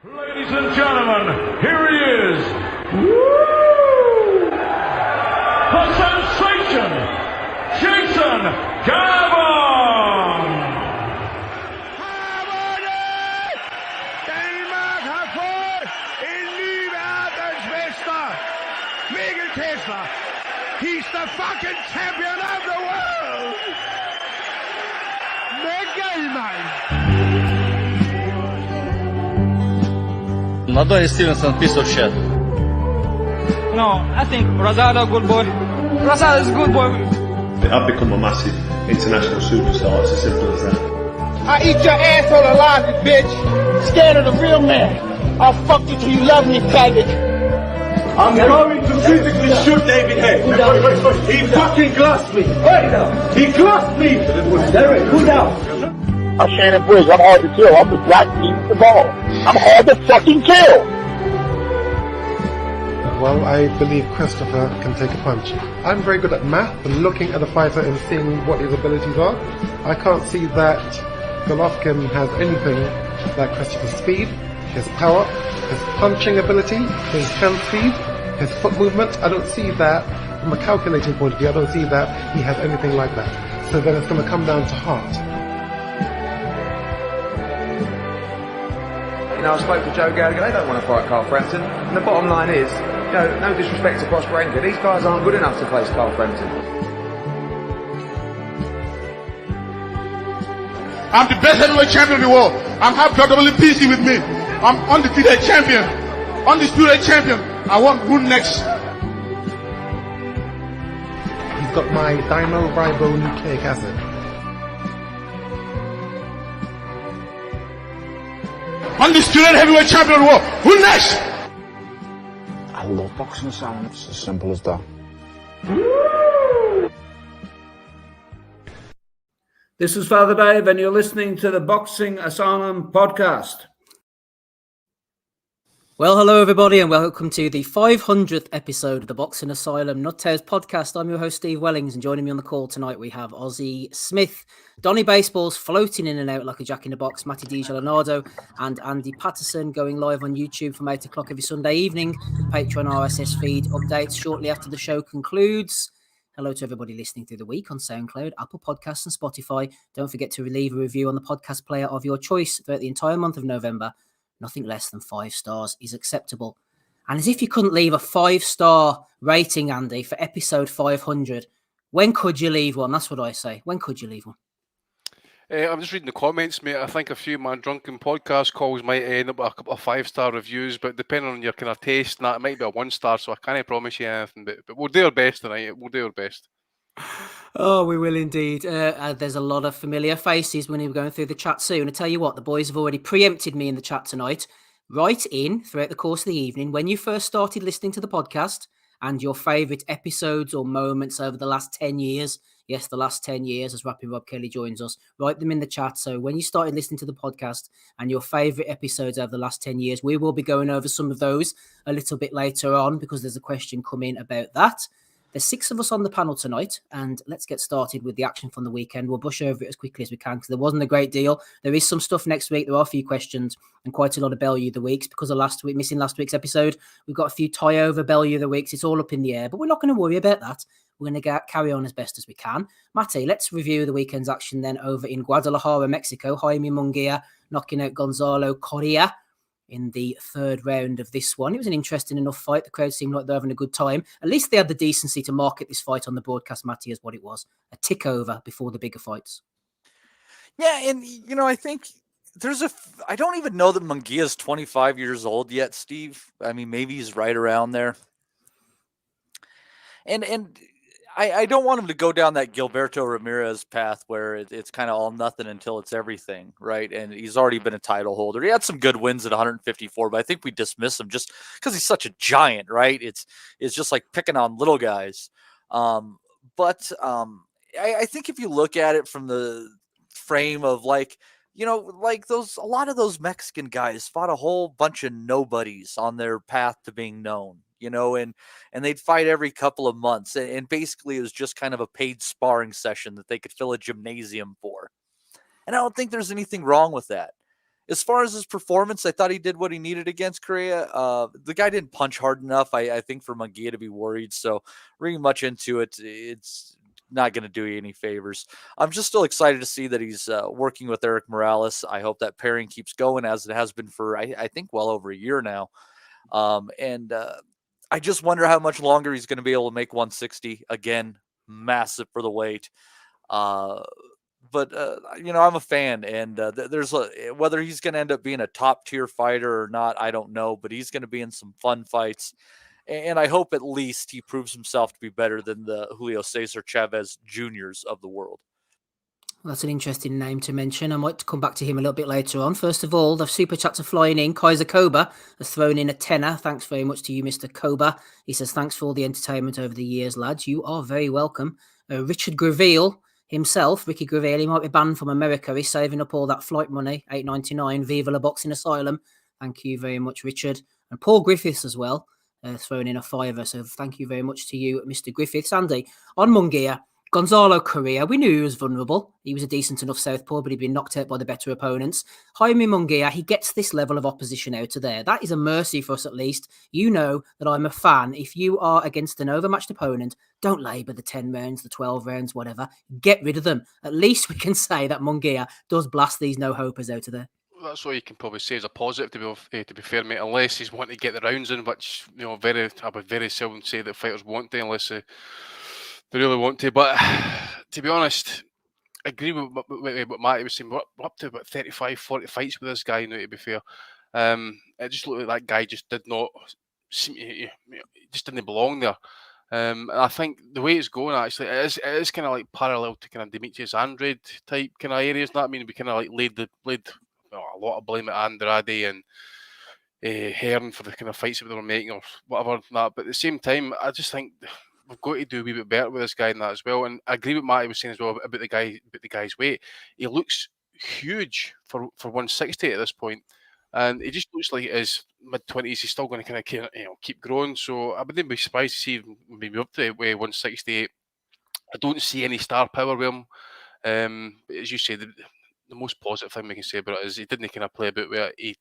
Ladies and gentlemen, here he is. Woo! The sensation, Jason Gavon! Danmark har fået en ny verdensmester. Mikkel Tesla. He's the fucking champion of the world. Mikkel, man. Donnie Stevenson, piece of shit. No, I think Rosado, good boy. Rosado is a good boy. I've become a massive international superstar. It's as simple as that. I eat your asshole alive, you bitch. Scared of the real man. I'll fuck you till you love me, faggot. I'm going to physically shoot David Hay. He fucking glassed me. He glassed me. Derek, who down? I'm Shannon Briggs. I'm hard to kill. I'm the black team of the ball. I'm hard to fucking kill. Well, I believe Christopher can take a punch. I'm very good at math and looking at the fighter and seeing what his abilities are. I can't see that Golovkin has anything like Christopher's speed, his power, his punching ability, his hand speed, his foot movement. I don't see that from a calculating point of view. I don't see that he has anything like that. So then it's going to come down to heart. You know, I spoke to Joe Gallagher, they don't want to fight Carl Frampton. And the bottom line is, you know, no disrespect to Prosper, these guys aren't good enough to face Carl Frampton. I'm the best heavyweight champion in the world. I'm have WBC with me. I'm undefeated champion. Undisputed champion. I want who next? He's got my dinoribonnucleic acid. Undisputed heavyweight champion of the world. Who next? I love boxing Asylum. It's as simple as that. This is Father Dave, and you're listening to the Boxing Asylum podcast. Well, hello everybody, and welcome to the 500th episode of the Boxing Asylum Nuthouse podcast. I'm your host, Steve Wellings, and joining me on the call tonight, we have Ozzy Smith, Donnie Baseball's floating in and out like a jack in the box, Matty DiGianardo, and Andy Patterson going live on YouTube from 8 o'clock every Sunday evening. Patreon RSS feed updates shortly after the show concludes. Hello to everybody listening through the week on SoundCloud, Apple Podcasts, and Spotify. Don't forget to leave a review on the podcast player of your choice throughout the entire month of November. Nothing less than 5 stars is acceptable. And as if you couldn't leave a 5-star rating, Andy, for episode 500, when could you leave one? That's what I say. When could you leave one? I'm just reading the comments, mate. I think a few of my drunken podcast calls might end up with a couple of 5-star reviews, but depending on your kind of taste, and that, it might be a 1-star, so I can't promise you anything. But we'll do our best tonight. We'll do our best. Oh, we will indeed. There's a lot of familiar faces when we're going through the chat soon. I tell you what, the boys have already preempted me in the chat tonight. Write in throughout the course of the evening when you first started listening to the podcast and your favourite episodes or moments over the last 10 years. Yes, the last 10 years as Rapping Rob Kelly joins us. Write them in the chat. So when you started listening to the podcast and your favourite episodes over the last 10 years, we will be going over some of those a little bit later on because there's a question coming about that. There's 6 of us on the panel tonight, and let's get started with the action from the weekend. We'll brush over it as quickly as we can because there wasn't a great deal. There is some stuff next week. There are a few questions and quite a lot of Bellew the weeks because of missing last week's episode. We've got a few tie-over Bellew the weeks. It's all up in the air, but we're not going to worry about that. We're going to carry on as best as we can. Matty, let's review the weekend's action then over in Guadalajara, Mexico. Jaime Munguia knocking out Gonzalo Correa in the 3rd round of this one. It was an interesting enough fight. The crowd seemed like they're having a good time. At least they had the decency to market this fight on the broadcast, Matty, as what it was. A tick over before the bigger fights. Yeah, and, you know, I think I don't even know that Munguia's 25 years old yet, Steve. I mean, maybe he's right around there. And I don't want him to go down that Gilberto Ramirez path where it's kind of all nothing until it's everything, right? And he's already been a title holder. He had some good wins at 154, but I think we dismiss him just because he's such a giant, right? It's just like picking on little guys. But I think if you look at it from the frame of like, you know, like a lot of those Mexican guys fought a whole bunch of nobodies on their path to being known. You know, and they'd fight every couple of months. And basically it was just kind of a paid sparring session that they could fill a gymnasium for. And I don't think there's anything wrong with that. As far as his performance, I thought he did what he needed against Correa. The guy didn't punch hard enough, I think, for Munguia to be worried. So reading much into it, it's not going to do you any favors. I'm just still excited to see that he's working with Eric Morales. I hope that pairing keeps going as it has been for, I think, well over a year now. I just wonder how much longer he's going to be able to make 160. Again, massive for the weight. I'm a fan, and whether he's going to end up being a top tier fighter or not, I don't know, but he's going to be in some fun fights. And I hope at least he proves himself to be better than the Julio Cesar Chavez Juniors of the world. Well, that's an interesting name to mention. I might come back to him a little bit later on. First of all, the super chats are flying in. Kaiser Koba has thrown in a tenner. Thanks very much to you, Mr. Koba. He says, thanks for all the entertainment over the years, lads. You are very welcome. Richard Graville himself, Ricky Graville, he might be banned from America. He's saving up all that flight money, $8.99, Viva La Boxing Asylum. Thank you very much, Richard. And Paul Griffiths as well, thrown in a fiver. So thank you very much to you, Mr. Griffiths. Andy, on Munguia, Gonzalo Correa, we knew he was vulnerable. He was a decent enough southpaw, but he'd been knocked out by the better opponents. Jaime Munguia, he gets this level of opposition out of there. That is a mercy for us, at least. You know that I'm a fan. If you are against an overmatched opponent, don't labour the 10 rounds, the 12 rounds, whatever. Get rid of them. At least we can say that Munguia does blast these no-hopers out of there. That's what you can probably say as a positive, to be fair, mate. Unless he's wanting to get the rounds in, which I would very seldom say that fighters want to, unless they really want to. But to be honest, I agree with what Matty was saying. We're up to about 35, 40 fights with this guy now, to be fair. It just looked like that guy just did not seem to, just didn't belong there. And I think the way it's going, actually, it is kind of like parallel to kind of Demetrius Andrade type kind of areas. That I mean, we kind of like laid a lot of blame at Andrade and Hearn for the kind of fights that they were making or whatever. But at the same time, I just think we've got to do a wee bit better with this guy in that as well. And I agree with Matty was saying as well about the guy's weight. He looks huge for 160 at this point, and he just looks like his mid-20s. He's still going to kind of keep growing. So I wouldn't be surprised to see him maybe up to 168. I don't see any star power with him. But as you say, the most positive thing we can say about it is he didn't kind of play about with it. He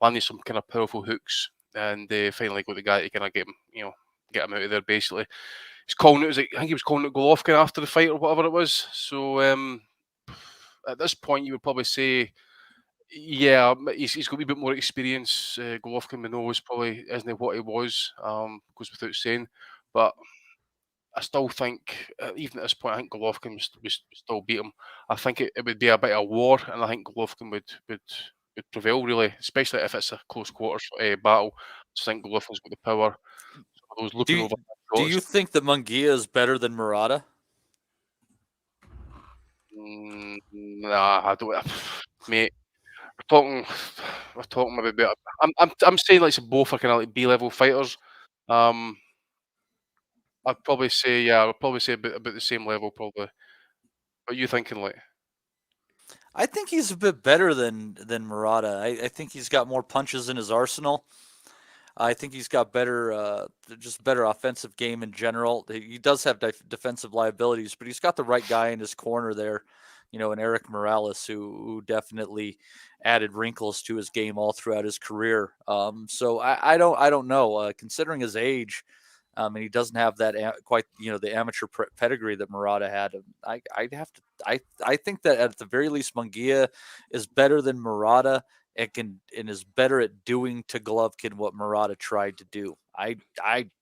landed some kind of powerful hooks, and finally got the guy to kind of get him out of there. Basically, he's calling it. I think he was calling it Golovkin after the fight or whatever it was. So at this point, you would probably say, yeah, he's got a wee bit more experience. Golovkin, we know, probably isn't what he was. Goes without saying, but I still think, even at this point, I think Golovkin would still beat him. I think it would be a bit of war, and I think Golovkin would prevail, really, especially if it's a close quarters battle. I just think Golovkin's got the power. So do you think that Munguia is better than Murata? Nah, I don't, mate. We're talking maybe better. I'm saying like both are kind of like B-level fighters. I'd probably say, about the same level, probably. What are you thinking, like? I think he's a bit better than Murata. I think he's got more punches in his arsenal. I think he's got better offensive game in general. He does have defensive liabilities, but he's got the right guy in his corner there, in Eric Morales, who definitely added wrinkles to his game all throughout his career. So I don't know. Considering his age, and he doesn't have that quite the amateur pedigree that Murata had. I think that at the very least Munguia is better than Murata and is better at doing to Golovkin what Murata tried to do. I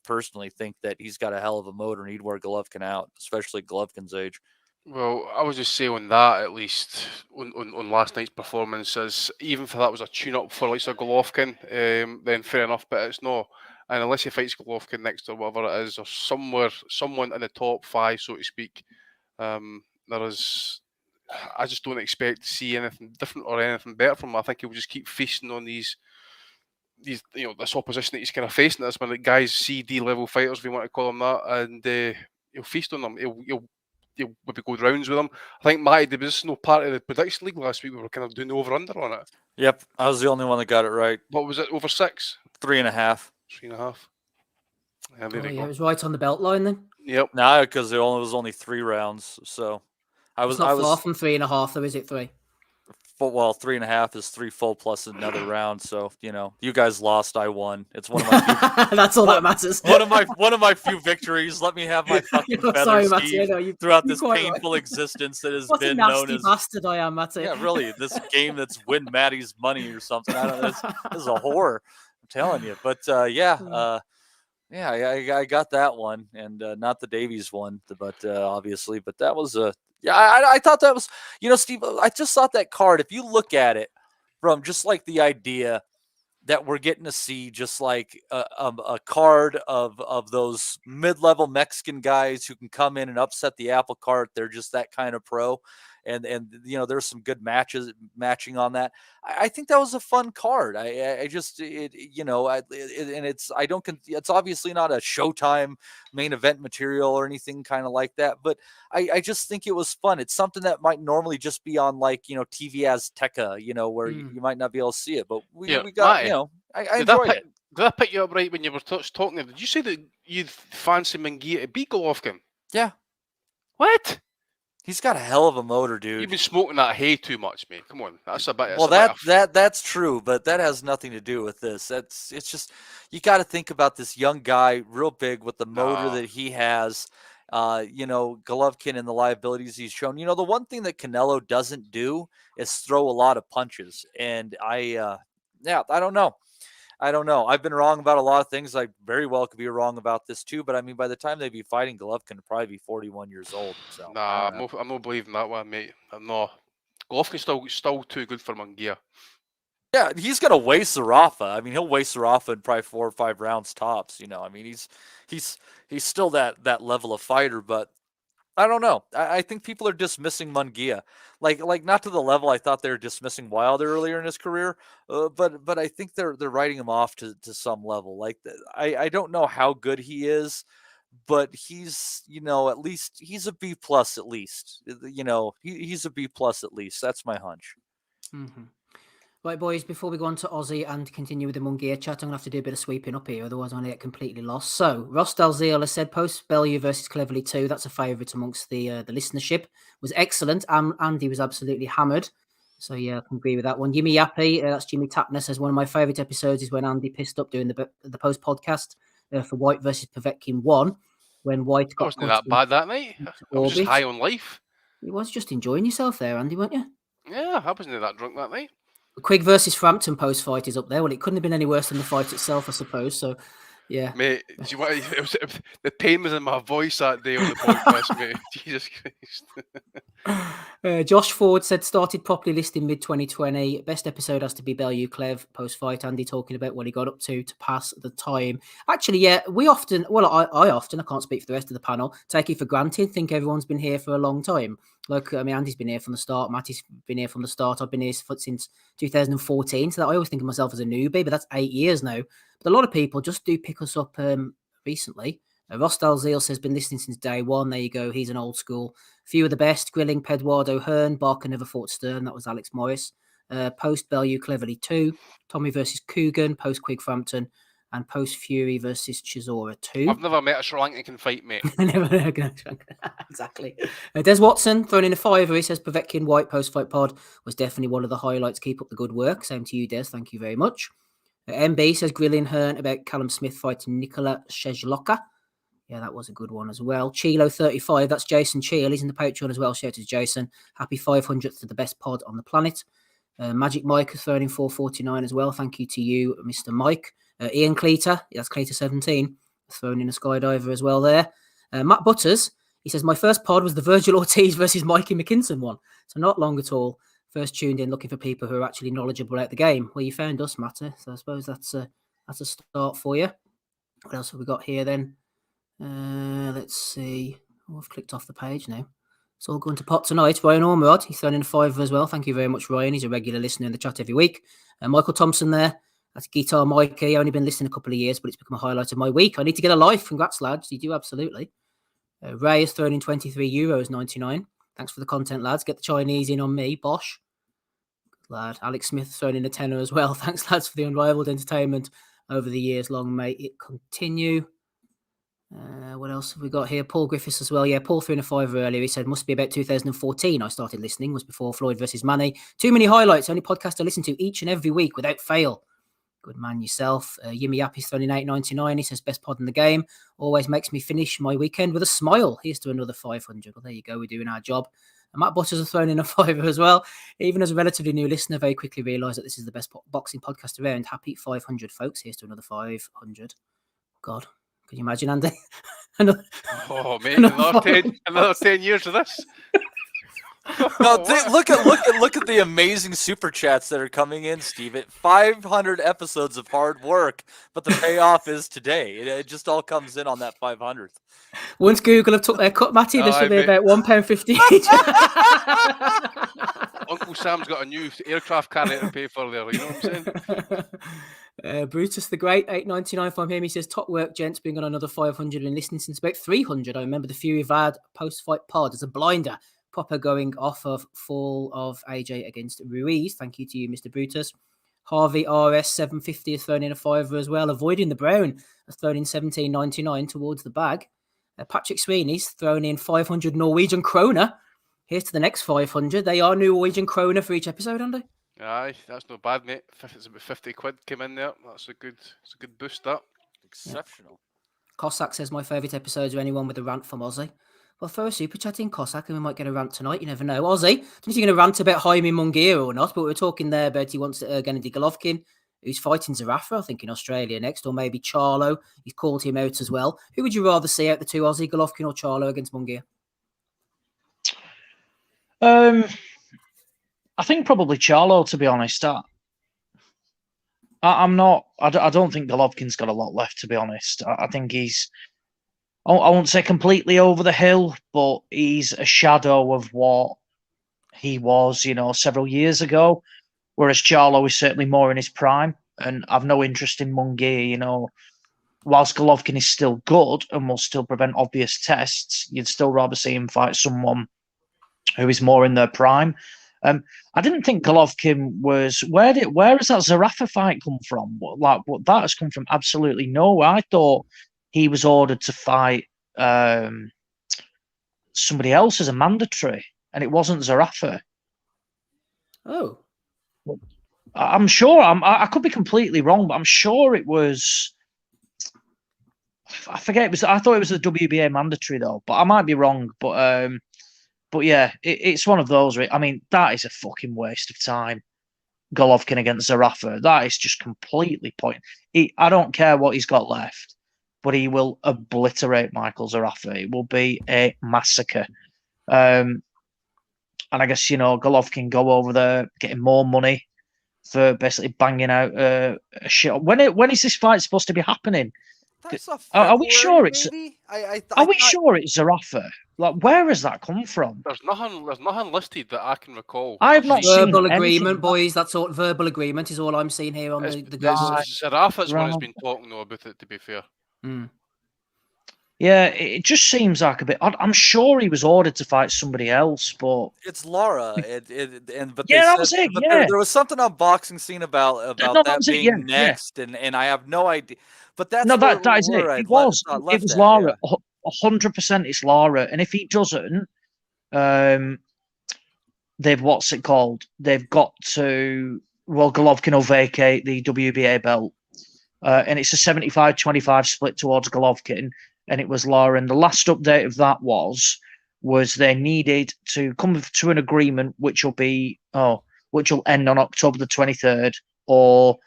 personally think that he's got a hell of a motor and he'd wear Golovkin out, especially Golovkin's age. Well, I would just say on that, at least on last night's performances, even if that was a tune-up for like Golovkin, then fair enough. But it's not. And unless he fights Golovkin next or whatever it is, or someone in the top 5, so to speak, there is. I just don't expect to see anything different or anything better from him. I think he'll just keep feasting on these this opposition that he's kind of facing. That's when the guys CD level fighters, if you want to call them that, and he'll feast on them. He'll maybe go rounds with them. I think Matty, there was no part of the prediction league last week. We were kind of doing the over under on it. Yep, I was the only one that got it right. What was it? Over 6? 3.5. 3.5. Yeah, there it was right on the belt line then. Yep. No, because it was only 3 rounds. So I was far from 3.5, though, is it 3? Well, 3.5 is 3 full plus another round. So, you guys lost, I won. It's one of my few, that's all that matters. one of my few victories. Let me have my fucking feathers, sorry, Steve, Matty, throughout this painful existence that has what been a nasty known as bastard I am, Matty. Yeah, really, this game that's win Matty's money or something. I don't know. This is a horror. I'm telling you. But I got that one, and not the Davies one, but obviously. But that was I thought that was, Steve. I just thought that card. If you look at it from just like the idea that we're getting to see just like a card of those mid-level Mexican guys who can come in and upset the apple cart. They're just that kind of pro. And there's some good matching on that. I think that was a fun card. It's obviously not a Showtime main event material or anything kind of like that, but I just think it was fun. It's something that might normally just be on TV Azteca, where you might not be able to see it, but we got, I enjoyed it. Did I pick you up right when you were talking? Did you say that you'd fancy Munguia to beat Golovkin? Yeah. What? He's got a hell of a motor, dude. You've been smoking that hay too much, mate. Come on, that's a bit. That's true, but that has nothing to do with this. It's just you got to think about this young guy, real big with the motor that he has. Golovkin and the liabilities he's shown. The one thing that Canelo doesn't do is throw a lot of punches, and I don't know. I've been wrong about a lot of things. I very well could be wrong about this too, but I mean, by the time they'd be fighting, Golovkin would probably be 41 years old. So I'm not believing that one, mate. I'm not. Golovkin's still too good for Munguia. Yeah, he's gonna waste Zarafa. I mean, he'll waste Zarafa in probably 4 or 5 rounds tops. I mean, he's still that level of fighter, but I don't know. I think people are dismissing Munguia, like not to the level I thought they were dismissing Wilder earlier in his career, but I think they're writing him off to some level. I don't know how good he is, but he's at least he's a B plus at least. He's a B plus at least. That's my hunch. Mm-hmm. Right, boys, before we go on to Aussie and continue with the Munguia chat, I'm going to have to do a bit of sweeping up here, otherwise I'm going to get completely lost. So, Ross Dalziel has said post-Bellew versus Cleverly 2, that's a favourite amongst the listenership, was excellent. Andy was absolutely hammered. So, yeah, I can agree with that one. Jimmy Yappy, that's Jimmy Tapner, says one of my favourite episodes is when Andy pissed up doing the post-podcast for White versus Povetkin 1, when White got... Wasn't that bad that night? I was just high on life. You was just enjoying yourself there, Andy, weren't you? Yeah, I wasn't that drunk that night. Quigg versus Frampton post fight is up there. Well, it couldn't have been any worse than the fight itself, I suppose. So, yeah. Mate, the pain was in my voice that day on the podcast, mate. Jesus Christ. Josh Ford said started properly listing mid-2020. Best episode has to be Bellew Clev post-fight. Andy talking about what he got up to pass the time. Actually, yeah, we often, I often, I can't speak for the rest of the panel, take it for granted, think everyone's been here for a long time. Andy's been here from the start. Matty's been here from the start. I've been here since 2014. So that I always think of myself as a newbie, but that's 8 years now. But a lot of people just do pick us up recently. Ross Dalziel says, been listening since day one. There you go. He's an old school. Few of the best. Grilling, Pedwardo, Hearn. Barker never fought Stern. That was Alex Morris. Post Bellew, Cleverly 2. Tommy versus Coogan. Post Quigg Frampton. And post Fury versus Chisora 2. I've never met a Sri Lankan fight, mate. Exactly. Des Watson thrown in a fiver. He says Povetkin White post fight pod was definitely one of the highlights. Keep up the good work. Same to you, Des. Thank you very much. MB says Grilling Hearn about Callum Smith fighting Nikola Shezloka. Yeah, that was a good one as well. Chilo 35. That's Jason Cheel. He's in the Patreon as well. Shout out to Jason. Happy 500th to the best pod on the planet. Magic Mike has thrown in 449 as well. Thank you to you, Mr. Mike. Ian Cleater, that's Cleater 17, thrown in a skydiver as well there. Matt Butters, he says, my first pod was the Virgil Ortiz versus Mikey McKinson one. So not long at all. First tuned in looking for people who are actually knowledgeable about the game. Well, you found us, Matt. So I suppose that's a start for you. What else have we got here then? Let's see. Oh, I've clicked off the page now. It's all going to pot tonight. Ryan Ormerod, he's thrown in a fiver as well. Thank you very much, Ryan. He's a regular listener in the chat every week. Michael Thompson there. That's Guitar Mikey. Only been listening a couple of years, but it's become a highlight of my week. I need to get a life. Congrats, lads. You do, absolutely. Ray has thrown in €23.99. Thanks for the content, lads. Get the Chinese in on me. Bosh. Good lad. Alex Smith thrown in a tenner as well. Thanks, lads, for the unrivaled entertainment over the years long. May it continue. What else have we got here? Paul Griffiths as well. Yeah, Paul threw in a fiver earlier. He said, must be about 2014 I started listening, was before Floyd versus Manny. Too many highlights, only podcast I listen to each and every week without fail. Good man yourself. Yimmy Yappy's thrown in $8.99. He says, best pod in the game. Always makes me finish my weekend with a smile. Here's to another 500. Well, there you go. We're doing our job. And Matt Butters has thrown in a fiver as well. Even as a relatively new listener, very quickly realised that this is the best boxing podcast around. Happy 500, folks. Here's to another 500. God, can you imagine, Andy? Oh, mate, another 10 years of this. No, look at the amazing super chats that are coming in, Steve. 500 episodes of hard work, but the payoff is today. It just all comes in on that 500th. Once Google have took their cut, Matty, this will be about £1.50 each. Uncle Sam's got a new aircraft carrier to pay for there. You know what I'm saying? Brutus the Great, $8.99 from him. He says, top work, gents, being on another 500 and listening since about 300. I remember the Fury Vad post-fight pod as a blinder. Proper going off of fall of AJ against Ruiz. Thank you to you, Mr. Brutus. Harvey RS 750 has thrown in a fiver as well. Avoiding the Brown has thrown in $17.99 towards the bag. Patrick Sweeney's thrown in 500 Norwegian kroner. Here's to the next 500. They are Norwegian kroner for each episode, aren't they? Aye, that's not bad, mate. It's about 50 quid came in there. It's a good boost, that. Exceptional. Yeah. Cossack says my favourite episodes are anyone with a rant from Aussie. Well, throw a super chat in, Cossack, and we might get a rant tonight. You never know. Aussie, don't know if you're going to rant about Jaime Munguia or not, but we were talking there about he wants Gennady Golovkin, who's fighting Zarafa, I think, in Australia next, or maybe Charlo. He's called him out as well. Who would you rather see out the two, Aussie, Golovkin or Charlo against Munguia? I think probably Charlo, to be honest. I'm not. I don't think Golovkin's got a lot left, to be honest. I think he's. I won't say completely over the hill, but he's a shadow of what he was, several years ago. Whereas Charlo is certainly more in his prime, and I've no interest in Munguia. Whilst Golovkin is still good and will still prevent obvious tests, you'd still rather see him fight someone who is more in their prime. I didn't think Golovkin was. Where has that Zarafa fight come from? What that has come from absolutely nowhere. I thought he was ordered to fight somebody else as a mandatory, and it wasn't Zarafa. Oh, I'm sure. I could be completely wrong, but I'm sure it was. I forget. I thought it was the WBA mandatory though, but I might be wrong. But yeah, it's one of those. I mean, that is a fucking waste of time. Golovkin against Zarafa. That is just completely pointless. I don't care what he's got left, but he will obliterate Michael Zarafa. It will be a massacre. And I guess, Golovkin go over there, getting more money for basically banging out a shit. When is this fight supposed to be happening? Are we sure it's? Are we sure it's Zarafa? Where has that come from? There's nothing listed that I can recall. I have not seen verbal agreement, boys. That's all. Verbal agreement is all I'm seeing here on the Google. Zarafa's one has been talking though about it. To be fair. Mm. Yeah, it just seems like a bit odd. I'm sure he was ordered to fight somebody else, but it's Lara. But that was it. Yeah, there was something on Boxing Scene about that being next, and I have no idea. But that's that is it. It was Lara. 100% it's Lara, and if he doesn't, they've They've got to. Well, Golovkin will vacate the WBA belt, and it's a 75-25 split towards Golovkin. And it was Lara. And the last update of that was they needed to come to an agreement which will end on October the 23rd, or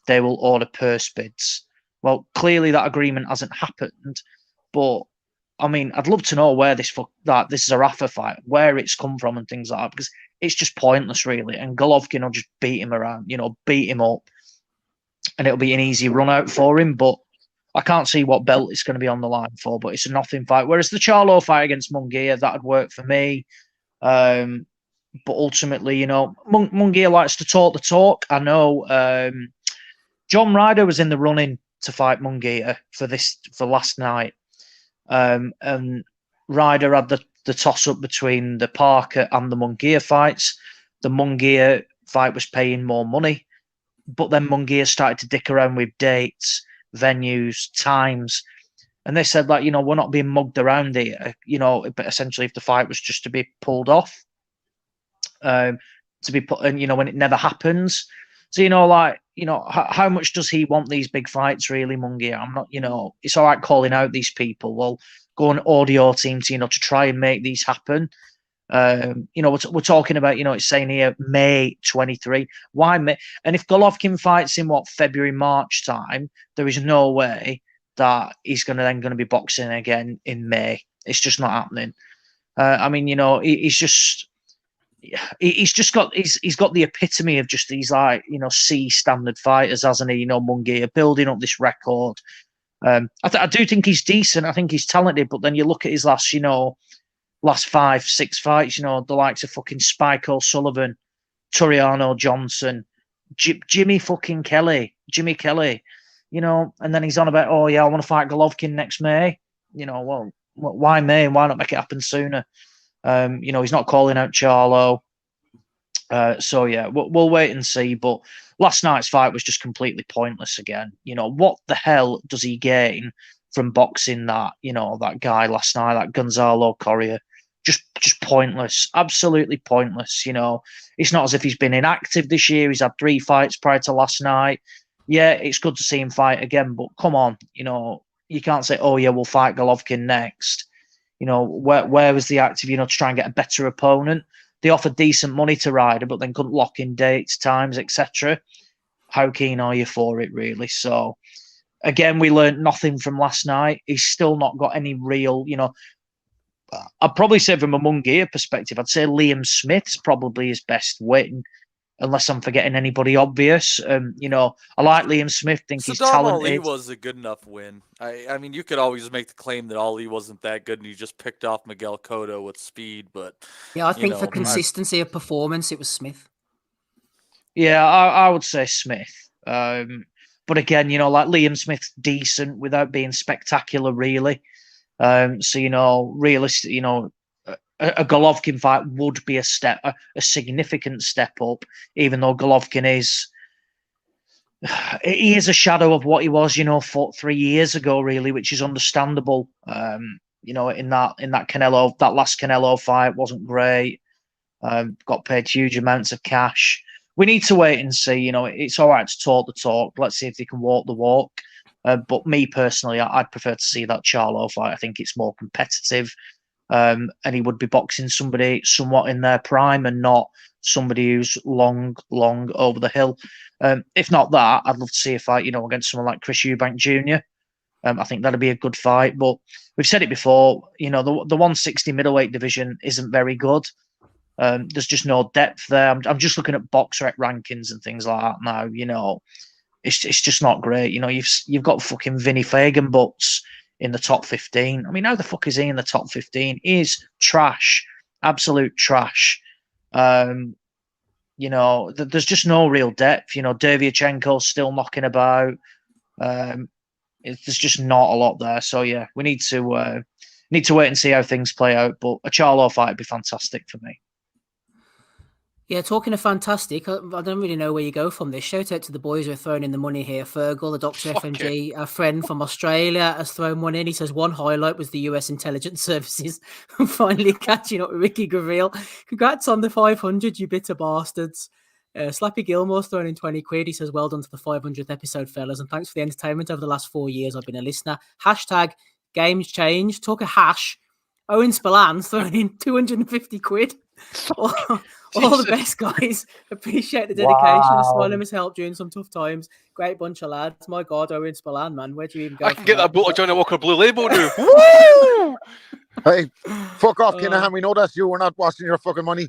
they will order purse bids. Well, clearly that agreement hasn't happened, but I mean, I'd love to know where this Zarafa fight, where it's come from and things like that, because it's just pointless, really. And Golovkin will just beat him around, beat him up, and it'll be an easy run out for him. But I can't see what belt it's going to be on the line for, but it's a nothing fight. Whereas the Charlo fight against Munguia, that'd work for me. But ultimately, Munguia likes to talk the talk. I know John Ryder was in the running to fight Munguia for last night. And Ryder had the toss-up between the Parker and the Munguia fights. The Munguia fight was paying more money, but then Munguia started to dick around with dates, venues, times, And they said, like, we're not being mugged around here, but essentially if the fight was just to be pulled off, to be put, and, when it never happens. So, how much does he want these big fights, really, Munguia? I'm not, it's all right calling out these people. Well, go on audio team to try and make these happen. We're talking about, it's saying here May 23. Why May? And if Golovkin fights in February, March time, there is no way that he's going to be boxing again in May. It's just not happening. He's got the epitome of just these C standard fighters, hasn't he? Munguia building up this record. I do think he's decent. I think he's talented, but then you look at his last 5-6 fights, the likes of fucking Spike O'Sullivan, Toriano Johnson, Jimmy Kelly, and then he's on about, oh yeah, I want to fight Golovkin next May. Well, why May? Why not make it happen sooner? He's not calling out Charlo. So yeah, we'll wait and see. But last night's fight was just completely pointless again. What the hell does he gain from boxing that guy last night, that Gonzalo Correa? Just pointless, absolutely pointless. It's not as if he's been inactive this year. He's had 3 fights prior to last night. Yeah, it's good to see him fight again, but come on, you can't say, oh yeah, we'll fight Golovkin next. Where was the active, to try and get a better opponent? They offered decent money to Ryder, but then couldn't lock in dates, times, etc. How keen are you for it, really? So, again, we learned nothing from last night. He's still not got any real, I'd probably say from a Munguia perspective, I'd say Liam Smith's probably his best win, unless I'm forgetting anybody obvious. I like Liam Smith, think he's talented. Ali was a good enough win. I mean, you could always make the claim that Ali wasn't that good and he just picked off Miguel Cotto with speed, but... Yeah, I think for consistency of performance, it was Smith. Yeah, I would say Smith. But again, like Liam Smith's decent without being spectacular, really. So, realistic, a Golovkin fight would be a significant step up, even though Golovkin is a shadow of what he was, 3 years ago, really, which is understandable. In that last Canelo fight wasn't great. Got paid huge amounts of cash. We need to wait and see. It's all right to talk the talk. Let's see if they can walk the walk. But me personally, I'd prefer to see that Charlo fight. I think it's more competitive. And he would be boxing somebody somewhat in their prime and not somebody who's long over the hill. If not that, I'd love to see a fight, against someone like Chris Eubank Jr. I think that'd be a good fight. But we've said it before, the 160 middleweight division isn't very good. There's just no depth there. I'm just looking at BoxRec rankings and things like that now. It's just not great. You've got fucking Vinny Fagenbutts in the top 15. I mean, how the fuck is he in the top 15? He is trash, absolute trash. There's just no real depth. Dervyachenko's still knocking about. There's just not a lot there. So yeah, we need to wait and see how things play out. But a Charlo fight would be fantastic for me. Yeah, talking of fantastic, I don't really know where you go from this. Shout out to the boys who are throwing in the money here. Fergal, the Dr. FMG, a friend from Australia, has thrown one in. He says one highlight was the US intelligence services finally catching up with Ricky Gavril. Congrats on the 500, you bitter bastards. Slappy Gilmore's thrown in 20 quid. He says, well done to the 500th episode, fellas, and thanks for the entertainment over the last 4 years. I've been a listener. Hashtag games change. Talk a hash. Owen Spallan's thrown in 250 quid. All the best, guys. Appreciate the dedication. Wow. Asylum has helped during some tough times. Great bunch of lads. My God, Owen Spallan, man. Where do you even go? I can get that boat of Johnny Walker Blue Label now. Woo! Hey, fuck off, Kinahan. We know that's you. We're not washing your fucking money.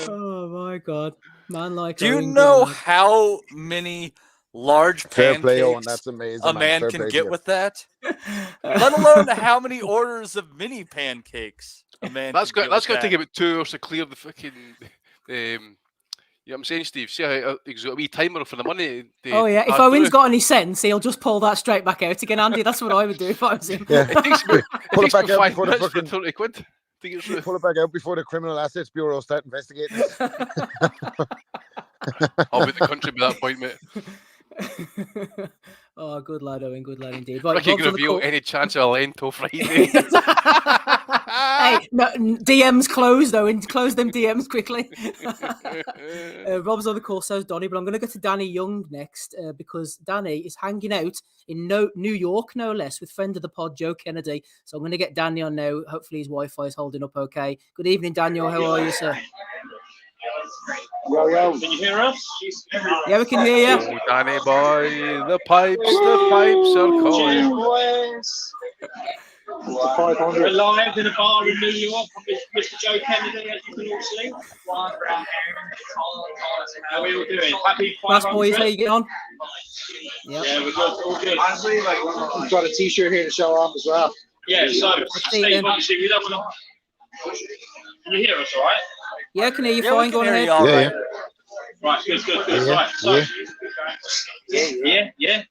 Oh, my God. Man, like. Do you know how many large Fair play, Owen. pancakes That's amazing. a man Fair can play to get you. with that? Let alone how many orders of mini pancakes a man That's can going get to with take that. about 2 hours to clear the fucking. You know what I'm saying, Steve? See how he's got a wee timer for the money. Oh, yeah. If hard Owen's through. got any sense, he'll just pull that straight back out again, Andy. That's what I would do if I was him. Yeah. It takes about, Pull it it takes back about out 5 before the minutes for fucking. 30 quid to get through. Pull it back out before the Criminal Assets Bureau start investigating. I'll be the country by that point, mate. Oh, good lad, Owen. Good lad indeed. Right, Right, you Rob's can on the reveal call. any chance of a Lento Friday. Hey, no, DMs closed, Owen. Close them DMs quickly. Rob's on the call, so's Donnie, but I'm going to go to Danny Young next because Danny is hanging out in New York, no less, with friend of the pod, Joe Kennedy. So I'm going to get Danny on now. Hopefully his Wi-Fi is holding up okay. Good evening, Daniel. How are you, sir? Yo, can you hear us? Yeah, we can hear you. Oh, Danny boy, the pipes are calling. We're live in a bar in New York with Mr. Joe Kennedy, as you can all see. How are we all doing? Happy 500? Last boys, how you get on? Yep. Yeah, we're good. All good. We've got a t-shirt here to show off as well. Yeah, so Steve, obviously we don't want to. Can you hear us all right? Yeah, can hear you fine. Go on ahead. Yeah. Right, good. Right, so yeah.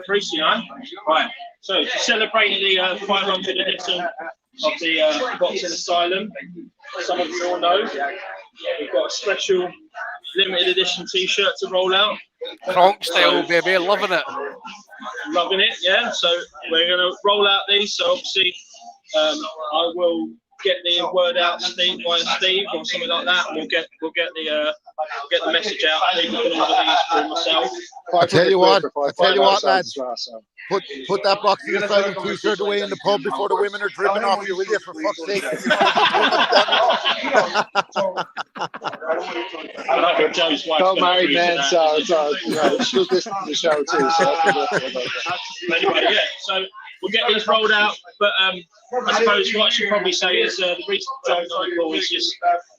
3CI. Right. So to celebrate the 500th edition of the Boxing Asylum, some of you all know we've got a special limited edition T-shirt to roll out. Kronk style, baby, loving it. Loving it, yeah. So we're going to roll out these. So obviously, I will get the word out to Steve or something like that, and we'll get the message out. People can order these for myself. I tell you what, lads. Put that Boxing Asylum t-shirt away in the pub before the women are dripping off you, will you? For fuck's sake. Got married men, so she'll listen to the show too. So anyway, yeah. So we'll get these rolled out, but I suppose what I should probably say is the reason for jumping on the call is just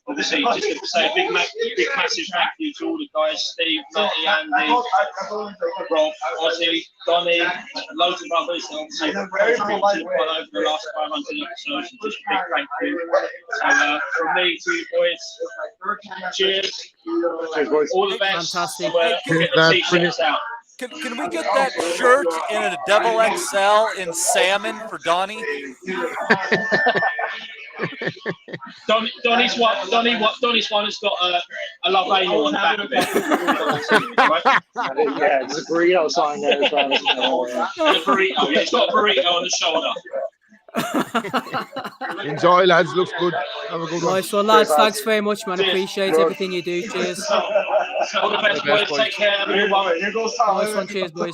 obviously just to say a big massive thank you to all the guys, Steve, Matty, Andy, Rob, Ozzy, Donnie, loads of others, and obviously contributed quite over the last 500 episodes, and just a big thank you. So from me to you boys, cheers, all the best. Fantastic. We'll get the t-shirts out. Can we get that shirt in a double XL in salmon for Donnie? Donnie's one has got a love anal on the back of it. yeah, there's a burrito sign there as well. A burrito, yeah, it's got a burrito on the shoulder. Enjoy, lads. Looks good. Have a good one. Nice one, lads. Thanks very much, man. Appreciate everything you do. Cheers. All the best, boys. Take care. Have a good one. Nice one. Cheers, boys.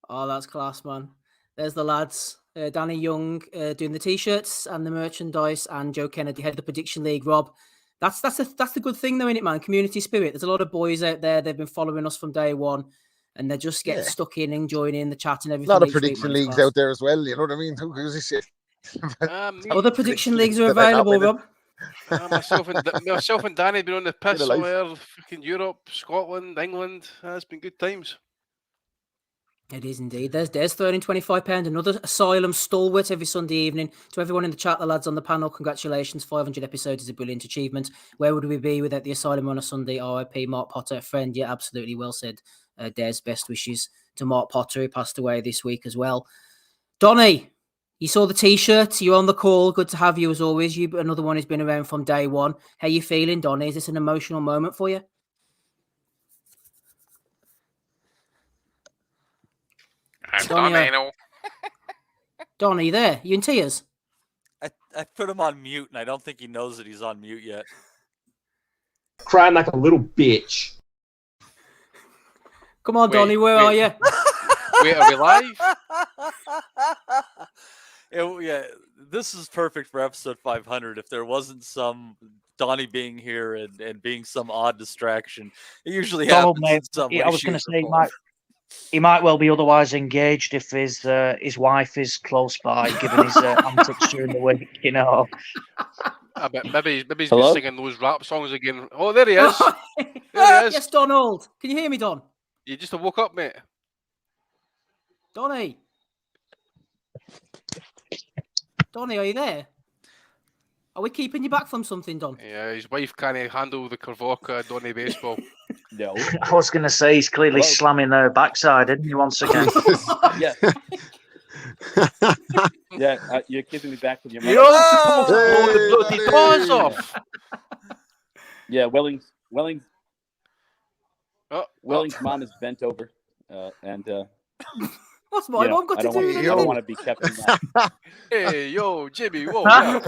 Oh, that's class, man. There's the lads. Danny Young doing the t-shirts and the merchandise, and Joe Kennedy head of the Prediction League. Rob, that's the good thing, though, isn't it, man? Community spirit. There's a lot of boys out there. They've been following us from day one. And they're just getting stuck in, enjoying in the chat and everything. A lot of prediction leagues out there as well, you know what I mean? Who gives a shit? Other prediction leagues are available, Rob. Myself and Danny have been on the piss somewhere, fucking Europe, Scotland, England. It's been good times. It is indeed. There's £30 another Asylum stalwart every Sunday evening. To everyone in the chat, the lads on the panel, congratulations. 500 episodes is a brilliant achievement. Where would we be without the Asylum on a Sunday? RIP Mark Potter, friend. Yeah, absolutely well said. Des, best wishes to Mark Potter, who passed away this week as well. Donnie, you saw the t-shirt. You're on the call. Good to have you as always. You another one who's been around from day one. How you feeling, Donnie? Is this an emotional moment for you? Donnie, there. You in tears? I put him on mute, and I don't think he knows that he's on mute yet. Crying like a little bitch. Come on, Donnie, where are you? Wait, are we live? Yeah, this is perfect for episode 500. If there wasn't some Donnie being here and being some odd distraction, it usually happens. I was going to say he might well be otherwise engaged if his wife is close by, given his antics during the week. You know. I bet maybe he's been singing those rap songs again. Oh, there he is. There he is. Yes, Donald. Can you hear me, Don? You just woke up, mate. Donnie, are you there? Are we keeping you back from something, Don? Yeah, his wife can't handle the Curvoca Donnie Baseball. No. I was going to say he's clearly slamming her backside, isn't he, once again? Yeah. Yeah, you're keeping me back with your You're supposed to blow the bloody doors off. Yeah, Welling's Welling's mom is bent over, and what's my mom got to do with I don't want to be kept in that. Hey, yo, Jimmy, whoa, yeah.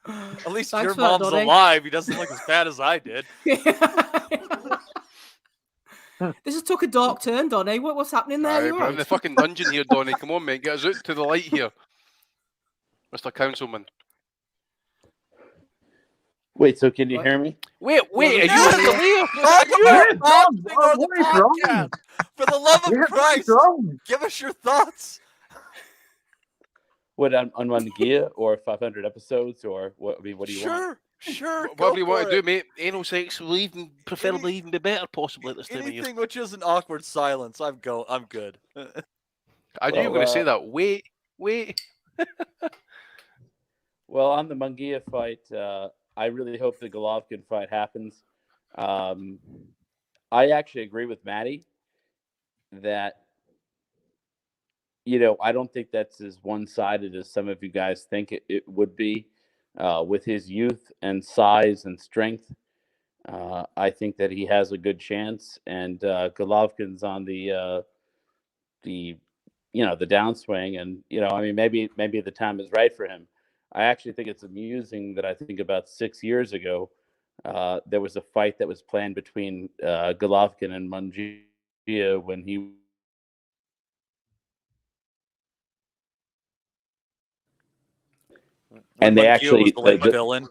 At least Thanks your for that, mom's Donnie. alive. He doesn't look as bad as I did. This has took a dark turn, Donnie. What's happening there? Aye, You we're in right? the fucking dungeon here, Donnie. Come on, mate. Get us out to the light here. Mr. Councilman. Wait, so can you hear me? Wait, are you in the layer? For the love of Christ, give us your thoughts. What, on Munguia or 500 episodes, or what? I mean, what do you want? Sure. Whatever you want to do, mate. Anal sex will even, preferably even be better, possibly at this time of year. Anything which isn't awkward silence, I'm good. I knew you were going to say that. Wait. Well, on the Munguia fight, I really hope the Golovkin fight happens. I actually agree with Maddie that, I don't think that's as one-sided as some of you guys think it would be. With his youth and size and strength, I think that he has a good chance. And Golovkin's on the downswing, and maybe the time is right for him. I actually think it's amusing that I think about 6 years ago, there was a fight that was planned between Golovkin and Munguia when he. And they actually, villain.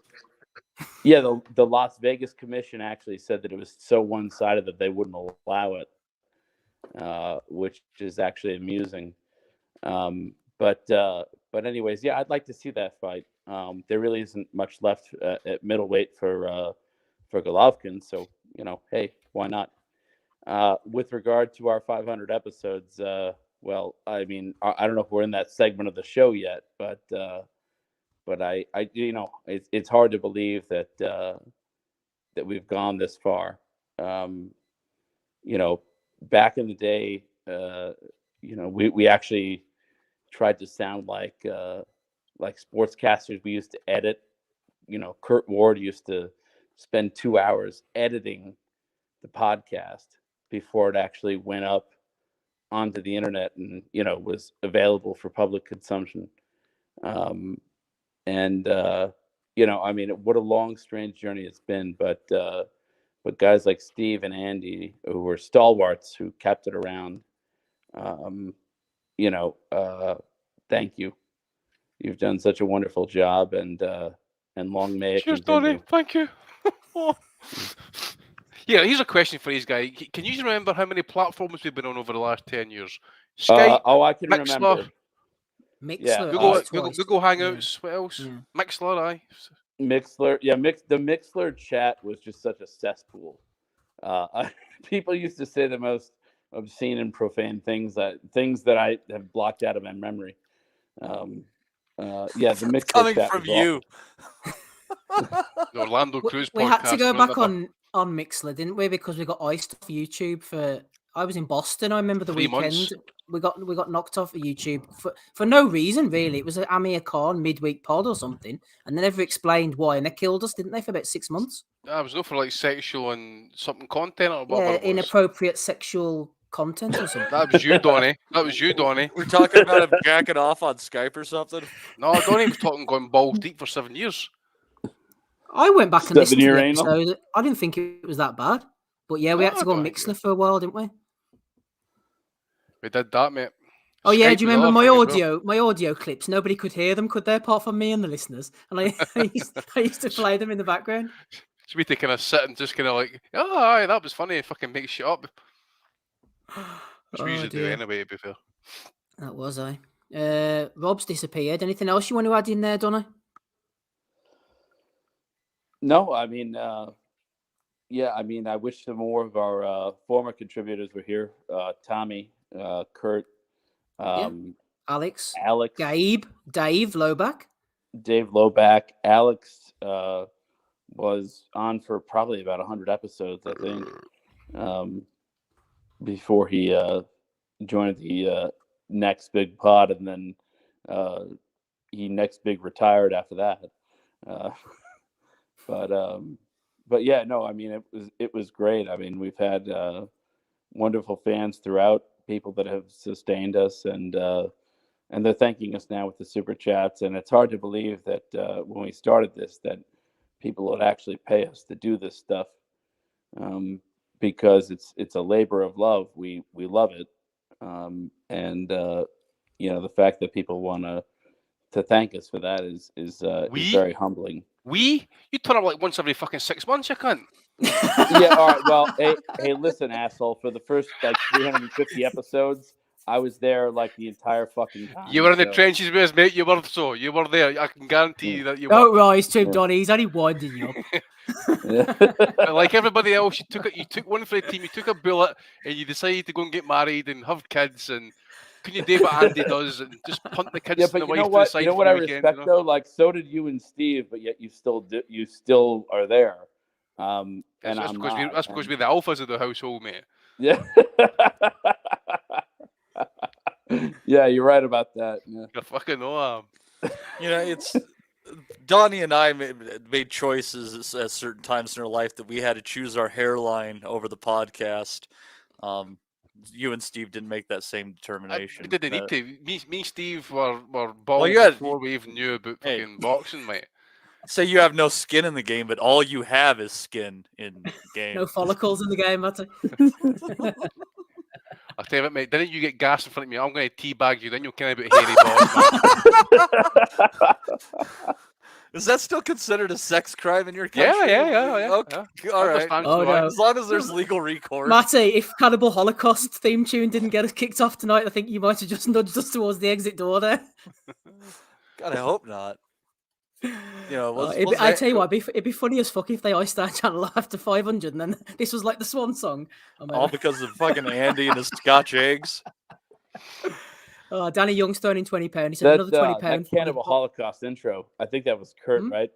Yeah, the Las Vegas Commission actually said that it was so one-sided that they wouldn't allow it, which is actually amusing. But anyways, yeah, I'd like to see that fight. There really isn't much left at middleweight for Golovkin, so hey, why not? With regard to our 500 episodes, well, I mean, I don't know if we're in that segment of the show yet, but I it's hard to believe that that we've gone this far. Back in the day, we actually tried to sound like sportscasters. We used to edit. Kurt Ward used to spend 2 hours editing the podcast before it actually went up onto the internet and was available for public consumption. I mean, what a long, strange journey it's been. But guys like Steve and Andy, who were stalwarts, who kept it around, thank you. You've done such a wonderful job, and long may it Cheers, continue. Donnie. Thank you. Yeah, here's a question for these guys. Can you remember how many platforms we've been on over the last 10 years? Skype, I can Mixler, remember. Mixler, Google Hangouts. What else? Yeah. Mixler, aye. Mixler, yeah, the Mixler chat was just such a cesspool. People used to say the most obscene and profane things that I have blocked out of my memory. The Mixler Coming chat from was you. The Orlando Cruz We podcast. had to go back remember? on Mixler, didn't we? Because we got iced off YouTube for. I was in Boston. I remember the 3 weekend. months. We got knocked off of YouTube for no reason really. It was an Amir Khan midweek pod or something, and they never explained why, and they killed us, didn't they, for about 6 months? I was no for like sexual and something content or whatever. Yeah, it was. inappropriate sexual content or something. That was you, Donnie. We're talking about him jacking off on Skype or something. No, Donnie was talking going balls deep for 7 years. I went back and listened to 7-year the anal? episode. I didn't think it was that bad, but yeah, we had to go on Mixler for a while, didn't we? We did that, mate. Oh yeah, Skype do you was remember my another thing as audio? My audio clips. Nobody could hear them, could they? Apart from me and the listeners. And I used to play them in the background. So we to kind of sit and just kind of like, oh, aye, that was funny. Fucking make shit up. Which we usually do dear. anyway, to be fair. That was I. Rob's disappeared. Anything else you want to add in there, Donna? No, I mean, I wish some more of our former contributors were here. Tommy, Kurt, Alex, Dave Loback. Dave Loback. Alex was on for probably about 100 episodes, I think, before he joined the Next Big Pod, and then he Next Big retired after that. But yeah, no, I mean, it was great. I mean, we've had wonderful fans throughout, people that have sustained us, and they're thanking us now with the super chats. And it's hard to believe that when we started this, that people would actually pay us to do this stuff, because it's a labor of love. We love it, and you know, the fact that people want to thank us for that is very humbling. You turn up like once every fucking 6 months, you cunt. Yeah, all right. Well, hey, listen, asshole. For the first like 350 episodes, I was there like the entire fucking time. You were in the trenches with us, mate. You were there. I can guarantee you that you Don't were. rise to him, Donnie. He's only winding you up. Like everybody else, you took one for the team. You took a bullet, and you decided to go and get married and have kids, and couldn't you do what Andy does and just punt the kids and the wife to the side? You know what I weekend, respect though? Like, so did you and Steve, but yet you still are there. And that's because we're the alphas of the household, mate. Yeah. Yeah, you're right about that. Yeah. You fucking know. You know, it's Donnie and I made choices at certain times in our life that we had to choose our hairline over the podcast. You and Steve didn't make that same determination. We didn't need to. Me and Steve were bald before we even knew about fucking boxing, mate. Say you have no skin in the game, but all you have is skin in the game. No follicles in the game, Matty. I'll tell you what, mate, didn't you get gas in front of me? I'm going to teabag you, then you'll care about hairy balls. Is that still considered a sex crime in your country? Yeah. Okay, all right. Oh, no. As long as there's legal recourse. Matty, if Cannibal Holocaust theme tune didn't get us kicked off tonight, I think you might have just nudged us towards the exit door there. God, I hope not. You know, I tell you what, it'd be funny as fuck if they iced our channel after 500 and then this was like the swan song. All because of fucking Andy and his Scotch eggs. Danny Young's throwing in £20. He said another £20. That Cannibal Holocaust intro. I think that was Kurt, right?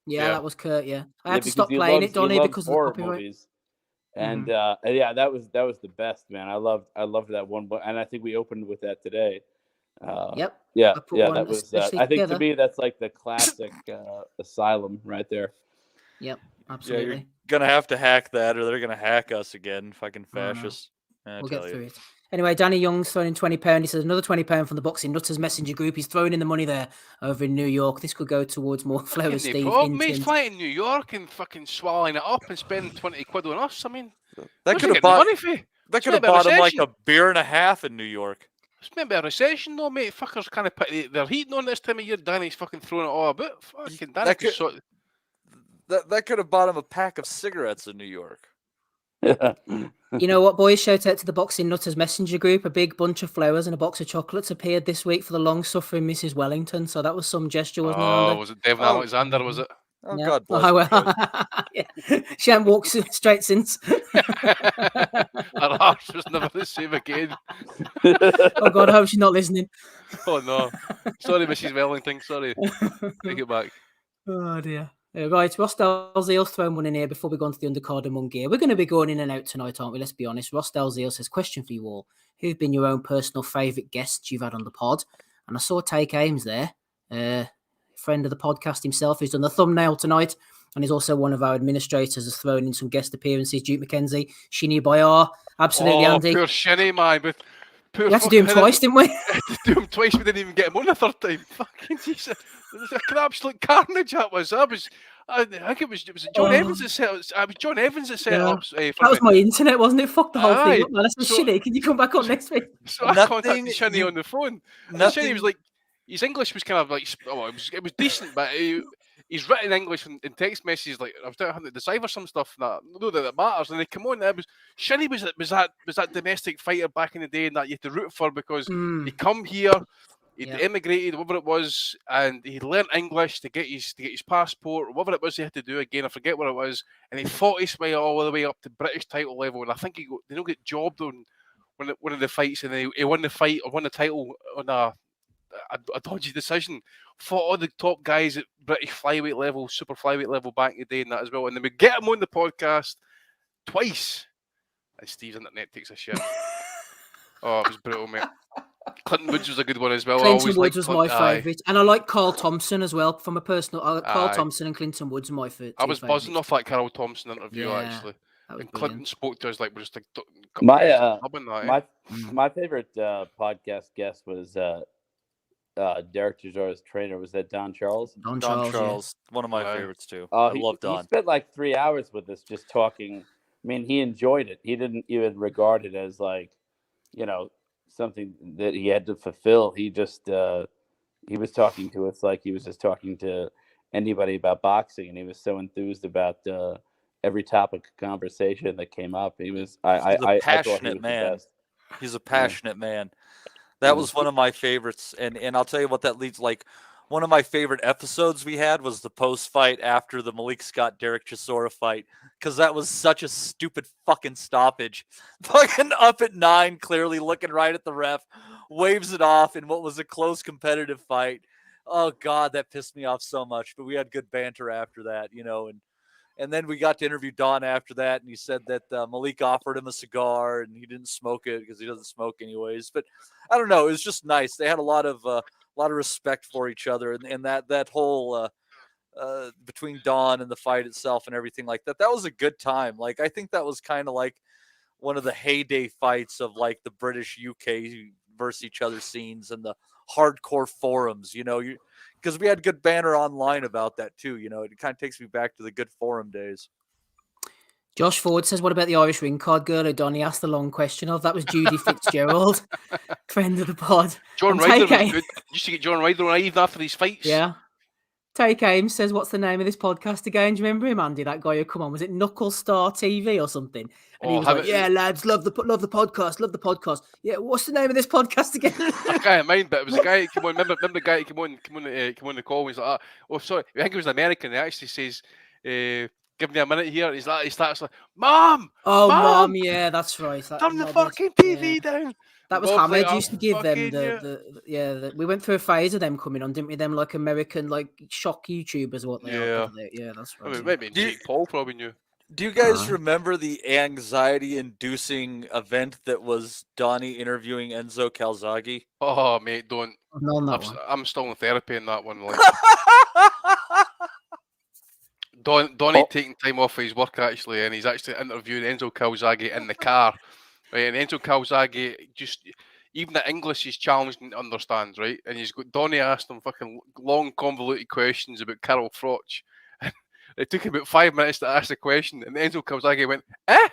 Yeah, that was Kurt. Yeah, I had to stop playing it, Donnie, because of the copyright. Movies. And yeah, that was the best, man. I loved that one, and I think we opened with that today. Yep. Yeah, that was. I think to me that's like the classic Asylum right there. Yep, absolutely. Yeah, you're gonna have to hack that, or they're gonna hack us again, fucking fascists. We'll get through it. Anyway, Danny Young's throwing in £20. He says another £20 from the Boxing Nutters Messenger group. He's throwing in the money there over in New York. This could go towards more Flower Steve. Mate, flying in New York and fucking swallowing it up and spending 20 quid on us. I mean, that could have bought him like a beer and a half in New York. It's maybe a recession though, mate. Fuckers kind of put their heating on this time of year. Danny's fucking throwing it all about. Fucking Danny that could have bought him a pack of cigarettes in New York. You know what, boys? Shout out to the Boxing Nutters Messenger group. A big bunch of flowers and a box of chocolates appeared this week for the long-suffering Mrs. Wellington. So that was some gesture, wasn't it? Andy? Was it Devin Alexander? Was it? Oh, yeah. God bless. Oh, well. Yeah. She hadn't walked straight since. Her arse was never the same again. Oh God, I hope she's not listening. Oh no, sorry, Mrs. Wellington. Sorry, take it back. Oh dear. Right, Ross Dalziel's thrown one in here before we go on to the undercard among gear. We're going to be going in and out tonight, aren't we? Let's be honest. Ross Dalziel says, question for you all. Who've been your own personal favourite guests you've had on the pod? And I saw Take Ames there, friend of the podcast himself, who's done the thumbnail tonight, and he's also one of our administrators, has thrown in some guest appearances. Duke McKenzie, Shinny Bayar, absolutely, Andy. Poor Shinny, man. But we had to do him twice, didn't we? Do him twice, we didn't even get him on the third time. Fucking Jesus. It was an absolute carnage that was. I think it was John Evans that set up. It was John Evans that set up. That was my internet, wasn't it? Fuck the whole thing up, man. That's shitty. Can you come back on next week? So I contacted Shinny on the phone. And Shinny was like, his English was kind of like, it was decent, but he's written English in text messages. Like, I was having to decipher some stuff that matters. And they come on, Shinny was that domestic fighter back in the day, and that you had to root for because he come here. He'd emigrated, whatever it was, and he learned English to get his passport, whatever it was he had to do again. I forget what it was, and he fought his way all the way up to British title level. And I think he get jobbed on one of the fights, and he won the fight or won the title on a dodgy decision. Fought all the top guys at British flyweight level, super flyweight level back in the day, and that as well. And then we get him on the podcast twice, and Steve's internet takes a shit. Oh, it was brutal, mate. Clinton Woods was a good one as well. Clinton Woods was my Aye. favourite, and I like Carl Thompson as well. From a personal, Carl Aye. Thompson and Clinton Woods are my favourite. I was buzzing off that Carl Thompson interview Yeah, actually, that was and Clinton brilliant. spoke to us like we're just like My favorite podcast guest was Derek Chisara's trainer. Was that Don Charles? Don Charles, one of my favorites too. I love Don. He spent like 3 hours with us just talking. I mean, he enjoyed it. He didn't even regard it as like, something that he had to fulfill. He just he was talking to us like he was just talking to anybody about boxing, and he was so enthused about every topic of conversation that came up. He was He's a passionate I thought he was man. the best. He's a passionate man. That was one of my favorites, and I'll tell you what that leads. Like, one of my favorite episodes we had was the post fight after the Malik Scott Derek Chisora fight, because that was such a stupid fucking stoppage. Fucking up at 9, clearly looking right at the ref, waves it off in what was a close competitive fight. Oh God, that pissed me off so much. But we had good banter after that, and then we got to interview Don after that, and he said that Malik offered him a cigar, and he didn't smoke it because he doesn't smoke anyways. But I don't know, it was just nice. They had a lot of respect for each other, and that whole between Don and the fight itself and everything like that. That was a good time. Like, I think that was kind of like one of the heyday fights of like the British UK versus each other scenes and the hardcore forums. Because we had good banter online about that too. It kind of takes me back to the good forum days. Josh Ford says, what about the Irish ring card girl who Donnie asked the long question of? That was Judy Fitzgerald, friend of the pod. John Ryder was good. Used to get John Ryder on even after these fights. Yeah. Take Aim says, what's the name of this podcast again? Do you remember him, Andy? That guy who come on, was it Knuckle Star TV or something? And he was like, yeah, lads, love the podcast. Yeah, what's the name of this podcast again? I can't mind, but it was a guy who came on. Remember the guy who came on the call? He's like, oh, sorry, I think it was an American. He actually says, give me a minute here. He starts like, Mom! Oh, Mom, yeah, that's right. Turn the fucking TV down. That was Hamid used to give them we went through a phase of them coming on, didn't we? Them like American like shock YouTubers, what they are. Yeah, that's right. I mean, maybe Jake Paul probably knew. Do you guys remember the anxiety-inducing event that was Donnie interviewing Enzo Calzaghe? Oh, mate, don't. I'm still in therapy in that one. Like. Donnie taking time off of his work actually, and he's actually interviewing Enzo Calzaghe in the car. Right, and Enzo Calzaghe just, even the English is challenging to understand, right? And he's got Donnie asked him fucking long, convoluted questions about Carol Froch. It took about 5 minutes to ask the question, and Enzo Calzaghe went, eh?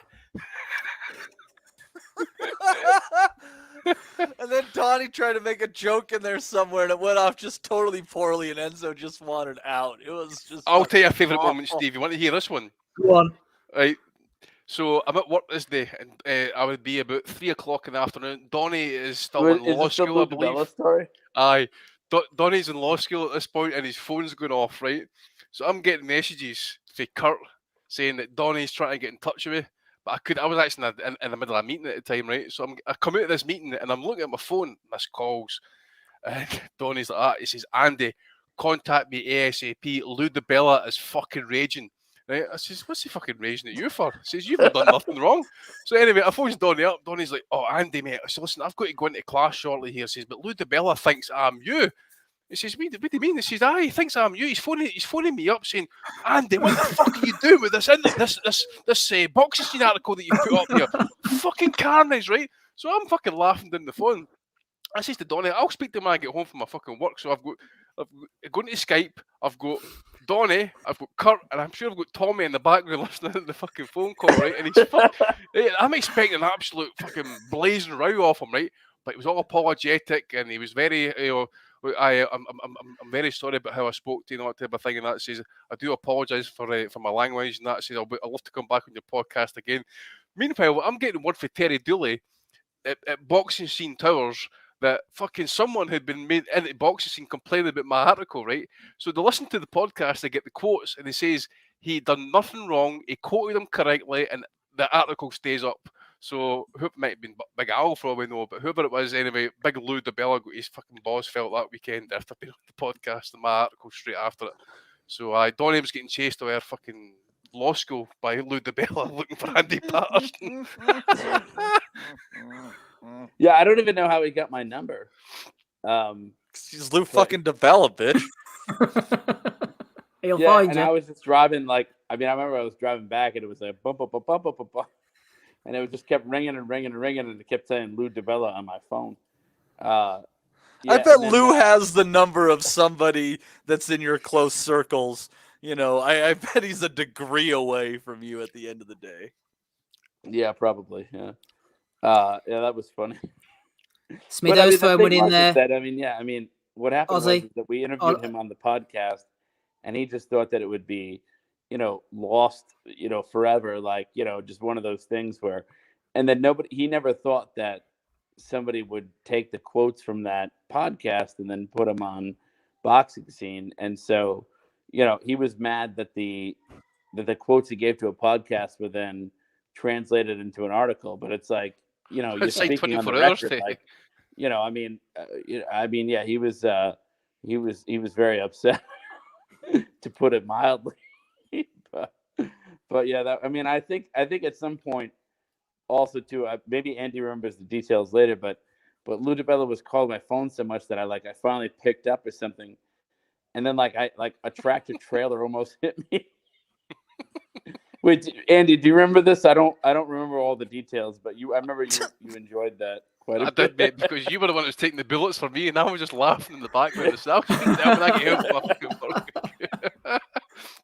And then Donnie tried to make a joke in there somewhere, and it went off just totally poorly, and Enzo just wanted out. It was just. I'll tell you a favourite moment, Steve. You want to hear this one? Go on. Right. So I'm at work this day, and I would be about 3 o'clock in the afternoon. Donnie is still in law school, I believe. DiBella story? Aye. Donnie's in law school at this point, and his phone's going off, right? So I'm getting messages from Kurt saying that Donnie's trying to get in touch with me, but I was actually in the middle of a meeting at the time, right? So I come out of this meeting, and I'm looking at my phone, missed calls, and Donnie's like that. He says, Andy, contact me ASAP. Lou DiBella is fucking raging. Right? I says, what's he fucking raging at you for? He says, you've done nothing wrong. So anyway, I phoned Donnie up. Donnie's like, oh, Andy, mate. I said, listen, I've got to go into class shortly here. He says, but Lou DiBella thinks I'm you. He says, what do you mean? He says, he thinks I'm you. He's phoning me up saying, Andy, what the fuck are you doing with this boxing scene article that you put up here? Fucking carnage, right? So I'm fucking laughing down the phone. I says to Donnie, I'll speak to him when I get home from my fucking work. So I've gone to Skype, I've got Donnie, I've got Kurt, and I'm sure I've got Tommy in the background listening to the fucking phone call, right? And I'm expecting an absolute fucking blazing row off him, right? But he was all apologetic, and he was very, I'm very sorry about how I spoke to you and all that type of thing. And that says, I do apologise for my language, and that says, I'd love to come back on your podcast again. Meanwhile, I'm getting word for Terry Dooley at Boxing Scene Towers that fucking someone had been made into the boxing scene complaining about my article, right? So they listen to the podcast, they get the quotes, and he says he done nothing wrong, he quoted them correctly, and the article stays up. So who might have been Big Al for all we know, but whoever it was, anyway, Big Lou DiBella got his fucking balls felt that weekend after being on the podcast, and my article straight after it. So Donnie was getting chased away fucking law school by Lou DiBella looking for Andy Patterson. Yeah, I don't even know how he got my number. He's Lou fucking DiBella, bitch. He'll Yeah, find and you. I was just driving I remember I was driving back and it was like bump, bump, bump, bump, bump, bump, bump. And it just kept ringing and ringing and ringing, and it kept saying Lou DiBella on my phone. I bet Lou has the number of somebody that's in your close circles. You know, I bet he's a degree away from you at the end of the day. Yeah, probably. Yeah. Yeah, that was funny. Smitho's throwing one in there. What happened Ozzy. was that we interviewed him on the podcast, and he just thought that it would be, lost, forever, just one of those things where, and then he never thought that somebody would take the quotes from that podcast and then put them on Boxing Scene, and so, he was mad that the quotes he gave to a podcast were then translated into an article, but it's like, you're It's like speaking on the 24 hours record, thing. he was very upset, to put it mildly. but yeah, I think at some point, also too, maybe Andy remembers the details later, but Lou DiBella was calling my phone so much that I finally picked up or something, and then a tractor trailer almost hit me. Wait, Andy, do you remember this? I don't remember all the details, but I remember you enjoyed that quite a bit. I did, mate, because you were the one that was taking the bullets for me, and I was just laughing in the background myself.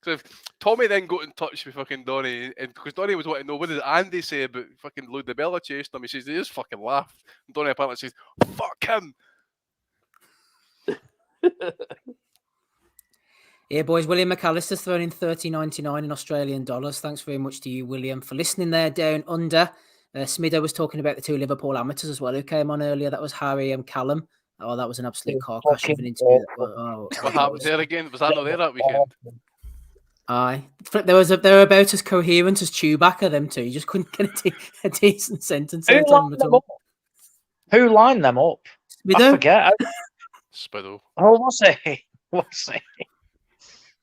So Tommy then got in touch with fucking Donnie, and because Donnie was wanting to know what did Andy say about fucking Lou DiBella chasing him, he says he just fucking laughed. And Donnie apparently says, "Fuck him." Yeah, boys, William McAllister's thrown in $30.99 in Australian dollars. Thanks very much to you, William, for listening there down under. Smido was talking about the two Liverpool amateurs as well who came on earlier. That was Harry and Callum. Oh, that was an absolute car crash of an interview. What happened there again? Was that not there that weekend? Aye. They were about as coherent as Chewbacca, them two. You just couldn't get a decent sentence out of them at all. Who lined them up? Smido? I forget. Spido. Oh, was he? Was he?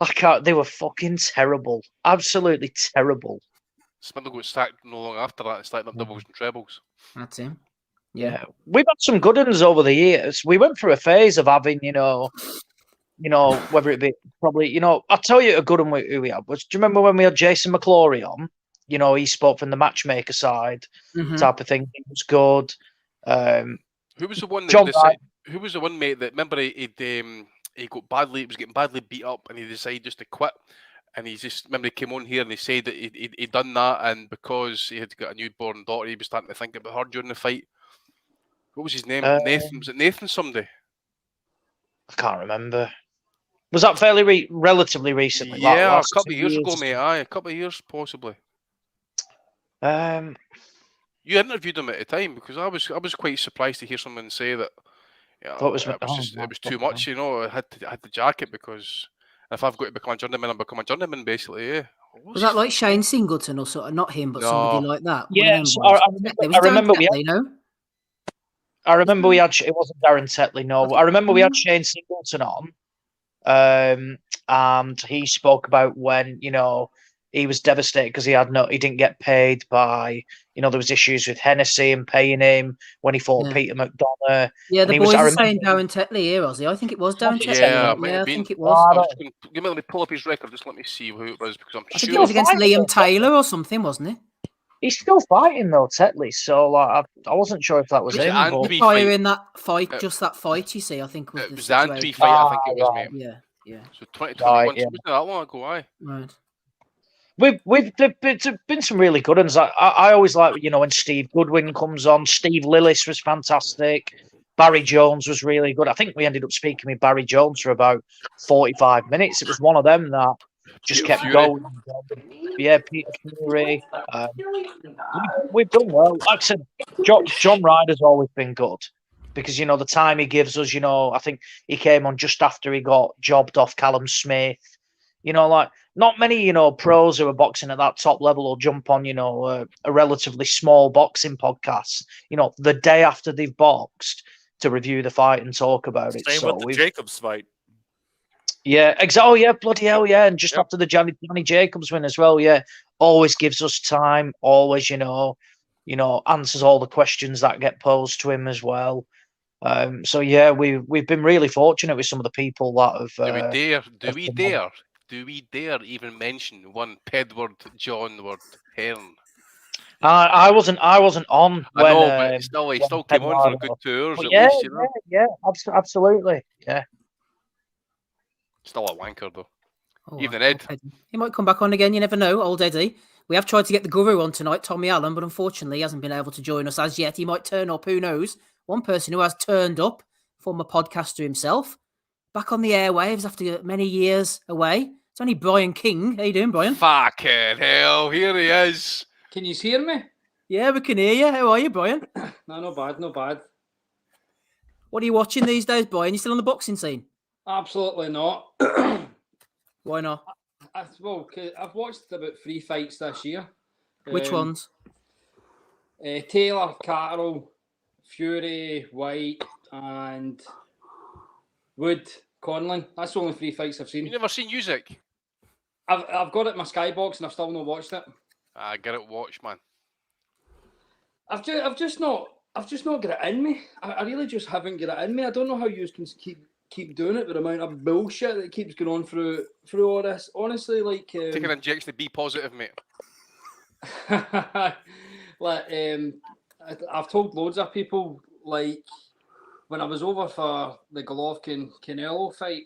I can't. They were fucking terrible. Absolutely terrible. Spindle got sacked no long after that and started up doubles and trebles. That's him. Yeah. We've had some good ones over the years. We went through a phase of having, whether it be probably, I'll tell you a good one who we had was, do you remember when we had Jason McClory on? He spoke from the matchmaker side type of thing. He was good. Who was the one John who was the one, mate, that remember he was getting badly beat up and he decided just to quit, and he came on here and he said that he'd done that, and because he had got a newborn daughter he was starting to think about her during the fight. What was his name? Nathan? Was it Nathan somebody? I can't remember. Was that fairly relatively recently? Yeah, a couple of years ago, mate. Aye, a couple of years possibly. You interviewed him at the time, because I was quite surprised to hear someone say that. Yeah, it was too much, I had to jack it, because if I've got to become a journeyman, I become a journeyman, basically. Yeah. Was that like Shane Singleton or sort of, not him, but somebody like that? Yeah, I remember we had. I remember we had. It wasn't Darren Tetley, no. I remember we had Shane Singleton on, and he spoke about when he was devastated because he didn't get paid by, there was issues with Hennessy and paying him when he fought Peter McDonough. Yeah, the boys are saying Darren Tetley here, Ozzy. I think it was Darren Tetley. Yeah, I think it was. Let me pull up his record. Just let me see who it was, because I think it was against Liam Taylor or something, wasn't it? He's still fighting though, Tetley. So I wasn't sure if that was him. In that fight, just that fight, you see, I think it was the Antwi fight. I think it was, mate. Yeah. So 2021. So wasn't that long ago? Aye. Right. There's been some really good ones. I always like, when Steve Goodwin comes on. Steve Lillis was fantastic. Barry Jones was really good. I think we ended up speaking with Barry Jones for about 45 minutes. It was one of them that just kept going. Yeah, Peter Fury. We've done well. Like I said, John Ryder's always been good, because the time he gives us. I think he came on just after he got jobbed off Callum Smith. Not many pros who are boxing at that top level will jump on a relatively small boxing podcast the day after they've boxed to review the fight and talk about it. Same with the Jacobs fight. Yeah, exactly. Oh, yeah, bloody hell, yeah. And just after the Johnny Jacobs win as well, yeah. Always gives us time. Always, answers all the questions that get posed to him as well. So yeah, we've been really fortunate with some of the people that have. Do we dare even mention one Pedward John word Hearn? I wasn't on when. I know, but he still came on for a good 2 hours at least, absolutely, yeah. Still a wanker though. Oh, Even Ed. He might come back on again. You never know, old Eddie. We have tried to get the guru on tonight, Tommy Allen, but unfortunately he hasn't been able to join us as yet. He might turn up. Who knows? One person who has turned up, former podcaster himself, back on the airwaves after many years away. It's only Brian King. How you doing, Brian? Fucking hell, here he is. Can you hear me? Yeah, we can hear you. How are you, Brian? No, not bad, not bad. What are you watching these days, Brian? You still on the boxing scene? Absolutely not. Why not? I've watched about 3 fights this year. Which ones? Taylor, Carroll, Fury, White, and Wood, Conlon. That's the only 3 fights I've seen. You never seen music? I've got it in my Skybox and I've still not watched it. I get it watched, man. I've just not got it in me. I really just haven't got it in me. I don't know how you can keep doing it with the amount of bullshit that keeps going on through all this. Honestly, like take an injection to be positive, mate. I've told loads of people, like when I was over for the Golovkin Canelo fight,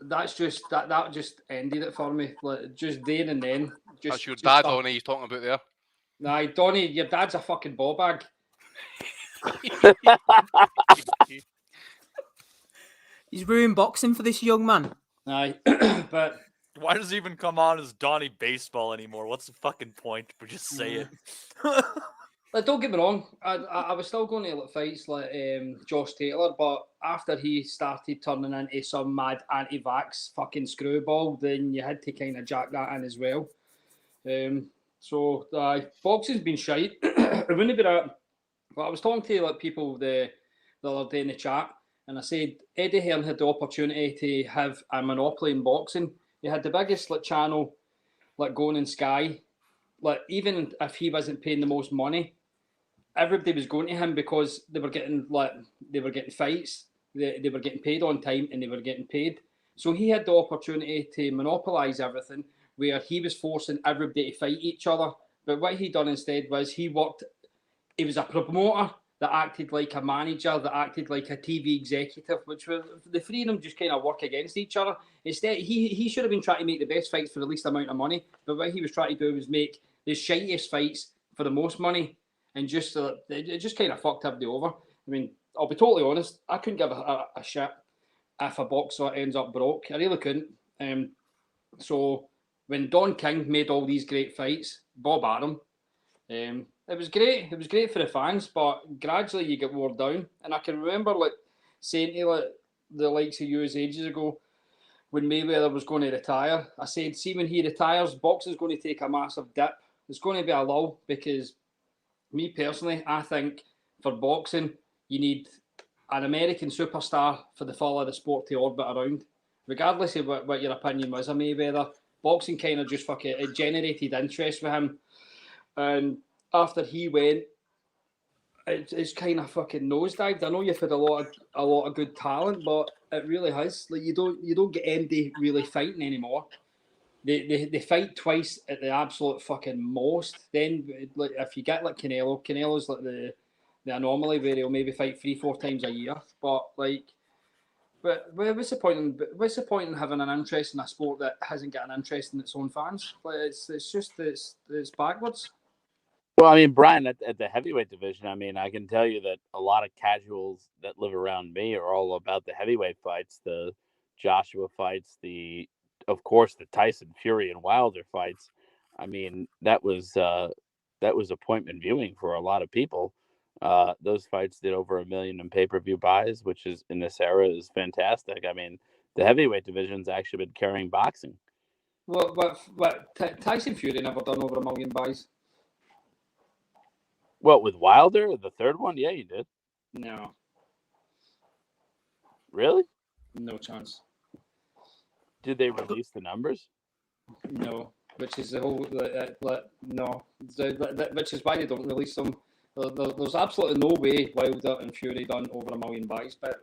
that just ended it for me. Like just there and then. That's your dad, Donnie, he's talking about there. Nah, Donnie, your dad's a fucking ball bag. He's ruined boxing for this young man. Aye, but why does he even come on as Donnie Baseball anymore? What's the fucking point? But just say it. Like, don't get me wrong. I was still going to fights like Josh Taylor, but after he started turning into some mad anti-vax fucking screwball, then you had to kind of jack that in as well. So boxing's been shite. It wouldn't be that. But I was talking to people the other day in the chat, and I said Eddie Hearn had the opportunity to have a monopoly in boxing. He had the biggest channel going in Sky. Even if he wasn't paying the most money, everybody was going to him because they were getting fights, they were getting paid on time, and they were getting paid. So he had the opportunity to monopolise everything, where he was forcing everybody to fight each other. But what he done instead was he was a promoter that acted like a manager, that acted like a TV executive, which was the three of them just kind of work against each other. Instead, he should have been trying to make the best fights for the least amount of money. But what he was trying to do was make the shittiest fights for the most money, and it just kind of fucked everybody over. I mean, I'll be totally honest, I couldn't give a shit if a boxer ends up broke. I really couldn't. So when Don King made all these great fights, Bob Arum, it was great. It was great for the fans, but gradually you get wore down. And I can remember saying to the likes of you ages ago, when Mayweather was going to retire, I said, see, when he retires, boxing's going to take a massive dip. It's going to be a lull, because me personally, I think for boxing, you need an American superstar for the fall of the sport to orbit around. Regardless of what your opinion was of Mayweather, boxing kind of just it generated interest with him. And after he went, it's kind of fucking nosedived. I know you've had a lot of good talent, but it really has. You don't get MD really fighting anymore. They fight twice at the absolute fucking most. Then if you get Canelo's the anomaly where he'll maybe fight 3-4 times a year. But what's the point in having an interest in a sport that hasn't got an interest in its own fans? It's backwards. Well, I mean, Brian, at the heavyweight division, I mean, I can tell you that a lot of casuals that live around me are all about the heavyweight fights, the Joshua fights, of course, the Tyson Fury and Wilder fights. I mean, that was appointment viewing for a lot of people. Those fights did over 1 million in pay-per-view buys, which is in this era is fantastic. I mean, the heavyweight division's actually been carrying boxing. Tyson Fury never done over 1 million buys. What, with Wilder, the third one? Yeah, you did. No. Really? No chance. Did they release the numbers? No. which is the whole which is why they don't release them. There's absolutely no way Wilder and Fury done over 1 million buys, but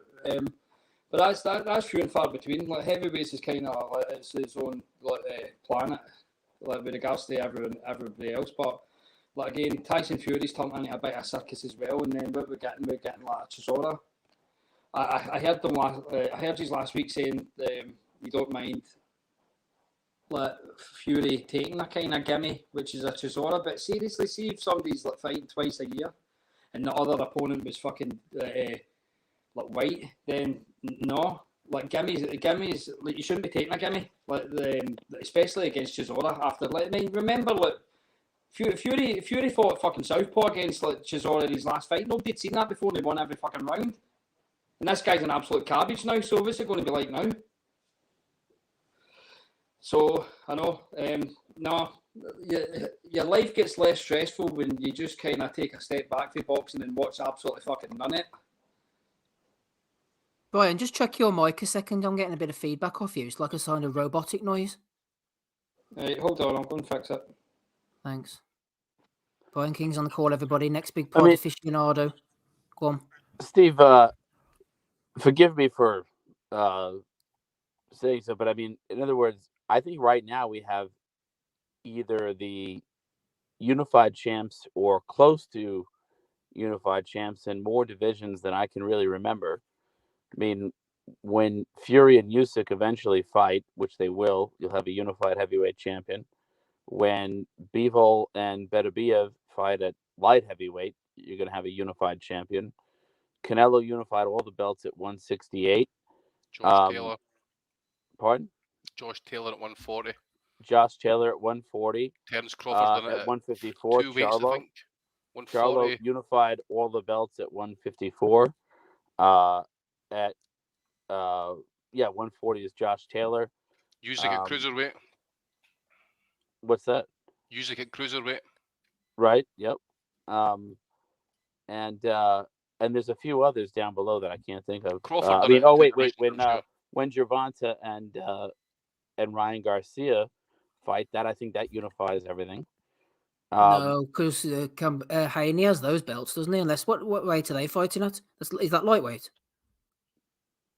that's few and far between. Like heavyweights is kind of like it's its own planet, like with regards to everybody else. But like again, Tyson Fury's turned into a bit of a circus as well, and then what we're getting like Chisora. I heard them I heard you last week saying you don't mind like Fury taking a kind of gimme, which is a Chisora. But seriously, see if somebody's like fighting twice a year, and the other opponent was fucking like White, then no. Like gimmies, like you shouldn't be taking a gimme, like especially against Chisora. After remember like Fury fought fucking Southpaw against like Chisora in his last fight. Nobody'd seen that before. And they won every fucking round. And this guy's an absolute cabbage now, so what's it going to be like now? So, I know, your life gets less stressful when you just kind of take a step back from boxing and watch absolutely fucking none of it. Brian, just check your mic a second. I'm getting a bit of feedback off you. It's like a sound of robotic noise. Right, hold on, I'm going to fix it. Thanks. Brian King's on the call, everybody. Next big pod aficionado. Go on. Steve, forgive me for saying so, but I mean, in other words, I think right now we have either the unified champs or close to unified champs in more divisions than I can really remember. I mean, when Fury and Usyk eventually fight, which they will, you'll have a unified heavyweight champion. When Bivol and Beterbiev fight at light heavyweight, you're going to have a unified champion. Canelo unified all the belts at 168. Josh Taylor. Pardon? Josh Taylor at 140. Josh Taylor at 140. Terence Crawford at 154. 2 weights, I think. 140. Charlo unified all the belts at 154. At 140 is Josh Taylor. Usyk at cruiserweight. What's that? Usyk at cruiserweight. Right. Yep. And there's a few others down below that I can't think of. Crawford. When Gervonta and Ryan Garcia fight, I think that unifies everything. No, because Haney has those belts, doesn't he? Unless what weight are they fighting at? Is that lightweight?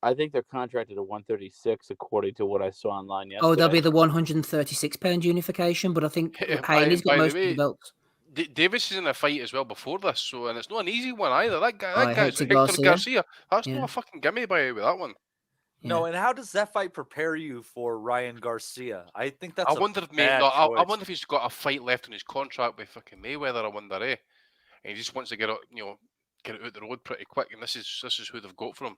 I think they're contracted at 136, according to what I saw online yesterday. Oh, there'll be the 136-pound unification, but I think Haney's got most of the belts. Davies is in a fight as well before this, and it's not an easy one either. That guy's Hector Garcia. That's not a fucking gimme by with that one. No, and how does that fight prepare you for Ryan Garcia? I think that's. I wonder if he's got a fight left in his contract with fucking Mayweather. I wonder, And he just wants to get it out the road pretty quick, and this is who they've got for him.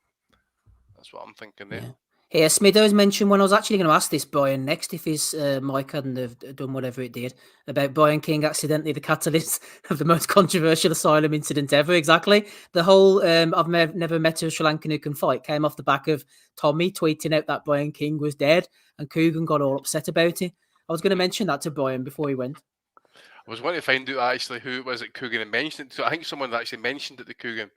That's what I'm thinking there. Here, Smido's mentioned when I was actually going to ask this Brian next if his mic hadn't have done whatever it did about Brian King accidentally the catalyst of the most controversial Asylum incident ever. Exactly. The whole I've never met a Sri Lankan who can fight came off the back of Tommy tweeting out that Brian King was dead, and Coogan got all upset about it. I was going to mention that to Brian before he went. I was wanting to find out actually who it was that Coogan had mentioned it to. I think someone actually mentioned it to Coogan.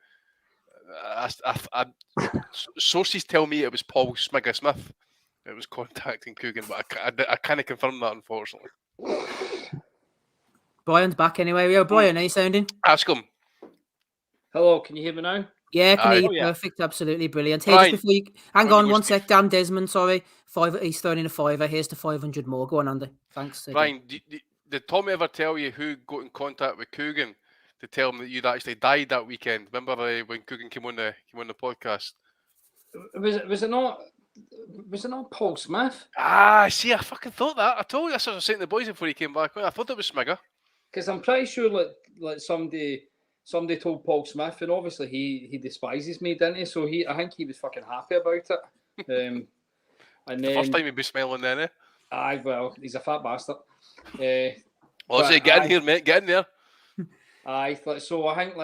Sources tell me it was Paul Smigger Smith. It was contacting Coogan, but I can't confirm that, unfortunately. Brian's back anyway. Yo, Brian, are you sounding? Ask him. Hello, can you hear me now? Yeah, I can hear you perfect. Absolutely brilliant. Here, just before you hang on one sec, Dan Desmond, sorry. He's thrown in a fiver. Here's the 500 more. Go on, Andy. Thanks. Brian, did Tommy ever tell you who got in contact with Coogan to tell him that you'd actually died that weekend? Remember when Coogan came on the podcast? Was it not Paul Smith? See, I fucking thought that. I told you that's what I was saying to the boys before he came back. I thought it was Smigger. Because I'm pretty sure like somebody told Paul Smith, and obviously he despises me, didn't he? So I think he was fucking happy about it. And then, first time he'd be smiling then, eh? Aye, well, he's a fat bastard. Well, I say, get in here, mate. Get in there. Aye, so I think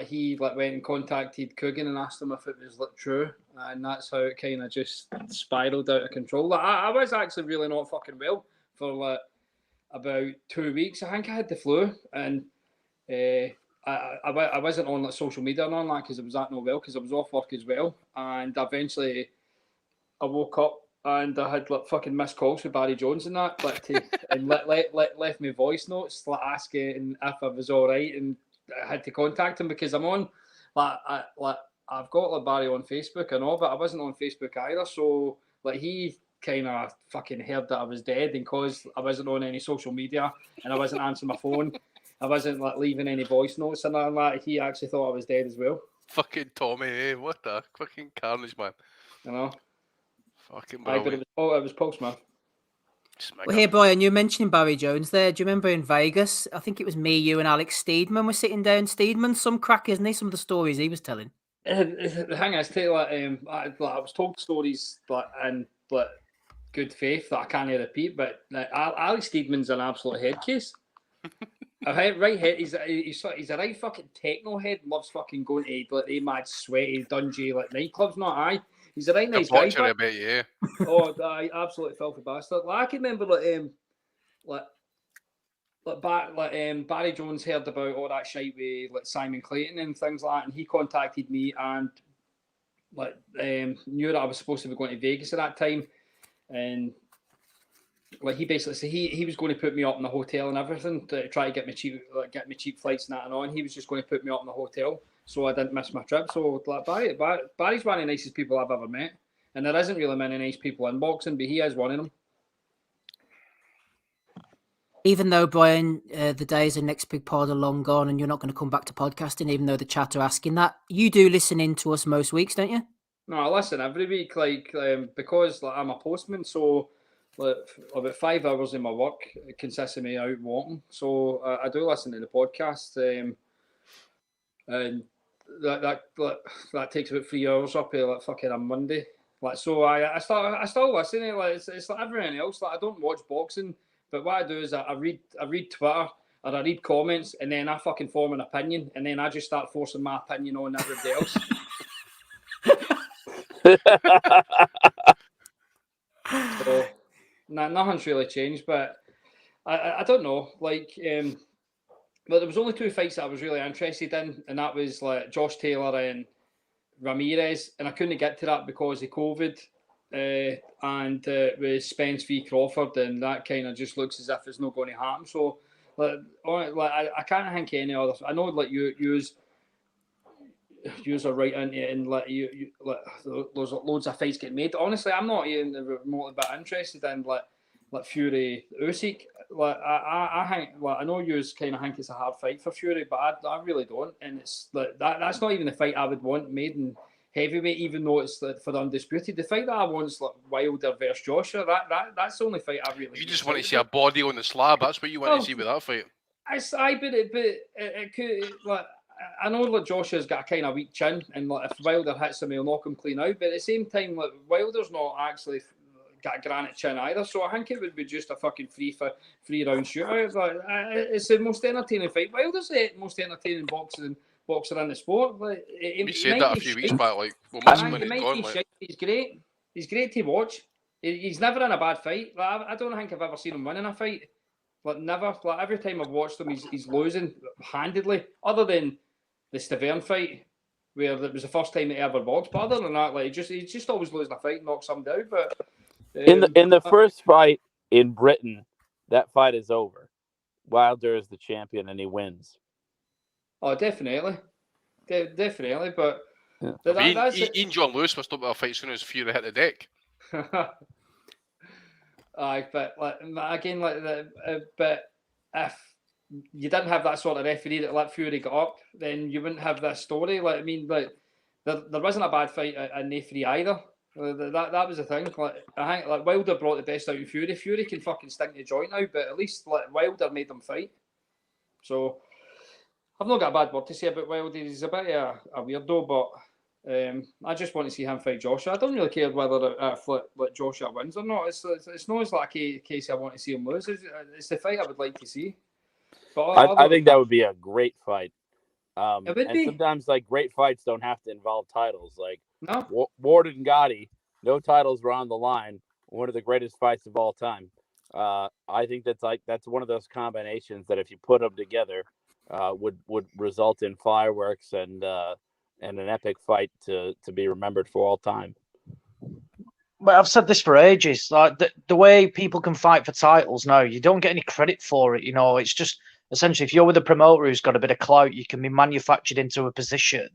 he went and contacted Coogan and asked him if it was true, and that's how it kind of just spiraled out of control. I was actually really not fucking well for about 2 weeks. I think I had the flu, and I wasn't on social media and all that because I was not well because I was off work as well, and eventually I woke up and I had like fucking missed calls with Barry Jones and that, and left me voice notes like asking if I was all right, and I had to contact him because I'm on I've got like Barry on Facebook and all, but I wasn't on Facebook either, so like he kind of fucking heard that I was dead, and because I wasn't on any social media and I wasn't answering my phone, I wasn't like leaving any voice notes and all that, he actually thought I was dead as well. Fucking Tommy, eh? What the fucking carnage, man. You know. Fucking But brilliant. it was Postman. Well, here, Brian, you're mentioning Barry Jones there. Do you remember in Vegas? I think it was me, you, and Alex Steedman were sitting down. Steedman, some crack, isn't he? Some of the stories he was telling. The thing is, I was told stories in good faith that I can't repeat, but Alex Steedman's an absolute head case. Right head, he's a right fucking techno head. Loves fucking going to the mad sweaty dungy like nightclubs. Not I. He's a right nice guy. I bet, yeah. Oh, absolutely filthy bastard. Like I can remember Barry Jones heard about all that shite with like Simon Clayton and things like that, and he contacted me and knew that I was supposed to be going to Vegas at that time, and like he basically said he was going to put me up in the hotel and everything to try to get me cheap flights and that and on. He was just going to put me up in the hotel so I didn't miss my trip. So like Barry's one of the nicest people I've ever met, and there isn't really many nice people in boxing, but he is one of them. Even though, Brian, the days of Next Big Pod are long gone and you're not going to come back to podcasting, even though the chat are asking that, you do listen in to us most weeks, don't you? No, I listen every week, because I'm a postman, so about 5 hours in my work consists of me out walking. So I do listen to the podcast, and that takes about 3 hours up here, fucking on Monday. So I still listen. It's like everything else. I don't watch boxing. But what I do is I read Twitter or I read comments, and then I fucking form an opinion, and then I just start forcing my opinion on everybody else. So nothing's really changed, but I don't know. But there was only 2 fights that I was really interested in, and that was like Josh Taylor and Ramirez, and I couldn't get to that because of COVID. And with Spence v Crawford, and that kind of just looks as if it's not going to happen. So, I can't think of any other. I know, yous are right into it, and there's loads of fights getting made. Honestly, I'm not even remotely bit interested in Fury Usyk. I think I know yous kind of think it's a hard fight for Fury, but I really don't. And it's that's not even the fight I would want made in heavyweight, even though it's for the Undisputed. The fight that I want is Wilder versus Joshua. That's the only fight I really. You just want to see a body on the slab. That's what you want to see with that fight. But it could I know Joshua's got a kind of weak chin, and if Wilder hits him, he'll knock him clean out. But at the same time, Wilder's not actually got a granite chin either. So I think it would be just a fucking three round shootout. It's the most entertaining fight. Wilder's the most entertaining boxer in the sport. We said that a few weeks back. He's great. He's great to watch. He's never in a bad fight. I don't think I've ever seen him win in a fight. Never. Every time I've watched him, he's losing handedly. Other than the Stavern fight, where it was the first time he ever boxed. But other than that, he's just always losing a fight and knock somebody out. But in the first fight in Britain, that fight is over. Wilder is the champion and he wins. Oh, definitely, definitely. But Ian John Lewis must up a fight as soon as Fury hit the deck. Aye, but again, but if you didn't have that sort of referee that let Fury get up, then you wouldn't have this story. There wasn't a bad fight in referee either. That was the thing. I think Wilder brought the best out of Fury. Fury can fucking stink the joint now, but at least Wilder made them fight. So I've not got a bad word to say about Wilder. He's a bit of a weirdo, but I just want to see him fight Joshua. I don't really care whether Joshua wins or not. It's not like a case I want to see him lose. It's the fight I would like to see. But I think that would be a great fight. It would be. Sometimes great fights don't have to involve titles. No. Ward and Gotti, no titles were on the line. One of the greatest fights of all time. I think that's one of those combinations that if you put them together, would result in fireworks and an epic fight to be remembered for all time. But I've said this for ages. Like the way people can fight for titles now, you don't get any credit for it. You know, it's just essentially if you're with a promoter who's got a bit of clout, you can be manufactured into a position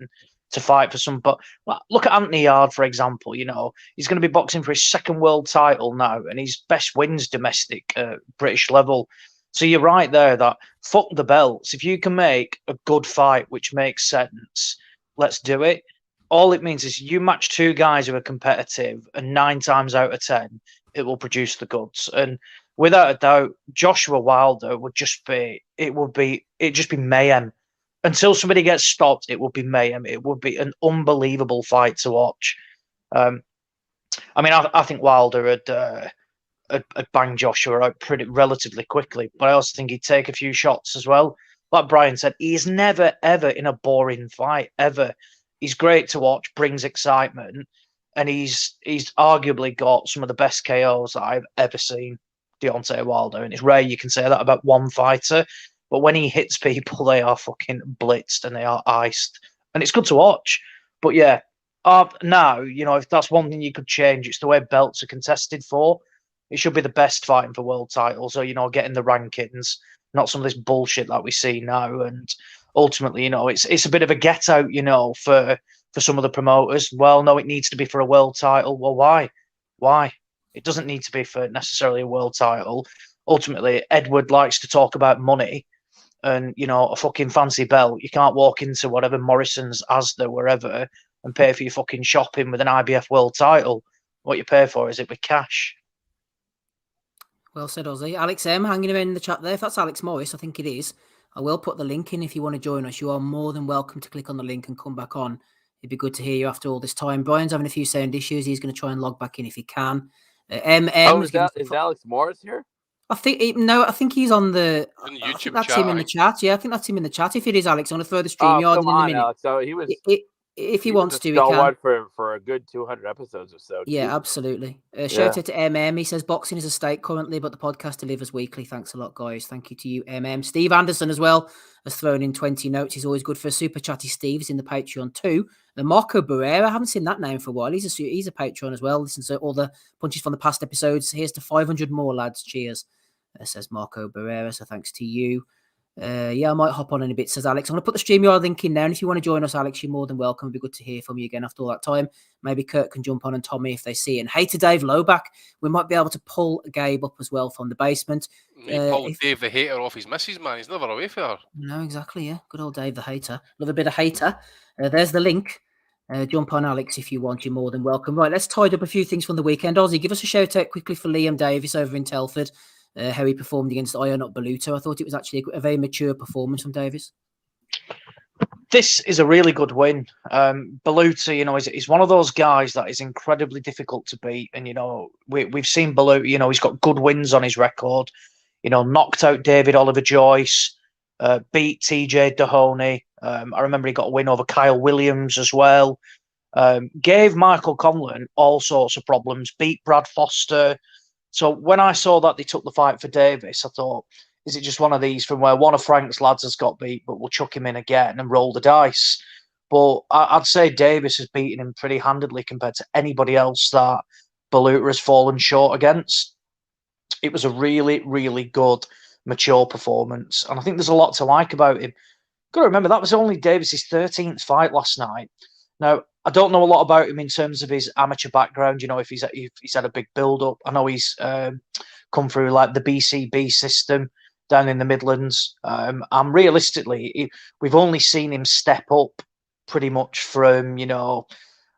to fight for some. But well, look at Anthony Yard, for example. You know, he's going to be boxing for his second world title now, and his best wins domestic British level. So you're right there that fuck the belts. If you can make a good fight which makes sense, let's do it. All it means is you match two guys who are competitive, and 9 times out of 10, it will produce the goods. And without a doubt, Joshua Wilder would just be mayhem. Until somebody gets stopped, it would be mayhem. It would be an unbelievable fight to watch. I mean, I think Wilder had bang Joshua out relatively quickly, but I also think he'd take a few shots as well. Like Brian said, he's never, ever in a boring fight, ever. He's great to watch, brings excitement, and he's arguably got some of the best KOs that I've ever seen, Deontay Wilder. And it's rare you can say that about one fighter, but when he hits people, they are fucking blitzed and they are iced. And it's good to watch. But yeah, now, you know, if that's one thing you could change, it's the way belts are contested for. It should be the best fighting for world titles, or, you know, getting the rankings, not some of this bullshit that we see now. And ultimately, you know, it's a bit of a get out, you know, for some of the promoters. Well, no, it needs to be for a world title. Well, why? Why? It doesn't need to be for necessarily a world title. Ultimately, Edward likes to talk about money and, you know, a fucking fancy belt. You can't walk into whatever Morrison's, Asda, wherever, and pay for your fucking shopping with an IBF world title. What you pay for is it with cash. Well said, Ozzy. Alex M hanging in the chat there. If that's Alex Morris, I think it is. I will put the link in if you want to join us. You are more than welcome to click on the link and come back on. It'd be good to hear you after all this time. Brian's having a few sound issues. He's going to try and log back in if he can. Is Alex Morris here? I think he's on the YouTube that's chat. him in the chat. Yeah, I think that's him in the chat. If it is Alex, I'm going to throw the StreamYard in a minute. Alex. So he was. If he wants to, he can. can. For a good 200 episodes or so. Yeah, absolutely. Shout out to MM. He says boxing is a state currently, but the podcast delivers weekly. Thanks a lot, guys. Thank you to you, MM. Steve Anderson as well has thrown in 20 notes. He's always good for a super chatty. Steve's in the Patreon too. The Marco Barrera, I haven't seen that name for a while. He's a Patreon as well. Listen to all the punches from the past episodes. Here's to 500 more, lads. Cheers. Says Marco Barrera. So thanks to you. Yeah, I might hop on in a bit, says Alex. I'm going to put the StreamYard link in now, and if you want to join us, Alex, you're more than welcome. It'd be good to hear from you again after all that time. Maybe Kurt can jump on and Tommy if they see it. And hey to Dave Lowback, we might be able to pull Gabe up as well from the basement. He pulled Dave the Hater off his missus, man. He's never away for her. No, exactly, yeah. Good old Dave the Hater. Love a bit of hater. There's the link. Jump on, Alex, if you want. You're more than welcome. Right, let's tidy up a few things from the weekend. Ozzy, give us a shout out quickly for Liam Davis over in Telford. How he performed against Iron Up Baluto. I thought it was actually a very mature performance from Davis. This is a really good win. Baluto, you know, is one of those guys that is incredibly difficult to beat. And, you know, we've seen Baluto, you know, he's got good wins on his record. You know, knocked out David Oliver Joyce, beat TJ Dahoney. I remember he got a win over Kyle Williams as well. Gave Michael Conlon all sorts of problems, beat Brad Foster. So when I saw that they took the fight for Davis, I thought, is it just one of these from where one of Frank's lads has got beat, but we'll chuck him in again and roll the dice? But I'd say Davis has beaten him pretty handedly compared to anybody else that Baluta has fallen short against. It was a really, really good, mature performance. And I think there's a lot to like about him. Got to remember, that was only Davis's 13th fight last night. Now, I don't know a lot about him in terms of his amateur background, you know, if he's had a big build-up. I know he's come through, like, the BCB system down in the Midlands. And realistically, we've only seen him step up pretty much from, you know,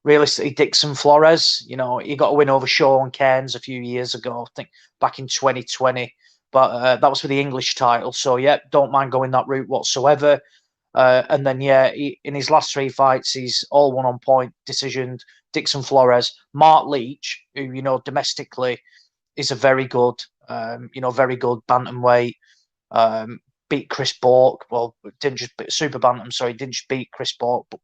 realistically, Dixon Flores. You know, he got a win over Sean Cairns a few years ago, I think back in 2020. But that was for the English title. So, yeah, don't mind going that route whatsoever. And then, yeah, in his last 3 fights, he's all one on point, decisioned. Dixon Flores, Mark Leach, who, you know, domestically is a very good, very good bantamweight. Beat Chris Bork. Well, didn't just beat super bantam. Sorry, didn't just beat Chris Bork, but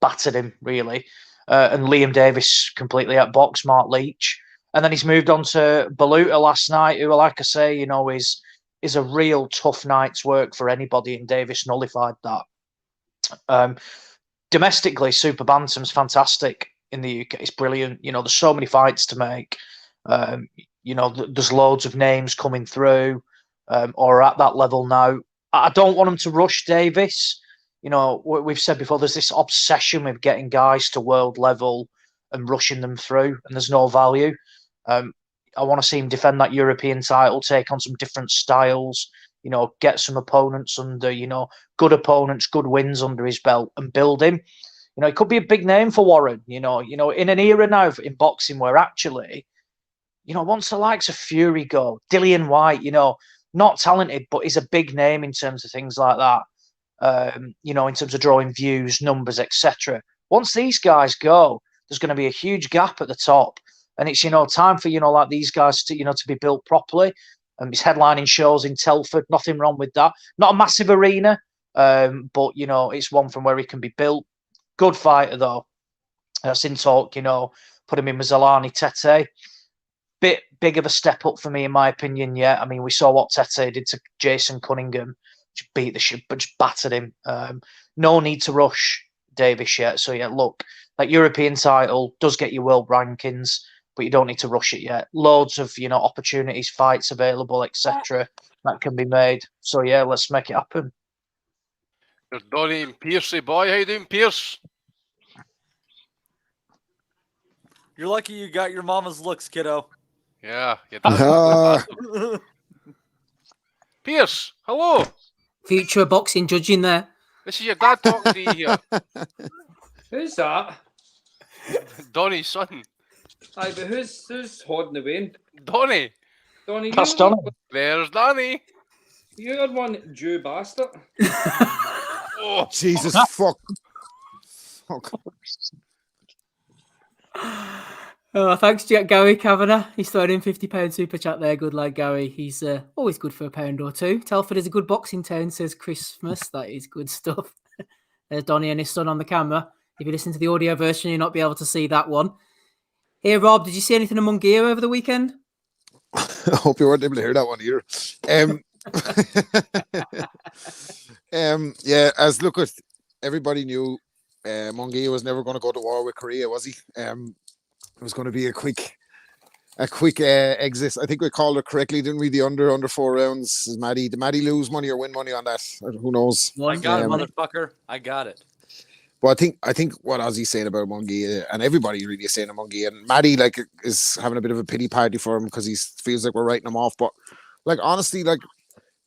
battered him really. And Liam Davis completely outboxed Mark Leach. And then he's moved on to Baluta last night, who, like I say, you know, is a real tough night's work for anybody, and Davis nullified that. Domestically, Super Bantam's fantastic. in the UK. It's brilliant. You know, there's so many fights to make. You know, there's loads of names coming through or at that level now. I don't want them to rush Davies. You know, we've said before, there's this obsession with getting guys to world level and rushing them through, and there's no value. I want to see him defend that European title, take on some different styles, you know, get some opponents under, you know, good opponents, good wins under his belt and build him. You know, it could be a big name for Warren, you know, in an era now in boxing where actually, you know, once the likes of Fury go, Dillian White, you know, not talented, but is a big name in terms of things like that, you know, in terms of drawing views, numbers, etc. Once these guys go, there's going to be a huge gap at the top. And it's, you know, time for, you know, like these guys to, you know, to be built properly. He's headlining shows in Telford. Nothing wrong with that. Not a massive arena, but, you know, it's one from where he can be built. Good fighter, though. Sin talk, you know, put him in with Zalani Tete. Bit big of a step up for me, in my opinion, yeah. I mean, we saw what Tete did to Jason Cunningham. Just beat the shit, but just battered him. No need to rush Davies yet. So, yeah, look, that European title does get you world rankings, but you don't need to rush it yet. Loads of, you know, opportunities, fights available, etc. that can be made. So, yeah, let's make it happen. There's Donnie and Piercey, boy. How you doing, Pierce? You're lucky you got your mama's looks, kiddo. Yeah. Pierce, hello. Future boxing judging there. This is your dad talking to you here. Who's that? Donnie's son. Aye, but who's holding the vein? Donnie. Donnie, That's Donnie. There's Donnie. You're one Jew bastard. Oh, Jesus, fuck. Oh, thanks, Gary Kavanagh. He's throwing in £50 super chat there. Good lad, Gary. He's always good for a pound or two. Telford is a good boxing town, says Christmas. That is good stuff. There's Donnie and his son on the camera. If you listen to the audio version, you'll not be able to see that one. Here, Rob, did you see anything among gear over the weekend? I hope you weren't able to hear that one either. Yeah, as look at everybody knew, Munguia was never going to go to war with Korea, was he? It was going to be a quick exit. I think we called it correctly, didn't we? The under 4 rounds. Did Maddie lose money or win money on that? Who knows? I got it, motherfucker. I got it. But I think what Ozzy's saying about Munguia, and everybody really is saying about Munguia, and Maddie like is having a bit of a pity party for him because he feels like we're writing him off. But like honestly, like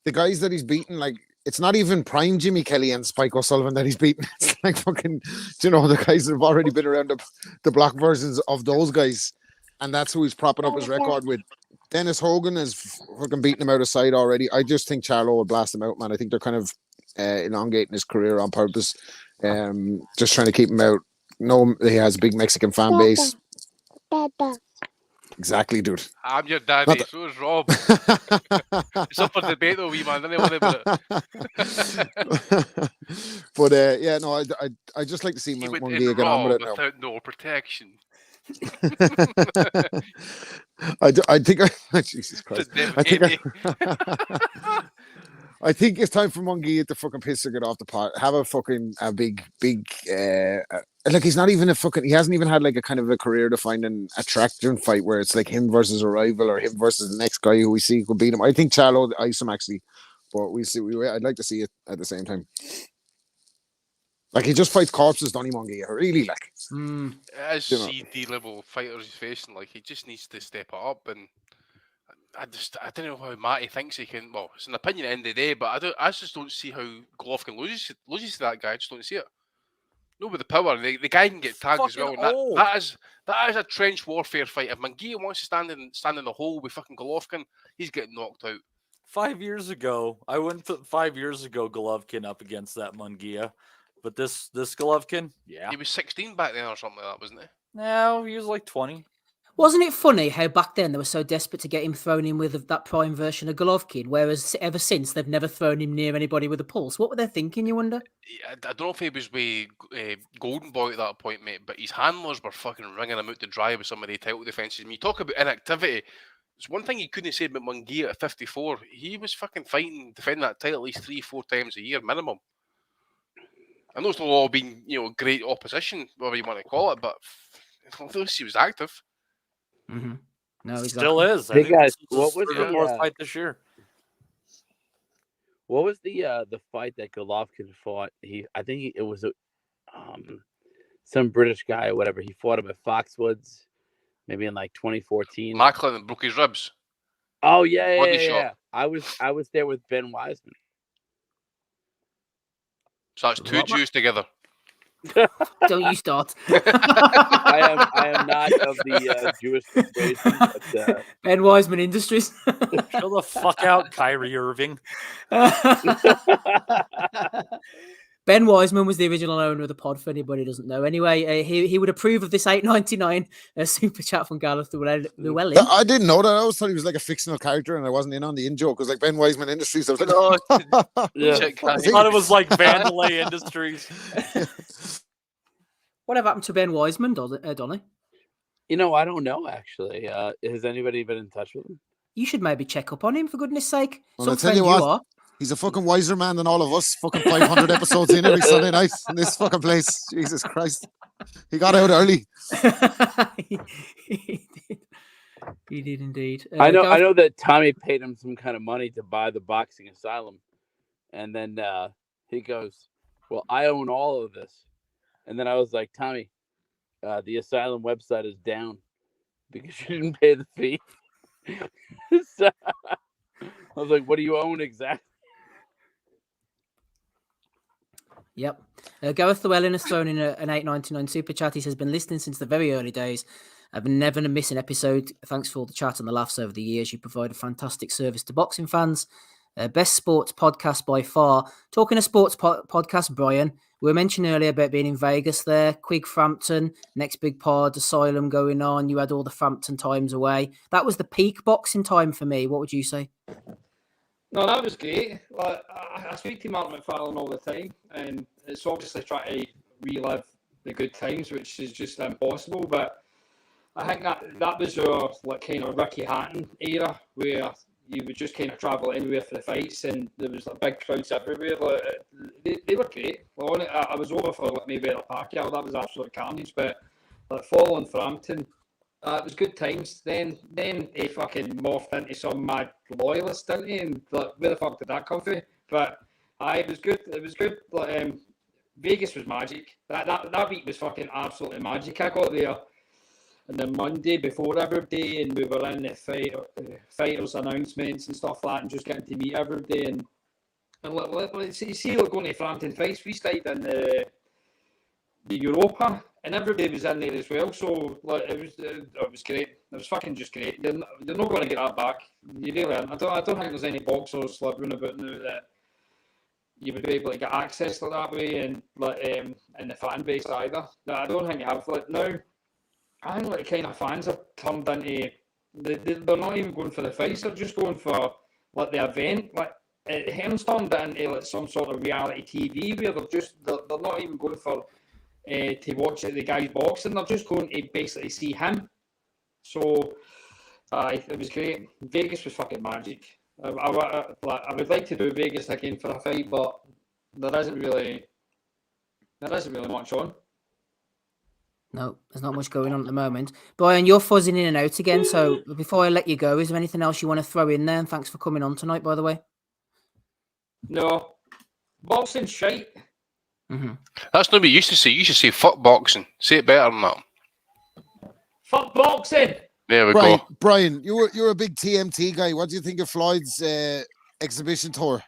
the guys that he's beaten, like it's not even prime Jimmy Kelly and Spike O'Sullivan that he's beaten. It's like fucking, you know, the guys that have already been around the block versions of those guys, and that's who he's propping up his record with. Dennis Hogan has fucking beaten him out of sight already. I just think Charlo will blast him out, man. I think they're kind of elongating his career on purpose. Just trying to keep him out. No, he has a big Mexican fan base. Exactly, dude. I'm your daddy, so is Rob. It's up for debate though, wee man. Don't worry about it. But yeah, no, I just like to see Munguia get on with it now. Without no protection. I think Jesus Christ. I think it's time for Munguia to fucking piss or get off the pot. Have a big like he's not even he hasn't even had like a kind of a career defining attraction fight where it's like him versus a rival or him versus the next guy who we see could beat him. I think Charlo ice him actually, but we see. I'd like to see it at the same time. Like he just fights corpses, Donnie Munguia. Really, like as CD level fighters he's facing, like he just needs to step it up. And I don't know how Matty thinks he can. Well, it's an opinion at the end of the day, but I just don't see how Golovkin loses to that guy. I just don't see it. No, with the power, the guy can get tagged as well. And that is a trench warfare fight. If Munguia wants to stand in the hole with fucking Golovkin, he's getting knocked out. 5 years ago, I wouldn't put 5 years ago Golovkin up against that Munguia. But this Golovkin, yeah. He was 16 back then or something like that, wasn't he? No, he was like 20. Wasn't it funny how back then they were so desperate to get him thrown in with that prime version of Golovkin, whereas ever since they've never thrown him near anybody with a pulse? What were they thinking, you wonder? Yeah, I don't know if he was with Golden Boy at that point, mate, but his handlers were fucking ringing him out to dry with some of the title defences. When you talk about inactivity, it's one thing you couldn't say about Munguia at 54. He was fucking defending that title at least 3-4 times a year minimum. I know it's not all been, great opposition, whatever you want to call it, but At least he was active. Mm-hmm. No, exactly. Still is. I Hey think guys, this is what his was third or fourth the fight this year? what was the fight that Golovkin fought? It was some British guy or whatever. He fought him at Foxwoods, maybe in like 2014. Macklin broke his ribs. Oh yeah. Body shot. I was there with Ben Wiseman. So that's two Jews together. Don't you start. I am not of the Jewish persuasion, but Ben Wiseman Industries. Chill the fuck out, Kyrie Irving. Ben Wiseman was the original owner of the pod, for anybody who doesn't know. Anyway, he would approve of this $8.99 super chat from Gareth Llewellyn. I didn't know that. I always thought he was like a fictional character, and I wasn't in on the in-joke. Because like Ben Wiseman Industries, I was like, Yeah. I thought it was like Vandalay Industries. Whatever happened to Ben Wiseman, Donnie? I don't know actually. Has anybody been in touch with him? You should maybe check up on him, for goodness sake. well, I tell you what, he's a fucking wiser man than all of us. Fucking 500 episodes in every Sunday night in this fucking place. Jesus Christ, he got out early. He did indeed. I know that Tommy paid him some kind of money to buy the boxing asylum, and then he goes, "Well, I own all of this." And then I was like, "Tommy, the asylum website is down because you didn't pay the fee." So, I was like, "What do you own exactly?" Yep. Gareth Llewellyn has thrown in an $8.99 super chat. He says, been listening since the very early days. I've never missed an episode. Thanks for all the chat and the laughs over the years. You provide a fantastic service to boxing fans. Best sports podcast by far. Talking of sports podcast, Brian, we were mentioning earlier about being in Vegas there. Quig Frampton, next big pod, Asylum going on. You had all the Frampton times away. That was the peak boxing time for me. What would you say? No, that was great. Like, I speak to Mark McFarlane all the time, and it's obviously trying to relive the good times, which is just impossible. But I think that was your kind of Ricky Hatton era, where you would just kind of travel anywhere for the fights, and there was big crowds everywhere. They were great. Well, I was over for maybe at the park. Yeah, that was absolute carnage. But following Frampton, it was good times. Then he fucking morphed into some mad loyalist, didn't he? And where the fuck did that come from? But it was good. It was good. Vegas was magic. That week was fucking absolutely magic. I got there on the Monday before everybody, and we were in the fighters announcements and stuff like that, and just getting to meet everybody. And see, going to Frampton fights, we stayed in the Europa, and everybody was in there as well. So it was great. It was fucking just great. They're not going to get that back. You really aren't. I don't think there's any boxers running about now that you would be able to get access to that way, and in the fan base either. No, I don't think you have. Now, I think kind of fans are turned into they're not even going for the fights. They're just going for the event. Hearn's turned into some sort of reality TV where they're not even going for to watch the guy's boxing. They're just going to basically see him. So it was great. Vegas was fucking magic. I would like to do Vegas again for a fight, but there isn't really much on. No, there's not much going on at the moment. Brian, you're fuzzing in and out again. So before I let you go, is there anything else you want to throw in there? And thanks for coming on tonight, by the way. No, boxing shite. Mm-hmm. That's not what you used to say. You should say fuck boxing. Say it better than that. Fuck boxing. There we go. Brian, you're a big TMT guy. What do you think of Floyd's exhibition tour?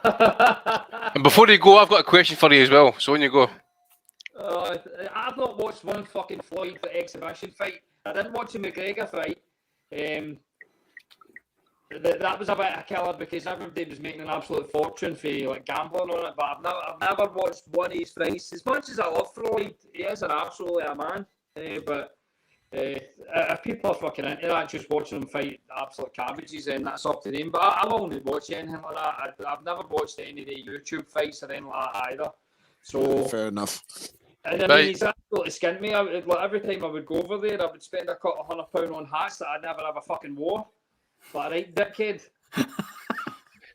And before you go, I've got a question for you as well. So when you go. I've not watched one fucking Floyd exhibition fight. I didn't watch the McGregor fight. That was a bit of a killer because everybody was making an absolute fortune for gambling on it. But I've never watched one of his fights. As much as I love Floyd, he is an absolutely a man. But if people are fucking into that, just watching him fight absolute cabbages, then that's up to them. But I've only watched anything like that. I've never watched any of the YouTube fights or anything like that either. So fair enough. And I mean, he's absolutely skinned me. Every time I would go over there, I would spend a couple £100 on hats that I'd never ever fucking wore. Right, dickhead.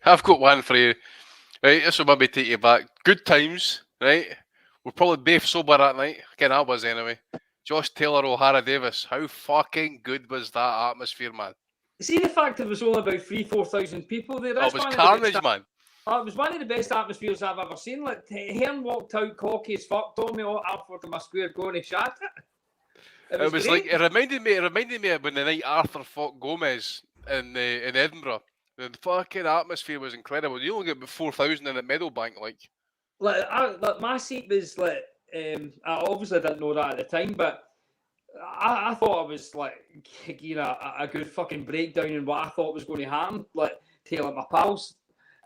I've got one for you. Right, this will maybe take you back. Good times, right? We're probably both sober that night. Again, I was anyway. Josh Taylor, O'Hara Davis. How fucking good was that atmosphere, man? See the fact there was only about 3,000-4,000 people there. It was carnage, man. It was one of the best atmospheres I've ever seen. Like Hearn walked out cocky as fuck, told me Alford in my square going to shot it. It was great. like it reminded me of when the night Arthur fought Gomez in Edinburgh. The fucking atmosphere was incredible. You only get about 4,000 in at Meadowbank, like my seat was like. I obviously didn't know that at the time, but I thought it was like, you know, a good fucking breakdown in what I thought was going to happen. Like telling my pals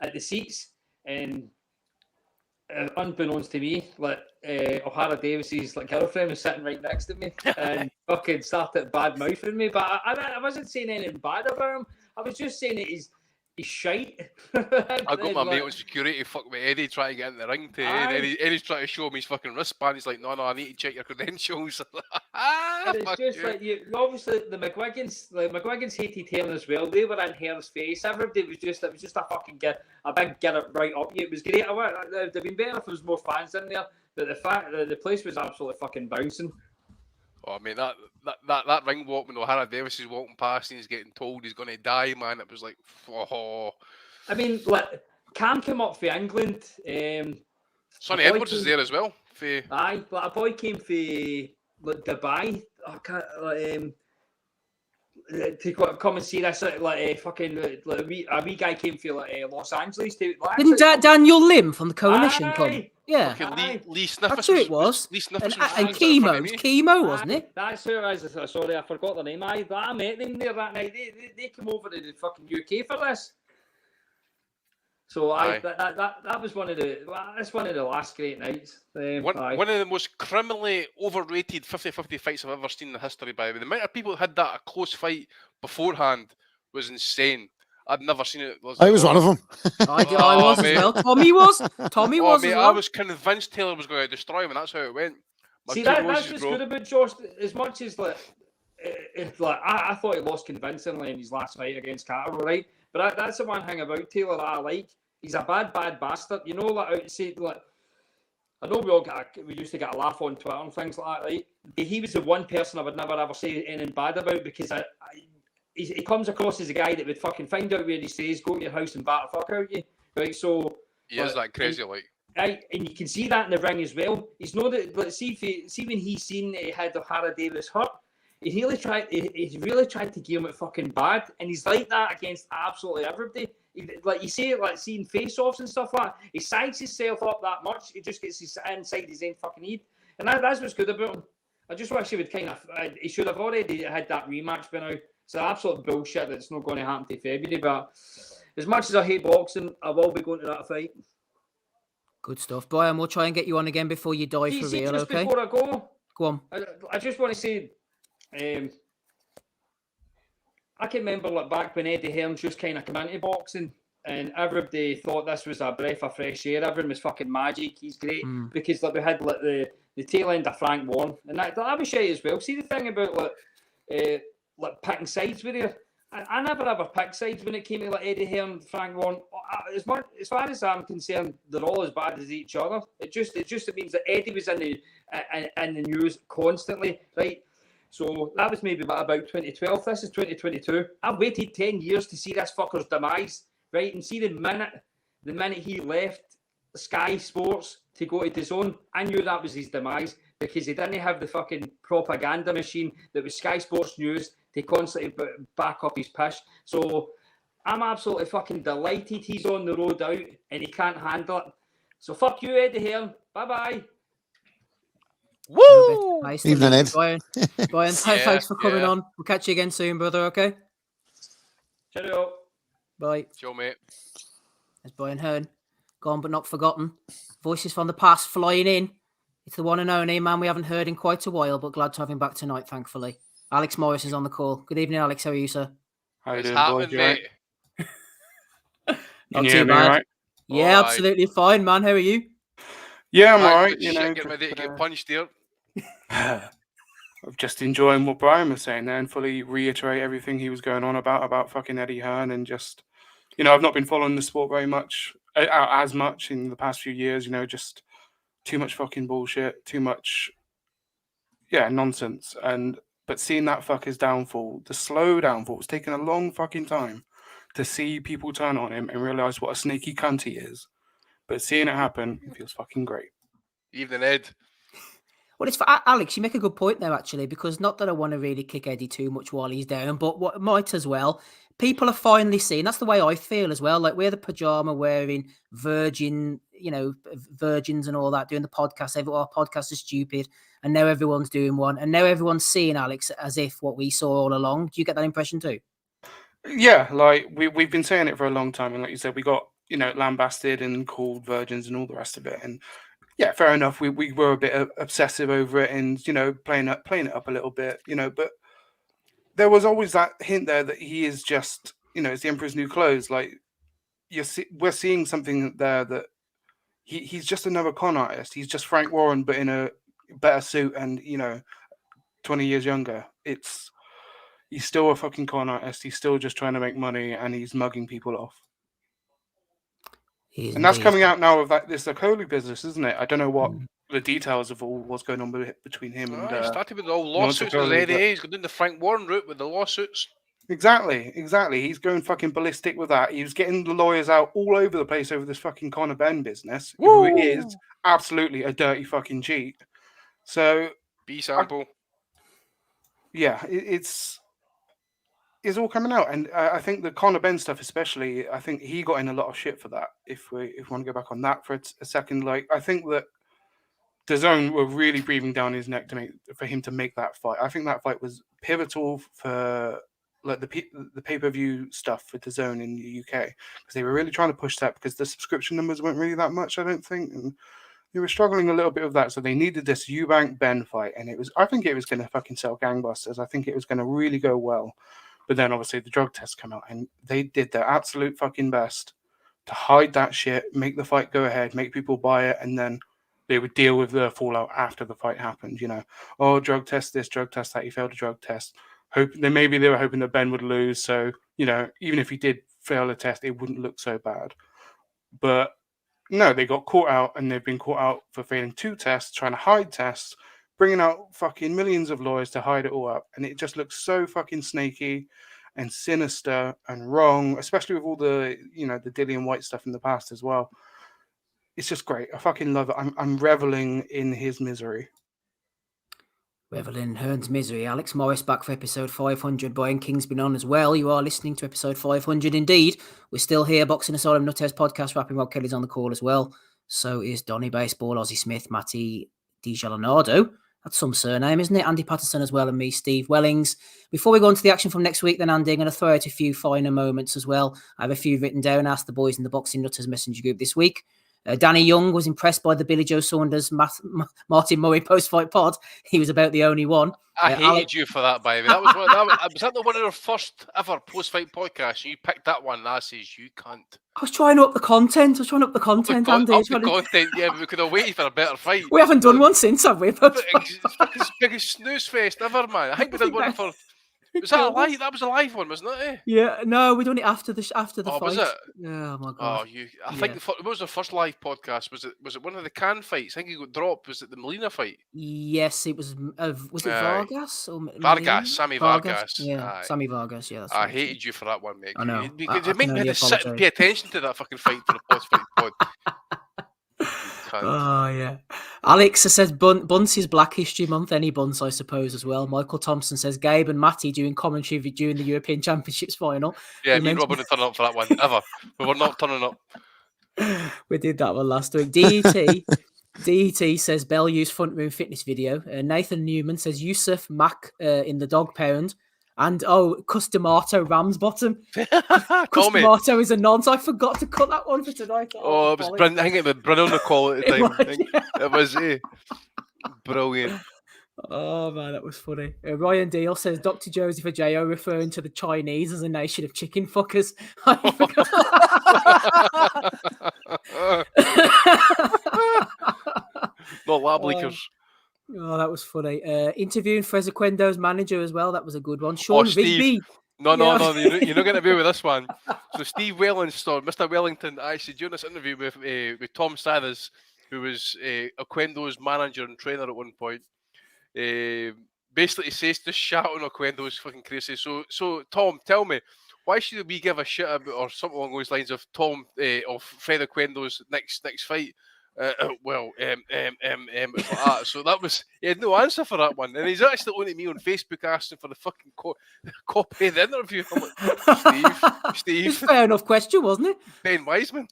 at the seats, and unbeknownst to me, like O'Hara Davis's like girlfriend was sitting right next to me and fucking started bad mouthing me. But I wasn't saying anything bad about him. I was just saying he's shite. I got my mate on security, fuck with Eddie, trying to get in the ring to Eddie's trying to show him his fucking wristband. He's like, no, I need to check your credentials. And it's just like you obviously the McGuigans hated Hearn as well. They were in Hearn's face. Everybody was just a fucking get it right up you. It was great. It would have been better if there was more fans in there. But the fact that the place was absolutely fucking bouncing. Oh, I mean, that ring walk when O'Hara Davis is walking past and he's getting told he's going to die, man. It was like, oh. I mean, like, Cam came up for England. Sonny Edwards is there as well. Aye, like a boy came for like Dubai. To come and see this, like a wee guy came for Los Angeles. Didn't Daniel Lim from the coalition come? Yeah, Lee Sniffus. That's who it was. Lee Sniffus and Chemo, wasn't it? That's who it was. Sorry, I forgot the name. I met them there that night. They came over to the fucking UK for this. So that was one of the last great nights. One of the most criminally overrated 50-50 fights I've ever seen in the history. By the way, the amount of people that had that a close fight beforehand was insane. I'd never seen it. I was one of them. I was as well. Tommy was. Mate, as well. I was convinced Taylor was going to destroy him, and that's how it went. See, that's what's good about Josh. As much as I thought he lost convincingly in his last fight against Carter, right? But that's the one thing about Taylor that I like. He's a bad bastard. You know, like I know we used to get a laugh on Twitter and things like that, right? He was the one person I would never ever say anything bad about because he comes across as a guy that would fucking find out where he stays, go to your house and bat the fuck out of you, right? So he is that crazy, and you can see that in the ring as well. He's know that. Let's see when he's seen he had O'Hara Davis hurt. He really tried to give him it fucking bad, and he's like that against absolutely everybody. Like you see it, like seeing face-offs and stuff like that. He sides himself up that much, he just gets inside his own fucking head, and that's what's good about him. I just wish he would he should have already had that rematch by now. It's absolute bullshit that's not going to happen to February. But as much as I hate boxing, I will be going to that fight. Good stuff, Brian. We'll try and get you on again before you die for real. Just okay. Before I go on. I just want to say. I can remember back when Eddie Hearn just kind of came into boxing and everybody thought this was a breath of fresh air. Everyone was fucking magic. He's great because we had the tail end of Frank Warren and that was shit as well. See the thing about picking sides with you. I never ever picked sides when it came to Eddie Hearn, Frank Warren. As far as I'm concerned, they're all as bad as each other. It means that Eddie was in the news constantly, right? So that was maybe about 2012. This is 2022. I've waited 10 years to see this fucker's demise, right? And see the minute he left Sky Sports to go to DAZN, I knew that was his demise because he didn't have the fucking propaganda machine that was Sky Sports News to constantly back up his pish. So I'm absolutely fucking delighted he's on the road out and he can't handle it. So fuck you, Eddie Hearn. Bye-bye. Woo! Nice Evening, Ed. Brian, thanks for coming on. We'll catch you again soon, brother, okay? Cheerio. Bye. Ciao, mate. There's Brian Hearn. Gone but not forgotten. Voices from the past flying in. It's the one and only man we haven't heard in quite a while, but glad to have him back tonight, thankfully. Alex Morris is on the call. Good evening, Alex. How are you, sir? How you doing, boys? Mate? Not too bad. Right? Yeah, absolutely fine, man. How are you? Yeah, I'm alright. You know, get ready to get punched here. I'm just enjoying what Brian was saying there and fully reiterate everything he was going on about fucking Eddie Hearn and just, I've not been following the sport very much, as much in the past few years, just too much fucking bullshit, too much, nonsense. But seeing that fucker's downfall, the slow downfall, it's taken a long fucking time to see people turn on him and realize what a sneaky cunt he is. But seeing it happen, it feels fucking great. Evening, Ed. Well, it's for Alex. You make a good point there, actually, because not that I want to really kick Eddie too much while he's down, but what might as well. People are finally seeing. That's the way I feel as well. Like we're the pajama wearing virgins and all that, doing the podcast. Our podcast is stupid, and now everyone's doing one, and now everyone's seeing Alex as if what we saw all along. Do you get that impression too? Yeah, like we've been saying it for a long time, and like you said, we got lambasted and called virgins and all the rest of it, and yeah, fair enough. We were a bit obsessive over it, and playing it up a little bit, but there was always that hint there that he is just it's the Emperor's New Clothes. Like we're seeing something there that he's just another con artist. He's just Frank Warren, but in a better suit and 20 years younger. He's still a fucking con artist. He's still just trying to make money, and he's mugging people off. And that's coming out now of this Okoli business, isn't it? I don't know what the details of all what's going on between him and. He started with all lawsuits with ADA. He's going down the Frank Warren route with the lawsuits. Exactly. He's going fucking ballistic with that. He was getting the lawyers out all over the place over this fucking Conor Benn business, who is absolutely a dirty fucking cheat. So B sample. It's all coming out, and I think the Conor Benn stuff, especially, I think he got in a lot of shit for that. If we want to go back on that for a second, like I think that DAZN were really breathing down his neck for him to make that fight. I think that fight was pivotal for like the pay-per-view stuff for DAZN in the UK, because they were really trying to push that because the subscription numbers weren't really that much, I don't think, and they were struggling a little bit with that. So they needed this Eubank Ben fight, and I think it was going to fucking sell gangbusters. I think it was going to really go well. But then obviously the drug tests come out, and they did their absolute fucking best to hide that shit, make the fight go ahead, make people buy it, and then they would deal with the fallout after the fight happened. Drug test this, drug test that. He failed a drug test. Maybe they were hoping that Ben would lose, so even if he did fail a test, it wouldn't look so bad. But no, they got caught out, and they've been caught out for failing 2 tests, trying to hide tests, bringing out fucking millions of lawyers to hide it all up, and it just looks so fucking snaky and sinister and wrong, especially with all the the Dillian White stuff in the past as well. It's just great. I fucking love it. I'm reveling in his misery. Reveling in Hearn's misery. Alex Morris back for episode 500. Brian King's been on as well. You are listening to episode 500 indeed. We're still here, Boxing Asylum Nuthouse podcast. Rapping Rob Kelly's on the call as well. So is Donnie Baseball, Ozzy Smith, Matty DiGelinardo. That's some surname, isn't it? Andy Patterson as well, and me, Steve Wellings. Before we go on to the action from next week, then, Andy, I'm going to throw out a few finer moments as well. I have a few written down. Asked the boys in the Boxing Nutters Messenger group this week. Danny Young was impressed by the Billy Joe Saunders Martin Murray post-fight pod. He was about the only one. I hated you for that, by the way. That was one of our first ever post-fight podcasts. You picked that one. That says you cunt. I was trying to up the content. Andy. Up the content, yeah, but we could have waited for a better fight. We haven't done one since, have we? Biggest snooze fest ever, man. I think we did one for. Was that a live? That was a live one, wasn't it? Yeah, no, we done it after the fight. Was it? Yeah, oh my god. I think what was the first live podcast? Was it one of the Can fights? I think it got dropped. Was it the Molina fight? Yes, it was. Was it Vargas or Sammy Vargas? Yeah, Sammy Vargas. Yeah, that's I hated you for that one, mate. I know. Because it made me have to sit and pay attention to that fucking fight for the post-fight pod. Oh yeah. Alex says Bunce is Black History Month. Any Bunce, I suppose, as well. Michael Thompson says Gabe and Matty doing commentary during the European Championships final. Yeah, me and Rob wouldn't turn up for that one ever. We were not turning up. We did that one last week. DET says Bell used front room fitness video. Nathan Newman says Yusuf Mack in the dog pound. And Customato Ramsbottom. Customato is a nonce. I forgot to cut that one for tonight. It was brilliant. I think it was brilliant on the call at the time. It was brilliant. Oh man, that was funny. Ryan Deal says Dr. Joseph Ajayo referring to the Chinese as a nation of chicken fuckers. I forgot. Not lab leakers. Oh, that was funny. Interviewing Frezequendo's manager as well. That was a good one. Sean Vigby. No. You're not going to be with this one. So Steve Wellington, Mr. Wellington, actually during this interview with Tom Sathers, who was Oquendo's manager and trainer at one point, basically says to shout on Oquendo's fucking crazy. So Tom, tell me, why should we give a shit about, or something along those lines of Tom of Fred Oquendo's next fight? Well, it's like that. So that was, he had no answer for that one, and he's actually only me on Facebook asking for the fucking copy of the interview. I'm like, Steve, It's a fair enough question, wasn't it? Ben Wiseman.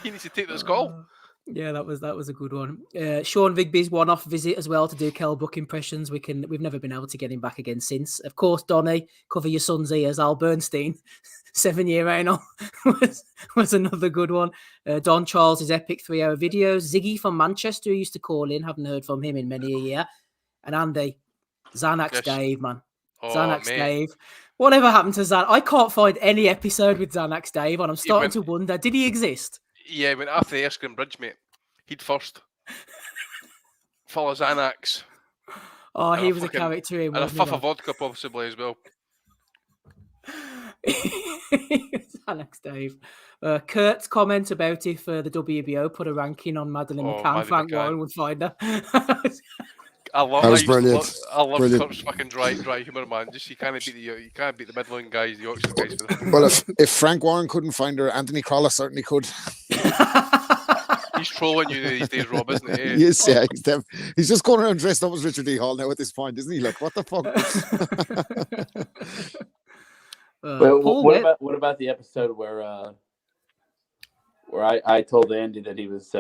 He needs to take this call. Yeah, that was a good one. Sean Vigby's one-off visit as well to do Kell Brook impressions. We've never been able to get him back again since. Of course, Donnie, cover your son's ears. Al Bernstein, 7-year anal was another good one. Don Charles' epic 3-hour videos. Ziggy from Manchester, who used to call in, haven't heard from him in many a year. And Andy, Xanax Dave, man. Xanax Dave. Whatever happened to Xanax? I can't find any episode with Xanax Dave, and I'm starting to wonder, did he exist? Yeah, when after the Erskine Bridge, mate, he'd first. Full of Xanax. Oh, he was a character in, and a fuff of vodka, possibly, as well. Xanax Dave. Kurt's comment about if the WBO put a ranking on Madeline McCann, Frank Warren would find her. That was brilliant. I love Brilliant. Kurt's fucking dry humour, man. Just you can't beat the Midland guys, the Yorkshire guys. For that. Well, if Frank Warren couldn't find her, Anthony Crawler certainly could. He's trolling you these days, Rob, isn't he? Yes, yeah. He's just going around dressed up as Richard D. Hall now at this point, isn't he? Like, what the fuck? What about the episode where I told Andy that he was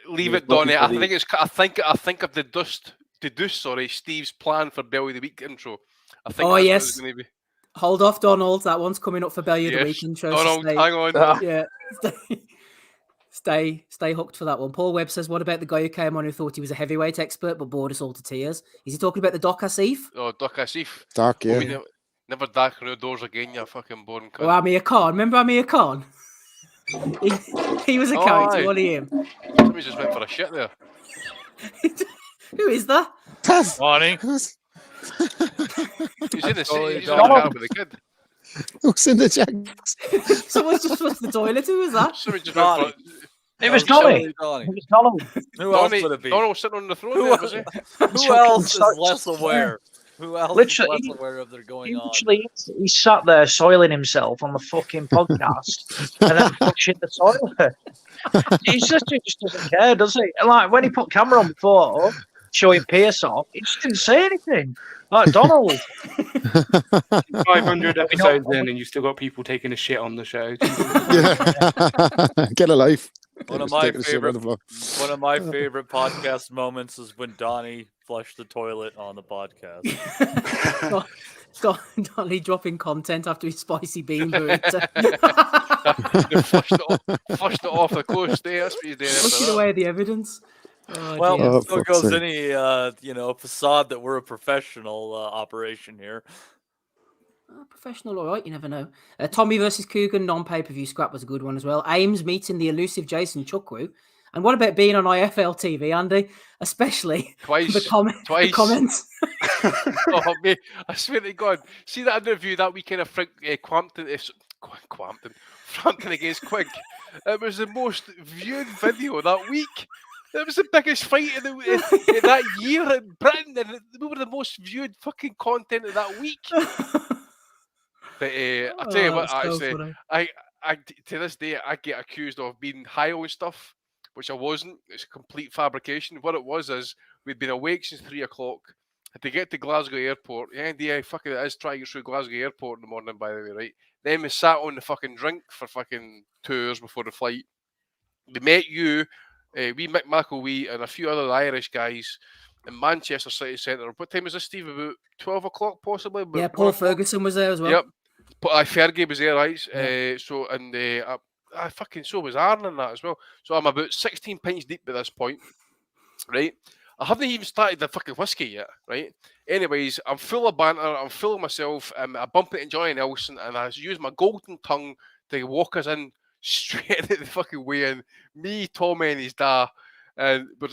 leave it, Donnie. I think of the Steve's plan for Belly of the Week intro. I think that's yes. what it's going to be. Hold off, Donald. That one's coming up for Belly of the Week intro. Donald, hang on. Yeah. Stay hooked for that one. Paul Webb says, what about the guy who came on who thought he was a heavyweight expert but bored us all to tears? Is he talking about the Doc Asif? Oh, Doc Asif. Doc, yeah. Never dark around doors again, you fucking boring cunt. Oh, Amir Khan. Remember Amir Khan? He was a character, wasn't he? Somebody just went for a shit there. Who is that? Morning. He's in the city. He's in the car with the kid. Who's in the Jacks? Someone's just flushed the toilet. Who was that? It was Donnie. It was Donald. Who else would it be? Donald sitting on the throne there, was he? Who else is less aware? Who else is less aware of their going on? Literally, he sat there soiling himself on the fucking podcast and then flushing the toilet. He just doesn't care, does he? Like, when he put camera on before, showing Pierce off, he just didn't say anything. Like Donald. 500 episodes in and you still got people taking a shit on the show. Get a life. One of my favorite podcast moments is when Donnie flushed the toilet on the podcast. Donnie dropping content after his spicy bean burrito. Flushed it off the coast there. That's what you're doing. Flushing away the evidence. Oh, well, so goes any facade that we're a professional operation here. Professional, all right. You never know. Tommy versus Coogan non-pay-per-view scrap was a good one as well. Ames meeting the elusive Jason Chukwu. And what about being on IFL TV, Andy? Especially the comments. Oh, mate, I swear to God. See that interview that weekend of Frampton against Quigg? It was the most viewed video that week. It was the biggest fight in that year in Britain, and we were the most viewed fucking content of that week. But I tell you what, actually, I to this day I get accused of being high on stuff, which I wasn't. It's a complete fabrication. What it was is we'd been awake since 3 o'clock. Had to get to Glasgow Airport. Yeah, fucking it is trying to get through Glasgow Airport in the morning, by the way, right? Then we sat on the fucking drink for fucking 2 hours before the flight. We met you. We Mick McElwee and a few other Irish guys in Manchester City Centre. What time was this, Steve? About 12 o'clock, possibly? About yeah, Paul Ferguson was there as well. Yep. But Fergie was there, right? Yeah. So was Aaron and that as well. So I'm about 16 pints deep at this point, right? I haven't even started the fucking whiskey yet, right? Anyways, I'm full of banter. I'm full of myself. I bump into Johnny Nelson and I use my golden tongue to walk us in straight into the fucking weigh-in. Me, Tommy, and his dad, and we're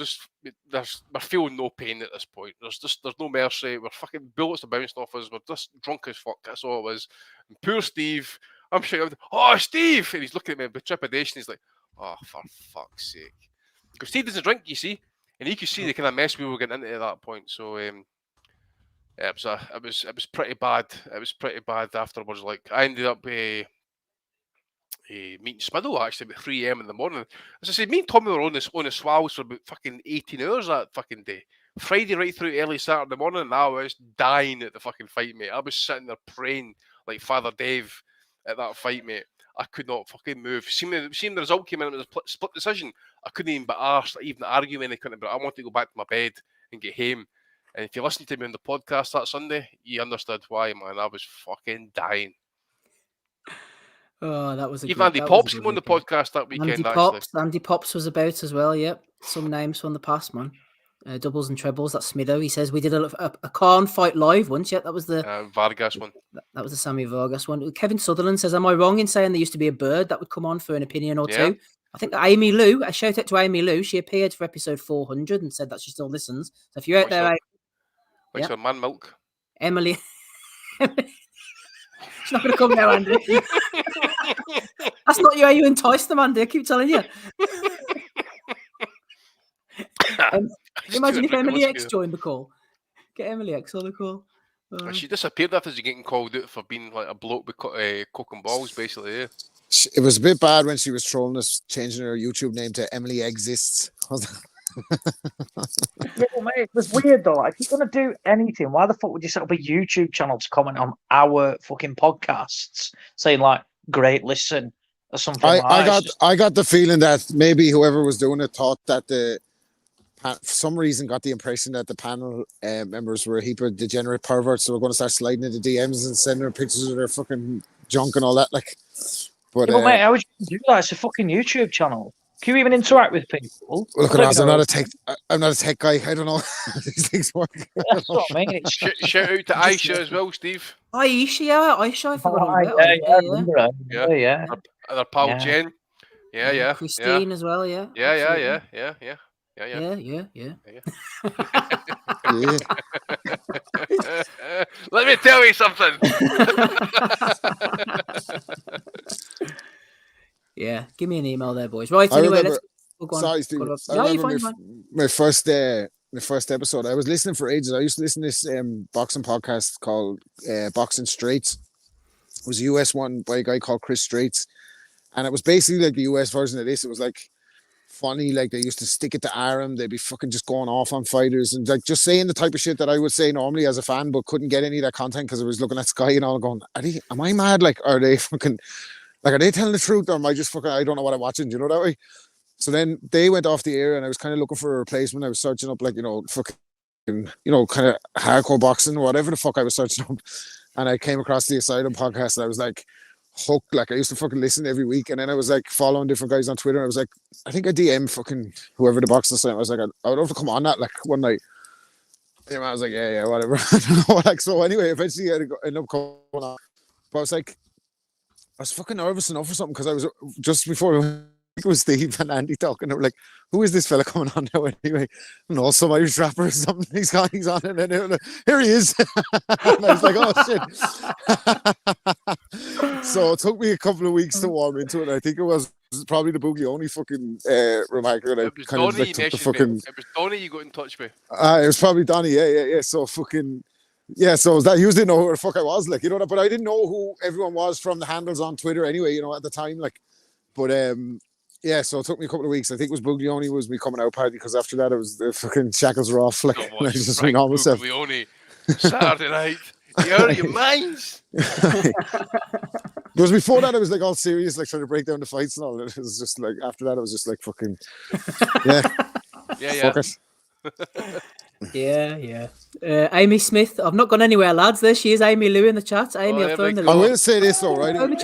feeling no pain at this point. There's no mercy. We're fucking bullets are bouncing off us. We're just drunk as fuck. That's all it was. And poor Steve, I'm shouting, "Oh, Steve!" And he's looking at me with trepidation. He's like, "Oh, for fuck's sake!" Because Steve doesn't drink, you see. and you could see the kind of mess we were getting into at that point. So it was pretty bad. It was pretty bad afterwards. Like I ended up meeting Smiddle actually about 3 a.m. in the morning. As I said, me and Tommy were on the swells for about fucking 18 hours that fucking day. Friday right through early Saturday morning, and I was dying at the fucking fight, mate. I was sitting there praying like Father Dave at that fight, mate. I could not fucking move. Seeing the result came in, it was a split decision. I couldn't even be arsed, even argue anything. But I wanted to go back to my bed and get home. And if you listened to me on the podcast that Sunday, you understood why, man. I was fucking dying. Oh, that was even Andy Pops came on the podcast that weekend. Andy Pops was about as well. Yep, some names from the past, man. Doubles and trebles. That's Smido. He says we did a Khan fight live once. Yep, that was the Vargas one. That was the Sammy Vargas one. Kevin Sutherland says, "Am I wrong in saying there used to be a bird that would come on for an opinion or two?" I think Amy Lou. A shout out to Amy Lou. She appeared for episode 400 and said that she still listens. So if you're out there, what's her man milk? Emily. She's not going to come now, Andy. That's not you. How you entice them, Andy. I keep telling you. Imagine if Emily X joined the call. Get Emily X on the call. She disappeared after she getting called out for being like a bloke with coke and balls, basically. Yeah. It was a bit bad when she was trolling us, changing her YouTube name to Emily Exists. Mate, it was weird though. Like, if you're gonna do anything, why the fuck would you set up a YouTube channel to comment on our fucking podcasts, saying like "great listen" or something? I got the feeling that maybe whoever was doing it thought that for some reason got the impression that the panel members were a heap of degenerate perverts, so we're going to start sliding into DMs and sending her pictures of their fucking junk and all that. Like, but mate, how would you do that? It's a fucking YouTube channel. Can you even interact with people? Look at us. I'm not a tech guy. I don't know these things work. That's what I mean. Shout out to Aisha as well, Steve. Aisha, I forgot about that. Yeah. Our pal Jen. Yeah. Christine as well. Yeah. Yeah. Let me tell you something. Yeah, give me an email there, boys. Right, anyway, let's go on. Sorry, Steve. I remember my first episode. I was listening for ages. I used to listen to this boxing podcast called Boxing Straits. It was a US one by a guy called Chris Straits. And it was basically like the US version of this. It was like funny, like they used to stick it to Aram. They'd be fucking just going off on fighters and like just saying the type of shit that I would say normally as a fan, but couldn't get any of that content because I was looking at Sky and all going, am I mad? Like, are they fucking... Like, are they telling the truth or am I just fucking, I don't know what I'm watching, do you know that way? So then they went off the air and I was kind of looking for a replacement. I was searching up like, fucking, kind of hardcore boxing or whatever the fuck I was searching up. And I came across the Asylum podcast and I was like hooked. Like I used to fucking listen every week. And then I was like following different guys on Twitter. And I was like, I think I DM fucking whoever the boxing Asylum. I was like, I would love to come on that like one night. And I was like, yeah, whatever. I don't know. Like, so anyway, eventually I ended up coming on. But I was like, I was fucking nervous enough or something because I was just before it was Steve and Andy talking. They were like, "Who is this fella coming on now?" Anyway, and some Irish rapper or something. He's on, and then like, here he is. And I was like, "Oh shit!" So it took me a couple of weeks to warm into it. I think it was probably the Buglioni fucking remark that I kind of like took the fucking. It was Donnie you got in touch with. It was probably Donnie. Yeah. So fucking. Yeah, so that you didn't know who the fuck I was, like, but I didn't know who everyone was from the handles on Twitter anyway, at the time, like, but yeah, so it took me a couple of weeks. I think it was Buglioni was me coming out party because after that it was the fucking shackles were off, like, and I just went on myself. Buglioni, Saturday night, you're out of your minds. Because before that, I was like all serious, like trying to break down the fights and all. It was just like after that, I was just like fucking, yeah. Fuck it. Yeah. Amy Smith. I've not gone anywhere, lads. There she is, Amy Lou in the chat. Amy, I've thrown the link. I will say this though, right? Throw the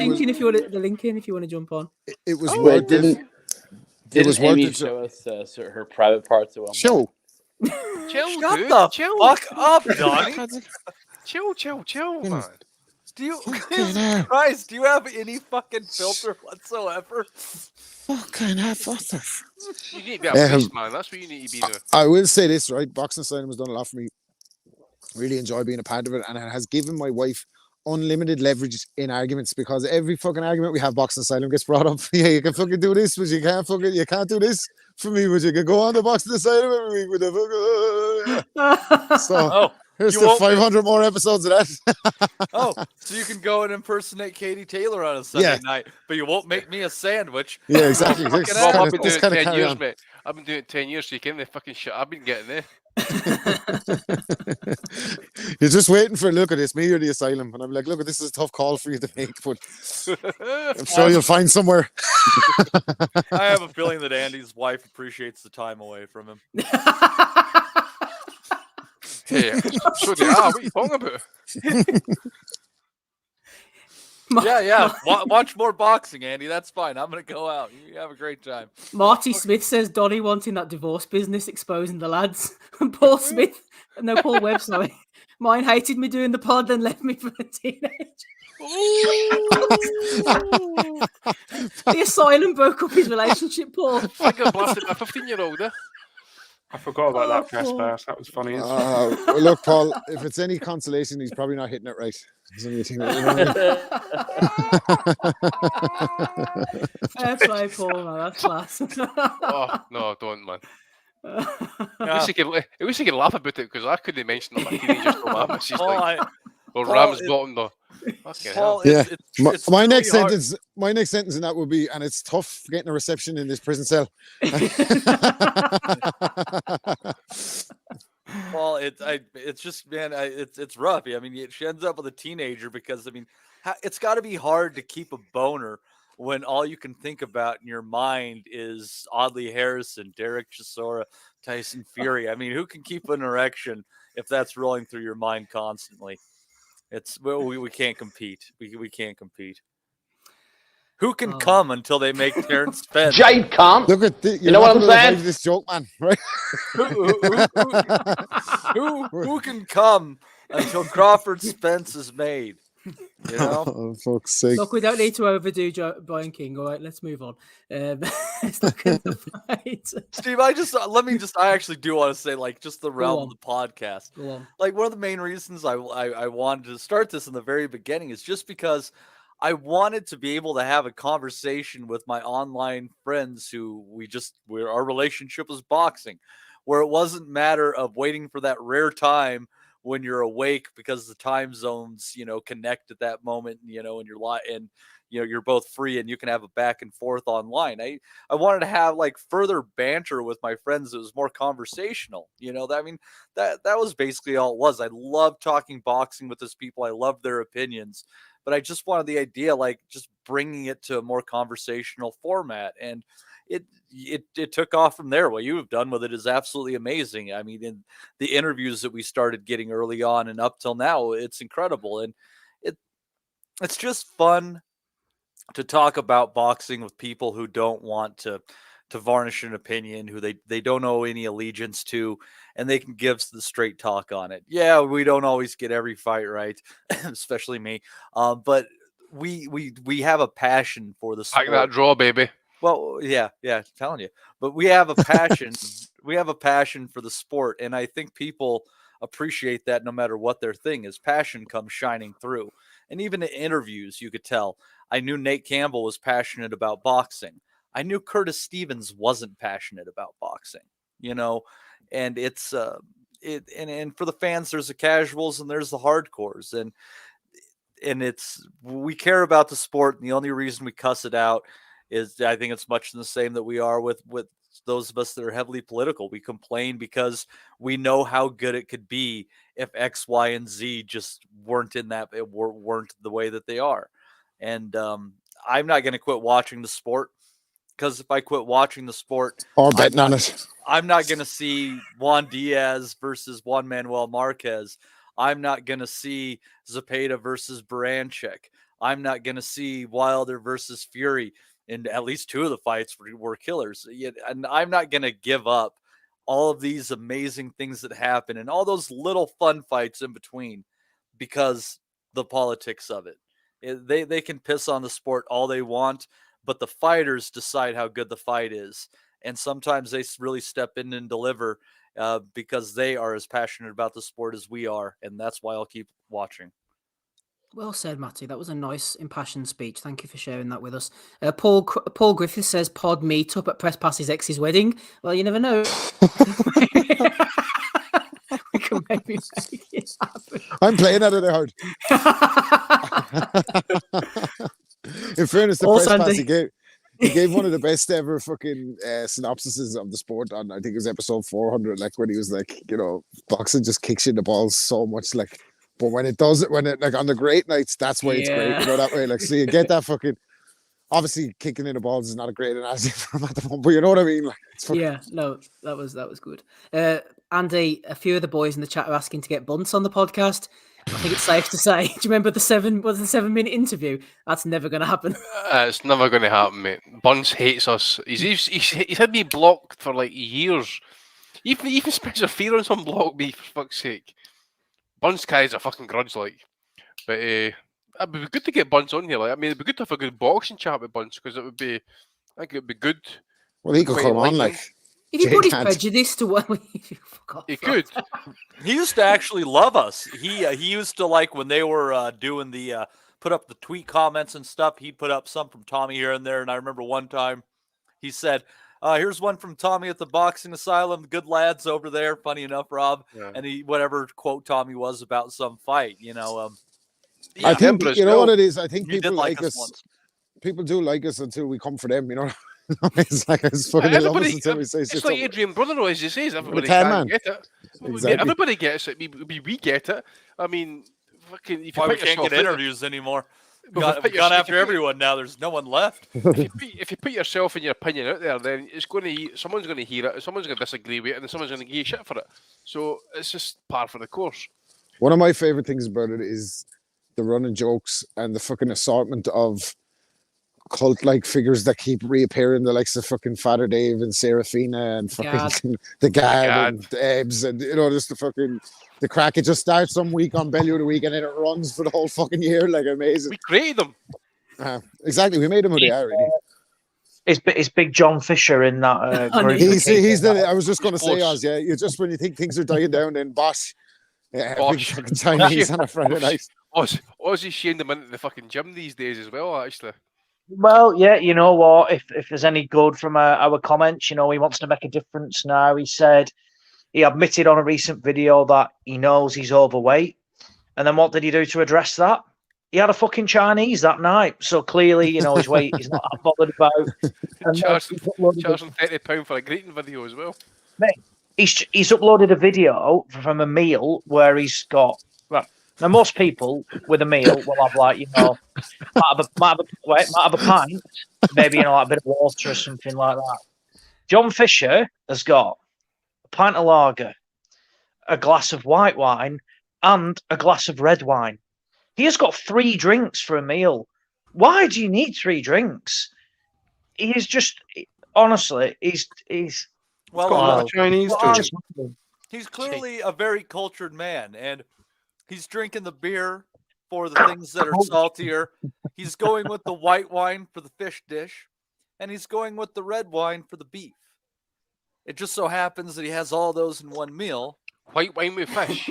link in if you want to jump on. It was worth it. Didn't Amy show us her private parts? Chill, Shut dude. the Chill. fuck up, Donnie. Chill, man. Do you have any fucking filter whatsoever? Fucking hell, what the You need to be a beast, man. That's what you need to be doing. I will say this, right? Boxing Asylum has done a lot for me. Really enjoy being a part of it, and it has given my wife unlimited leverage in arguments because every fucking argument we have, Boxing Asylum gets brought up. Yeah, you can fucking do this, but you can't do this. for me, but you can go on the box to the side of every week with the So here's the 500 more episodes of that. So you can go and impersonate Katie Taylor on a Sunday night, but you won't make me a sandwich. Yeah, exactly. Well, I've been doing it 10 years, mate. I've been doing it 10 years, so you can't fucking shit. I've been getting there. You're just waiting for a look at this, me or the Asylum, and I'm like, look, this is a tough call for you to make, but I'm sure you'll find somewhere. I have a feeling that Andy's wife appreciates the time away from him. Hey, so they are. What are you talking about? Yeah. Watch more boxing, Andy. That's fine. I'm going to go out. You have a great time. Marty Smith says Donnie wanting that divorce business, exposing the lads. And Paul Webb, sorry. Mine hated me doing the pod, then left me for the teenage. The Asylum broke up his relationship, Paul. I got blasted by a 15-year-old. I forgot about that press pass. That was funny. Well, look, Paul, if it's any consolation, he's probably not hitting it right. Fair play, Paul. Man, that's class. Oh, no, don't, man. I wish he could laugh about it because I couldn't mention my teenagers to my missus. Or Ramsbottom, though. Paul, it's my next sentence. My next sentence in that would be, and it's tough getting a reception in this prison cell. Well, it's just, man, it's rough. I mean, she ends up with a teenager because, I mean, it's got to be hard to keep a boner when all you can think about in your mind is Audley Harrison, Derek Chisora, Tyson Fury. I mean, who can keep an erection if that's rolling through your mind constantly? We can't compete. We can't compete. Who can come until they make Terrence Fenn? Jade can't. Look at you know what I'm saying? This joke, man, right? Who can come until Crawford Spence is made? You know, oh, fuck's sake. Look, we don't need to overdo Brian King. All right, let's move on. Let's look at the fight. Steve, I actually do want to say, like, just the realm of the podcast. Like, one of the main reasons I wanted to start this in the very beginning is just because I wanted to be able to have a conversation with my online friends who our relationship was boxing, where it wasn't a matter of waiting for that rare time when you're awake because the time zones, connect at that moment, and you're both free and you can have a back and forth online. I wanted to have like further banter with my friends. It was more conversational, that was basically all it was. I love talking boxing with those people. I love their opinions, but I just wanted the idea, like just bringing it to a more conversational format. And it took off from there. What you have done with it is absolutely amazing. I mean, in the interviews that we started getting early on and up till now, it's incredible. And it's just fun to talk about boxing with people who don't want to varnish an opinion, who they don't owe any allegiance to, and they can give the straight talk on it. Yeah, we don't always get every fight right, especially me. But we have a passion for the sport. Like that draw, baby. Well, yeah, I'm telling you. But we have a passion. We have a passion for the sport, and I think people appreciate that no matter what their thing is. Passion comes shining through. And even in interviews, you could tell. I knew Nate Campbell was passionate about boxing. I knew Curtis Stevens wasn't passionate about boxing, and it's and for the fans, there's the casuals and there's the hardcores, and we care about the sport, and the only reason we cuss it out is I think it's much the same that we are with those of us that are heavily political. We complain because we know how good it could be if X, Y, and Z just weren't weren't the way that they are. And I'm not going to quit watching the sport, because if I quit watching the sport, or betting on it, I'm not going to see Juan Diaz versus Juan Manuel Marquez. I'm not going to see Zepeda versus Baranchik. I'm not going to see Wilder versus Fury. And at least two of the fights were killers. And I'm not going to give up all of these amazing things that happen and all those little fun fights in between because the politics of it. They can piss on the sport all they want, but the fighters decide how good the fight is. And sometimes they really step in and deliver because they are as passionate about the sport as we are. And that's why I'll keep watching. Well said, Matty. That was a nice, impassioned speech. Thank you for sharing that with us. Paul Griffith says, "Pod meet up at Press Pass's ex's wedding." Well, you never know. We can maybe make it happen. I'm playing at it hard. In fairness, the Press Pass he gave one of the best ever fucking synopsises of the sport on, I think it was episode 400, like when he was like, boxing just kicks you in the balls so much, like, but when it like on the great nights, that's why it's great, that way, like, so you get that fucking, obviously kicking in the balls is not a great analogy for him at the moment, but you know what I mean, like, no, that was good. Andy, a few of the boys in the chat are asking to get Bunce on the podcast. I think it's safe to say. Do you remember the 7-minute interview? That's never going to happen. It's never going to happen, mate. Bunce hates us. He's had me blocked for like years. Even Spencer Fearon's unblocked me, for fuck's sake. Bunce carries a fucking grudge, like. But it'd be good to get Bunce on here. Like, I mean, it'd be good to have a good boxing chat with Bunce, because I think it'd be good. Well, he could come on, like. If he put his prejudice to what he could. He used to actually love us. He used to like when they were doing the put up the tweet comments and stuff. He'd put up some from Tommy here and there. And I remember one time he said, "Here's one from Tommy at the Boxing Asylum. Good lads over there." Funny enough, Rob. Yeah. And he whatever quote Tommy was about some fight. I think you know what it is. I think people like us. Once. People do like us until we come for them. You know. It's fucking until we say it's like Adrian Brotherhood, as you say, everybody can get it. Exactly. Everybody gets it. We get it. I mean, fucking. If we can't get interviews anymore. We've gone after everyone now. There's no one left. If you put yourself and your opinion out there, then someone's going to hear it, someone's going to disagree with it, and someone's going to give you shit for it. So it's just par for the course. One of my favorite things about it is the running jokes and the fucking assortment of cult-like figures that keep reappearing, the likes of fucking Father Dave and Serafina and fucking the Gad and Ebbs, and just the crack. It just starts some week on Bellew of the Week and then it runs for the whole fucking year, like amazing. We created them. Exactly, we made them who they are, really. Is Big John Fisher in that group? He's I was just going to say, Oz, you just when you think things are dying down, then Bosch. Yeah, Bosch. Big fucking Chinese on a Friday night. Ozzy's shamed them into the fucking gym these days as well, actually. Well, yeah, you know what? If there's any good from our comments, he wants to make a difference now. He said he admitted on a recent video that he knows he's overweight. And then what did he do to address that? He had a fucking Chinese that night. So clearly, his weight he's not that bothered about. Charging £30 for a greeting video as well. Mate, he's uploaded a video from a meal where he's got... Now, most people with a meal will have, might have a pint, maybe, a bit of water or something like that. John Fisher has got a pint of lager, a glass of white wine, and a glass of red wine. He has got 3 drinks for a meal. Why do you need 3 drinks? He is just, honestly, he's Chinese. He's clearly a very cultured man, and he's drinking the beer for the things that are saltier. He's going with the white wine for the fish dish, and he's going with the red wine for the beef. It just so happens that he has all those in one meal. White wine with fish.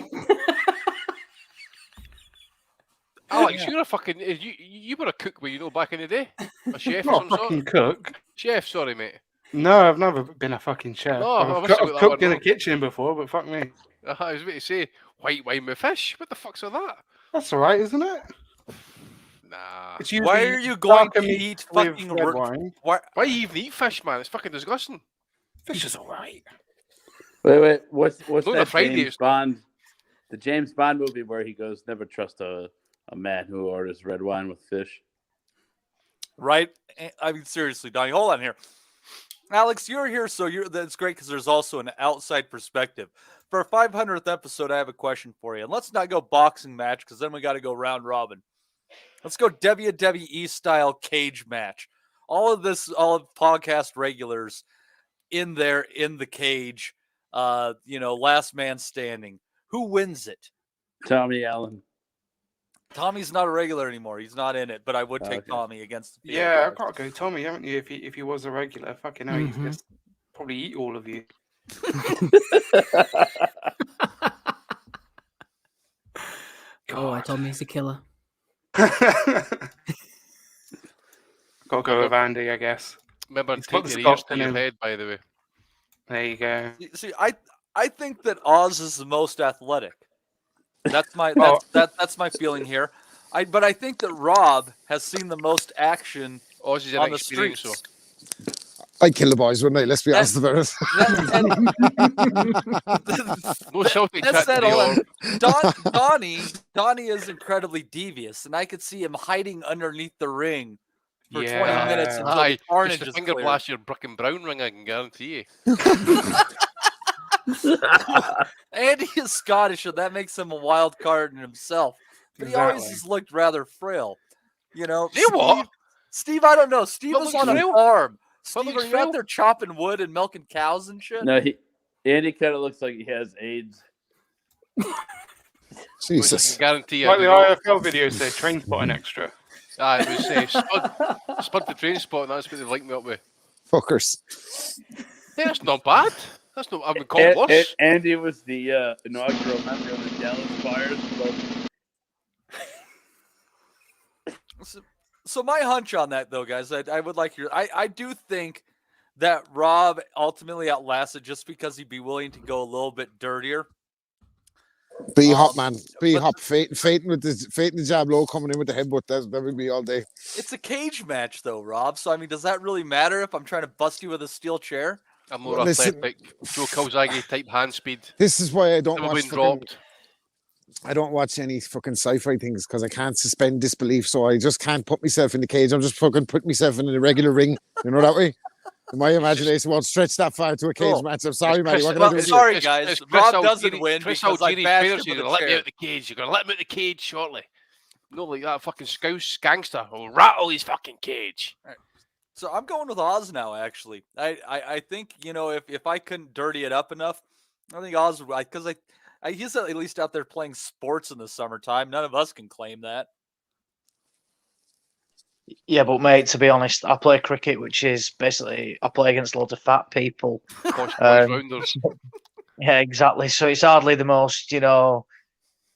Alex, you're a fucking... You were a cook, were you back in the day? A chef Not a fucking cook. Chef, sorry, mate. No, I've never been a fucking chef. No, I've cooked in a kitchen before, but fuck me. I was about to say, white wine with fish? What the fuck's with that? That's all right, isn't it? Nah. Why are you going to eat fucking red wine? Why you even eat fish, man? It's fucking disgusting. Fish is all right. Wait. What's that James Bond? The James Bond movie where he goes, "Never trust a man who orders red wine with fish." Right? I mean, seriously, Donnie, hold on here. Alex, you're here, so that's great because there's also an outside perspective. For our 500th episode, I have a question for you. And let's not go boxing match because then we got to go round robin. Let's go WWE style cage match. All of podcast regulars in there in the cage, last man standing. Who wins it? Tommy Allen. Tommy's not a regular anymore. He's not in it, but I would take Tommy against the Yeah, I've got to go Tommy, haven't you? If he was a regular, fucking hell, he'd just probably eat all of you. Oh, Tommy's a killer. Got to go with Andy, I guess. Remember, He's got take the your ears Scot to in your him. head, by the way. There you go. See, I think that Oz is the most athletic. That's my Well- that's my feeling here. But I think that Rob has seen the most action Oz is on an the experience, streets. I'd kill the boys, wouldn't I? Let's be honest about it. No Celtic That's chat that today, all. Donnie is incredibly devious, and I could see him hiding underneath the ring for 20 minutes until Aye, the carnage just is a finger cleared. blast your Brick and Brown ring, I can guarantee you. Andy is Scottish, and that makes him a wild card in himself. But he always Exactly. has looked rather frail. You know, You what? Steve, I don't know. Steve What is looks on a frail? farm. What Steve, looks are you frail? out there chopping wood and milking cows and shit? No, Andy kind of looks like he has AIDS. Jesus. I can guarantee you. Like the you know- IFL videos say, train spotting extra. Aye, it was Spud the train spot, and that's what they linked me up with. Fuckers. Yeah, that's not bad. That's not. I've been called worse. Andy was the inaugural member of the Dallas Fires Club. So my hunch on that, though, guys, I would like your. I do think that Rob ultimately outlasted just because he'd be willing to go a little bit dirtier. Be hot, man. Be hot. Fating with the jab low, coming in with the headbutt. That would be all day. It's a cage match, though, Rob. So I mean, does that really matter if I'm trying to bust you with a steel chair? I'm more Listen- athletic, Joe Calzaghe type hand speed. This is why I don't Never watch. been dropped. I don't watch any fucking sci-fi things because I can't suspend disbelief. So I just can't put myself in the cage. I'm just fucking putting myself in a regular ring. You know that way. My imagination won't stretch that far to a cage match. I'm sorry, Matty. What can I do? with you? Sorry, guys. Rob doesn't win Chris because I Algieri's bashed parents him are with going to a let me chair. out the cage. You're going to let me out the cage shortly. No, like that fucking scouse gangster who'll rattle his fucking cage. So I'm going with Oz now. Actually, I think, you know, if I couldn't dirty it up enough, I think Oz would, because he's at least out there playing sports in the summertime. None of us can claim that. Yeah, but mate, to be honest, I play cricket, which is basically I play against loads of fat people. Rounders. Yeah, exactly. So it's hardly the most,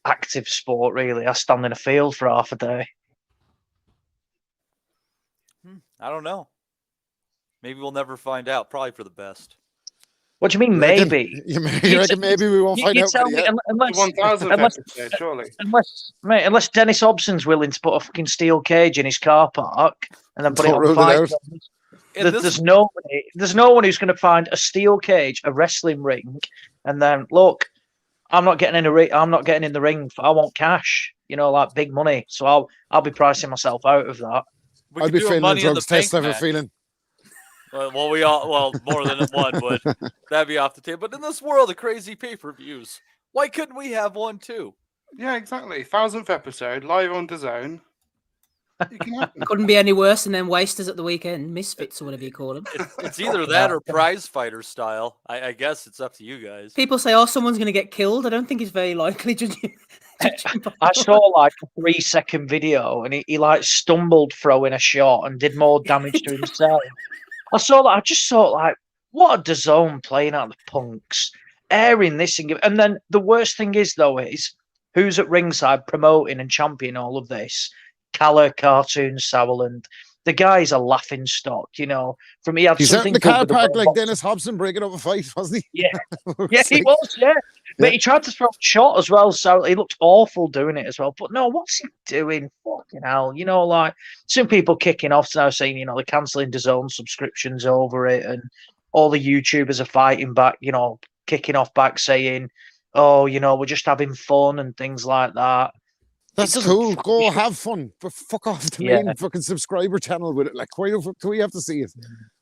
active sport, really. I stand in a field for half a day. I don't know. Maybe we'll never find out. Probably for the best. What do you mean, You reckon- maybe? You reckon maybe we won't find out? tell Matty, me, yeah? unless, 1,000 unless, episode, surely. unless Dennis Hobson's willing to put a fucking steel cage in his car park and then put it Don't on rule it fight. out. There's no one who's going to find a steel cage, a wrestling ring, and then look, I'm not getting in the ring. I'm not getting in the ring. I want cash, like big money. So I'll be pricing myself out of that. We I'd could be do a feeling the Money in drugs the Bank test. I have a match. feeling. Well, more than one would. That'd be off the table. But in this world of crazy pay-per-views, why couldn't we have one too? Yeah, exactly. 1,000th episode, live on DAZN. Couldn't be any worse than them wasters at the weekend, misfits or whatever you call them. It's either that or prize fighter style. I guess it's up to you guys. People say, "Oh, someone's going to get killed." I don't think it's very likely. I saw like a 3-second video and he like stumbled throwing a shot and did more damage to himself. I just saw like, what a DAZN playing out the punks, airing this and then the worst thing is who's at ringside promoting and championing all of this? Calla Cartoon Sauerland. The guy's a laughing stock, From he had He's out in something the good car with the park World like Dennis Hobson breaking up a fight, wasn't he? Yeah. Yeah, he was, yeah. But he tried to throw a shot as well, so he looked awful doing it as well. But no, what's he doing? Fucking hell. Like some people kicking off now saying, they're cancelling DAZN subscriptions over it, and all the YouTubers are fighting back, kicking off back saying, oh, we're just having fun and things like that. That's cool. Go have fun, but fuck off the Yeah. main fucking subscriber channel with it. Like, why the fuck do we have to see it?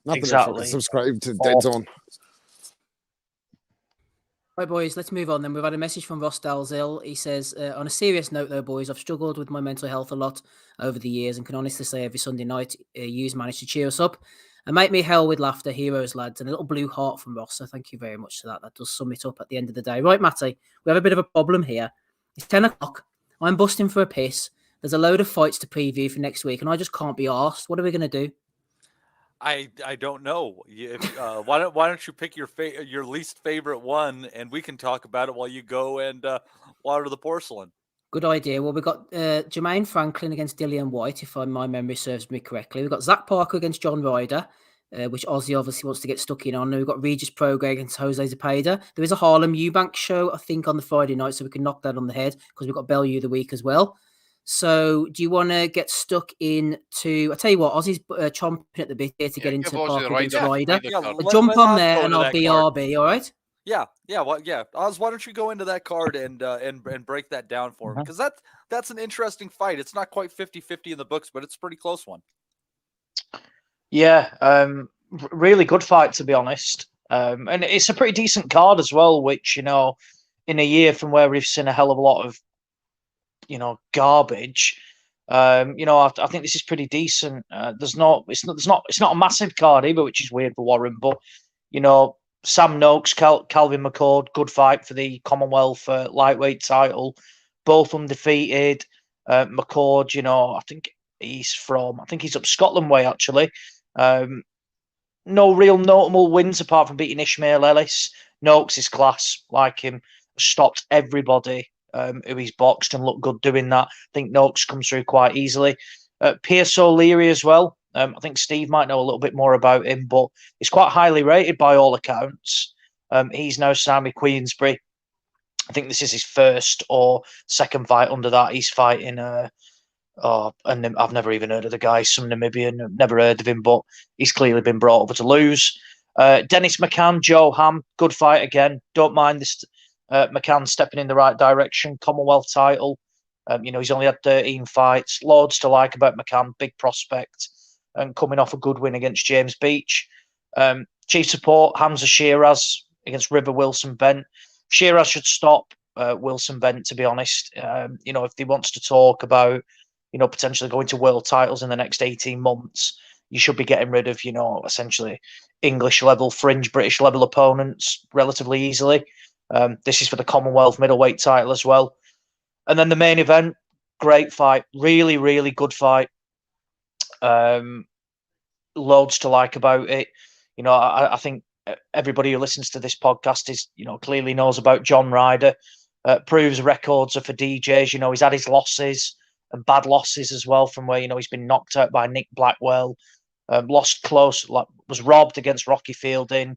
Not that I Exactly. fucking subscribe to Dead Zone. Right, boys, let's move on then. We've had a message from Ross Dalziel. He says, on a serious note, though, boys, I've struggled with my mental health a lot over the years and can honestly say every Sunday night, you've managed to cheer us up and make me hell with laughter, heroes, lads, and a little blue heart from Ross. So thank you very much for that. That does sum it up at the end of the day. Right, Matty, we have a bit of a problem here. It's 10 o'clock. I'm busting for a piss. There's a load of fights to preview for next week, and I just can't be arsed. What are we going to do? I don't know. Why don't you pick your least favorite one, and we can talk about it while you go and water the porcelain. Good idea. Well, we've got Jermaine Franklin against Dillian White, if my memory serves me correctly. We've got Zach Parker against John Ryder, which Ozzy obviously wants to get stuck in on. And we've got Regis Prograis against Jose Zepeda. There is a Harlem Eubank show, I think, on the Friday night, so we can knock that on the head because we've got Bellew the week as well. So do you want to get stuck into... I'll tell you what, Ozzy's chomping at the bit here to get into Parker against Ryder. Jump on there and I'll BRB, all right? Yeah. Oz, why don't you go into that card and break that down for him? Because that's an interesting fight. It's not quite 50-50 in the books, but it's a pretty close one. Yeah, really good fight, to be honest. And it's a pretty decent card as well, which, in a year from where we've seen a hell of a lot of, garbage, I think this is pretty decent. It's not a massive card either, which is weird for Warren, but, Sam Noakes, Calvin McCord, good fight for the Commonwealth lightweight title, both undefeated. McCord, I think he's up Scotland way actually. No real notable wins apart from beating Ishmael Ellis. Noakes is class, like him, stopped everybody who he's boxed and looked good doing that. I think Noakes comes through quite easily. Pierce O'Leary as well. I think Steve might know a little bit more about him, but he's quite highly rated by all accounts. He's now Sammy Queensbury. I think this is his first or second fight under that. He's fighting, and I've never even heard of the guy, some Namibian, I've never heard of him, but he's clearly been brought over to lose. Dennis McCann, Joe Ham, good fight again. Don't mind this McCann stepping in the right direction. Commonwealth title. He's only had 13 fights. Loads to like about McCann, big prospect. And coming off a good win against James Beach. Chief support, Hamza Shiraz against River Wilson Bent. Shiraz should stop Wilson Bent, to be honest. If he wants to talk about, potentially going to world titles in the next 18 months, you should be getting rid of, essentially English level, fringe British level opponents relatively easily. This is for the Commonwealth middleweight title as well. And then the main event, great fight, really, really good fight. Loads to like about it. I think everybody who listens to this podcast is, clearly knows about John Ryder. Proves records are for DJs. He's had his losses and bad losses as well, from where, he's been knocked out by Nick Blackwell, lost close, was robbed against Rocky Fielding.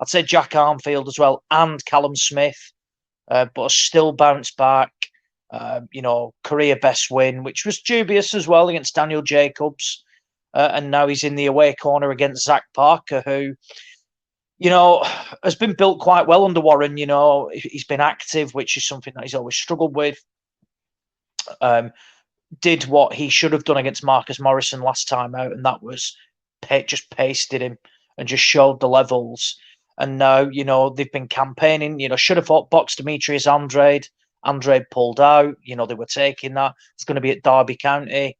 I'd say Jack Armfield as well, and Callum Smith, but has still bounced back. Career best win, which was dubious as well against Daniel Jacobs. And now he's in the away corner against Zach Parker, who, has been built quite well under Warren. He's been active, which is something that he's always struggled with. Did what he should have done against Marcus Morrison last time out, and that was just pasted him and just showed the levels. And now, they've been campaigning, should have fought box Demetrius Andrade. Andrade pulled out, they were taking that. It's going to be at Derby County.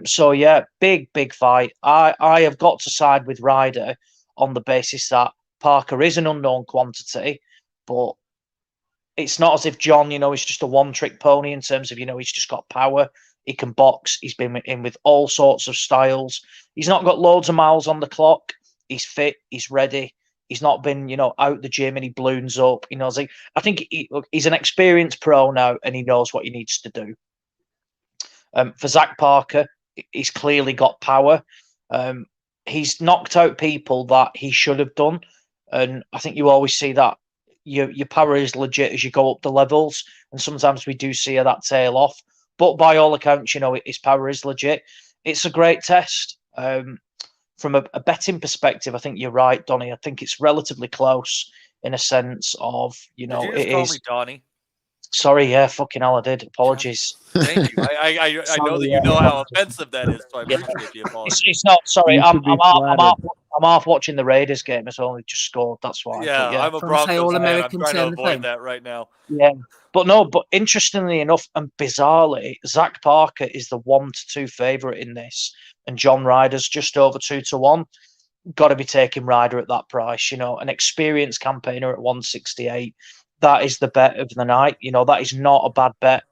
So yeah, big fight. I have got to side with Ryder on the basis that Parker is an unknown quantity, but it's not as if John, is just a one-trick pony in terms of, he's just got power. He can box. He's been in with all sorts of styles. He's not got loads of miles on the clock. He's fit. He's ready. He's not been, out the gym and he balloons up. I think he's an experienced pro now, and he knows what he needs to do. For Zach Parker, he's clearly got power. He's knocked out people that he should have done. And I think you always see that your power is legit as you go up the levels. And sometimes we do see that tail off. But by all accounts, his power is legit. It's a great test. From a betting perspective, I think you're right, Donnie. I think it's relatively close in a sense of, Did you just call me Donnie? Sorry, yeah, fucking hell, I did. Apologies. Thank you. I know that you know how offensive that is, so I appreciate the apology. It's not. Sorry, I'm half watching the Raiders game. It's only just scored. That's why. Yeah, I'm a Broncos fan. I'm trying to avoid that right now. Yeah, but interestingly enough and bizarrely, Zach Parker is the 1-2 favourite in this, and John Ryder's just over 2-1. Got to be taking Ryder at that price. An experienced campaigner at 168. That is the bet of the night. That is not a bad bet.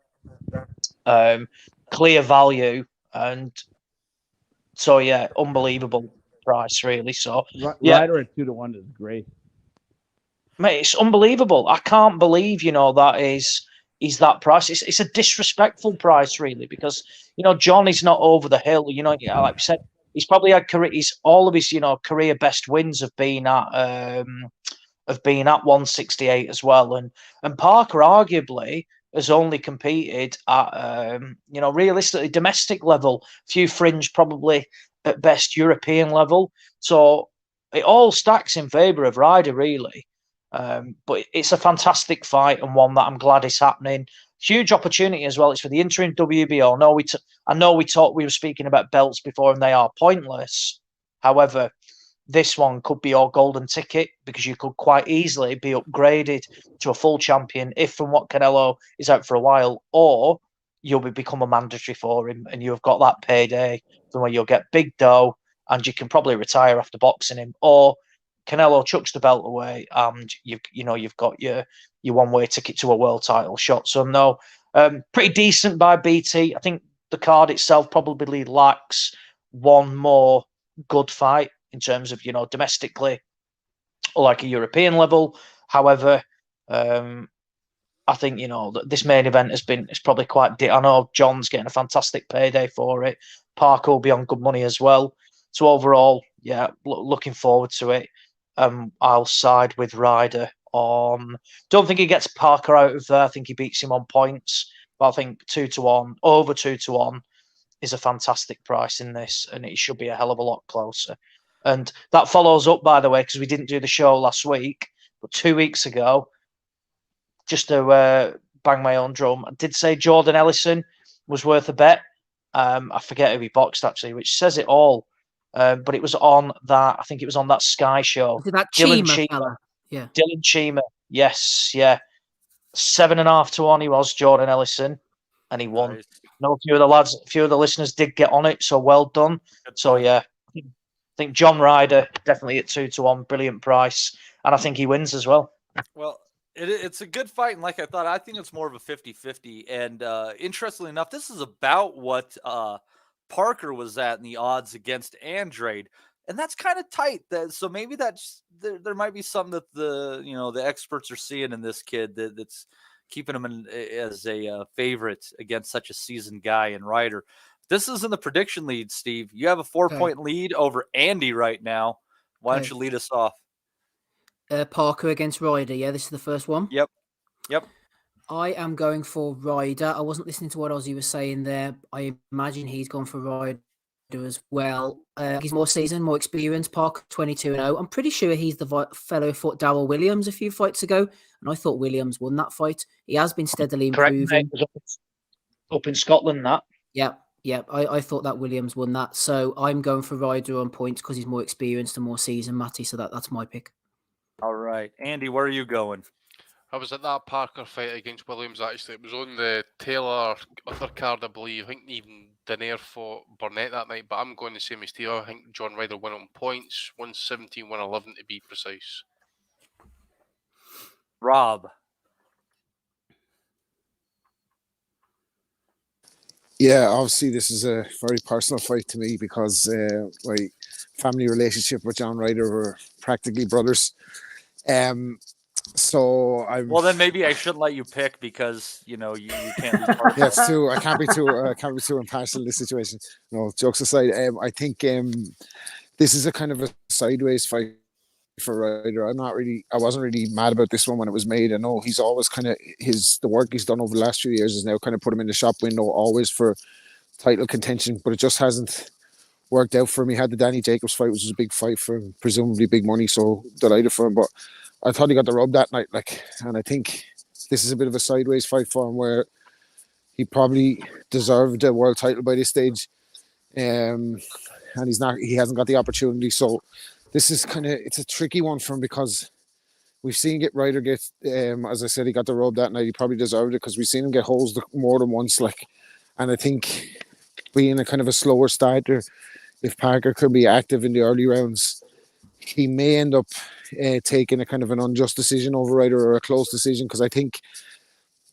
Clear value. And so, yeah, unbelievable price, really. So, yeah. Ryder at 2-1 is great. Mate, it's unbelievable. I can't believe, that is he's that price. It's a disrespectful price, really, because John is not over the hill. Like we said, he's probably had all of his career best wins have been at 168 as well, and Parker arguably has only competed at realistically domestic level, few fringe, probably at best European level. So it all stacks in favour of Ryder, really. But it's a fantastic fight and one that I'm glad is happening. Huge opportunity as well. It's for the interim WBO. I know we were speaking about belts before, and they are pointless. However, this one could be your golden ticket because you could quite easily be upgraded to a full champion if and what Canelo is out for a while, or you'll become a mandatory for him, and you've got that payday from where you'll get big dough and you can probably retire after boxing him, or Canelo chucks the belt away and you've got your one-way ticket to a world title shot. So no, pretty decent by BT. I think the card itself probably lacks one more good fight in terms of domestically or like a European level. However, I think this main event is probably quite. I know John's getting a fantastic payday for it. Parker will be on good money as well. So overall, yeah, looking forward to it. I'll side with Ryder on. Don't think he gets Parker out of there. I think he beats him on points, but I think 2-1, over 2-1 is a fantastic price in this, and it should be a hell of a lot closer. And that follows up, by the way, because we didn't do the show last week, but 2 weeks ago, just to bang my own drum, I did say Jordan Ellison was worth a bet. I forget who he boxed actually, which says it all. But it was on that. I think it was on that Sky show. Was it that Dylan Chima fella? Yeah. Dylan Chima. Yes, yeah. 7.5-1 he was, Jordan Ellison, and he won. Nice. No, a few of the listeners did get on it, so well done. So yeah, I think John Ryder definitely at 2-1, brilliant price, and I think he wins as well. Well, it's a good fight, and like I thought, I think it's more of a 50-50. And interestingly enough, this is about what Parker was at in the odds against Andrade, and that's kind of tight. So maybe there might be something that the experts are seeing in this kid that's keeping him as a favorite against such a seasoned guy in Ryder. This is in the prediction lead, Steve. You have a 4-point lead over Andy right now. Why don't you lead us off? Parker against Ryder. Yeah, this is the first one. Yep. I am going for Ryder. I wasn't listening to what Ozzy was saying there. I imagine he's gone for Ryder as well. He's more seasoned, more experienced. Parker 22-0. I'm pretty sure he's the fellow who fought Darryl Williams a few fights ago, and I thought Williams won that fight. He has been steadily improving. Correct, mate. Up in Scotland, that. Yeah. I thought that Williams won that. So I'm going for Ryder on points because he's more experienced and more seasoned, Matty. So that's my pick. All right. Andy, where are you going? I was at that Parker fight against Williams, actually. It was on the Taylor undercard, I believe. I think even Danair fought Burnett that night, but I'm going the same as Taylor. I think John Ryder won on points, 117, 111 to be precise. Rob. Yeah, obviously this is a very personal fight to me because my family relationship with John Ryder were practically brothers. So I'm. Well, then maybe I shouldn't let you pick because you can't be part. Yeah, it's too. I can't be too impartial in this situation. No, jokes aside, I think this is a kind of a sideways fight for Ryder. I wasn't really mad about this one when it was made. I know he's always kind of the work he's done over the last few years has now kind of put him in the shop window always for title contention, but it just hasn't worked out for him. He had the Danny Jacobs fight, which was a big fight for him, presumably big money, so delighted for him. But I thought he got the rub that night, and I think this is a bit of a sideways fight for him where he probably deserved a world title by this stage, and he hasn't got the opportunity. So this is it's a tricky one for him because we've seen Ryder get, as I said, he got the rub that night. He probably deserved it because we've seen him get holes more than once, and I think being a kind of a slower starter, if Parker could be active in the early rounds, he may end up taking a kind of an unjust decision over Ryder or a close decision because I think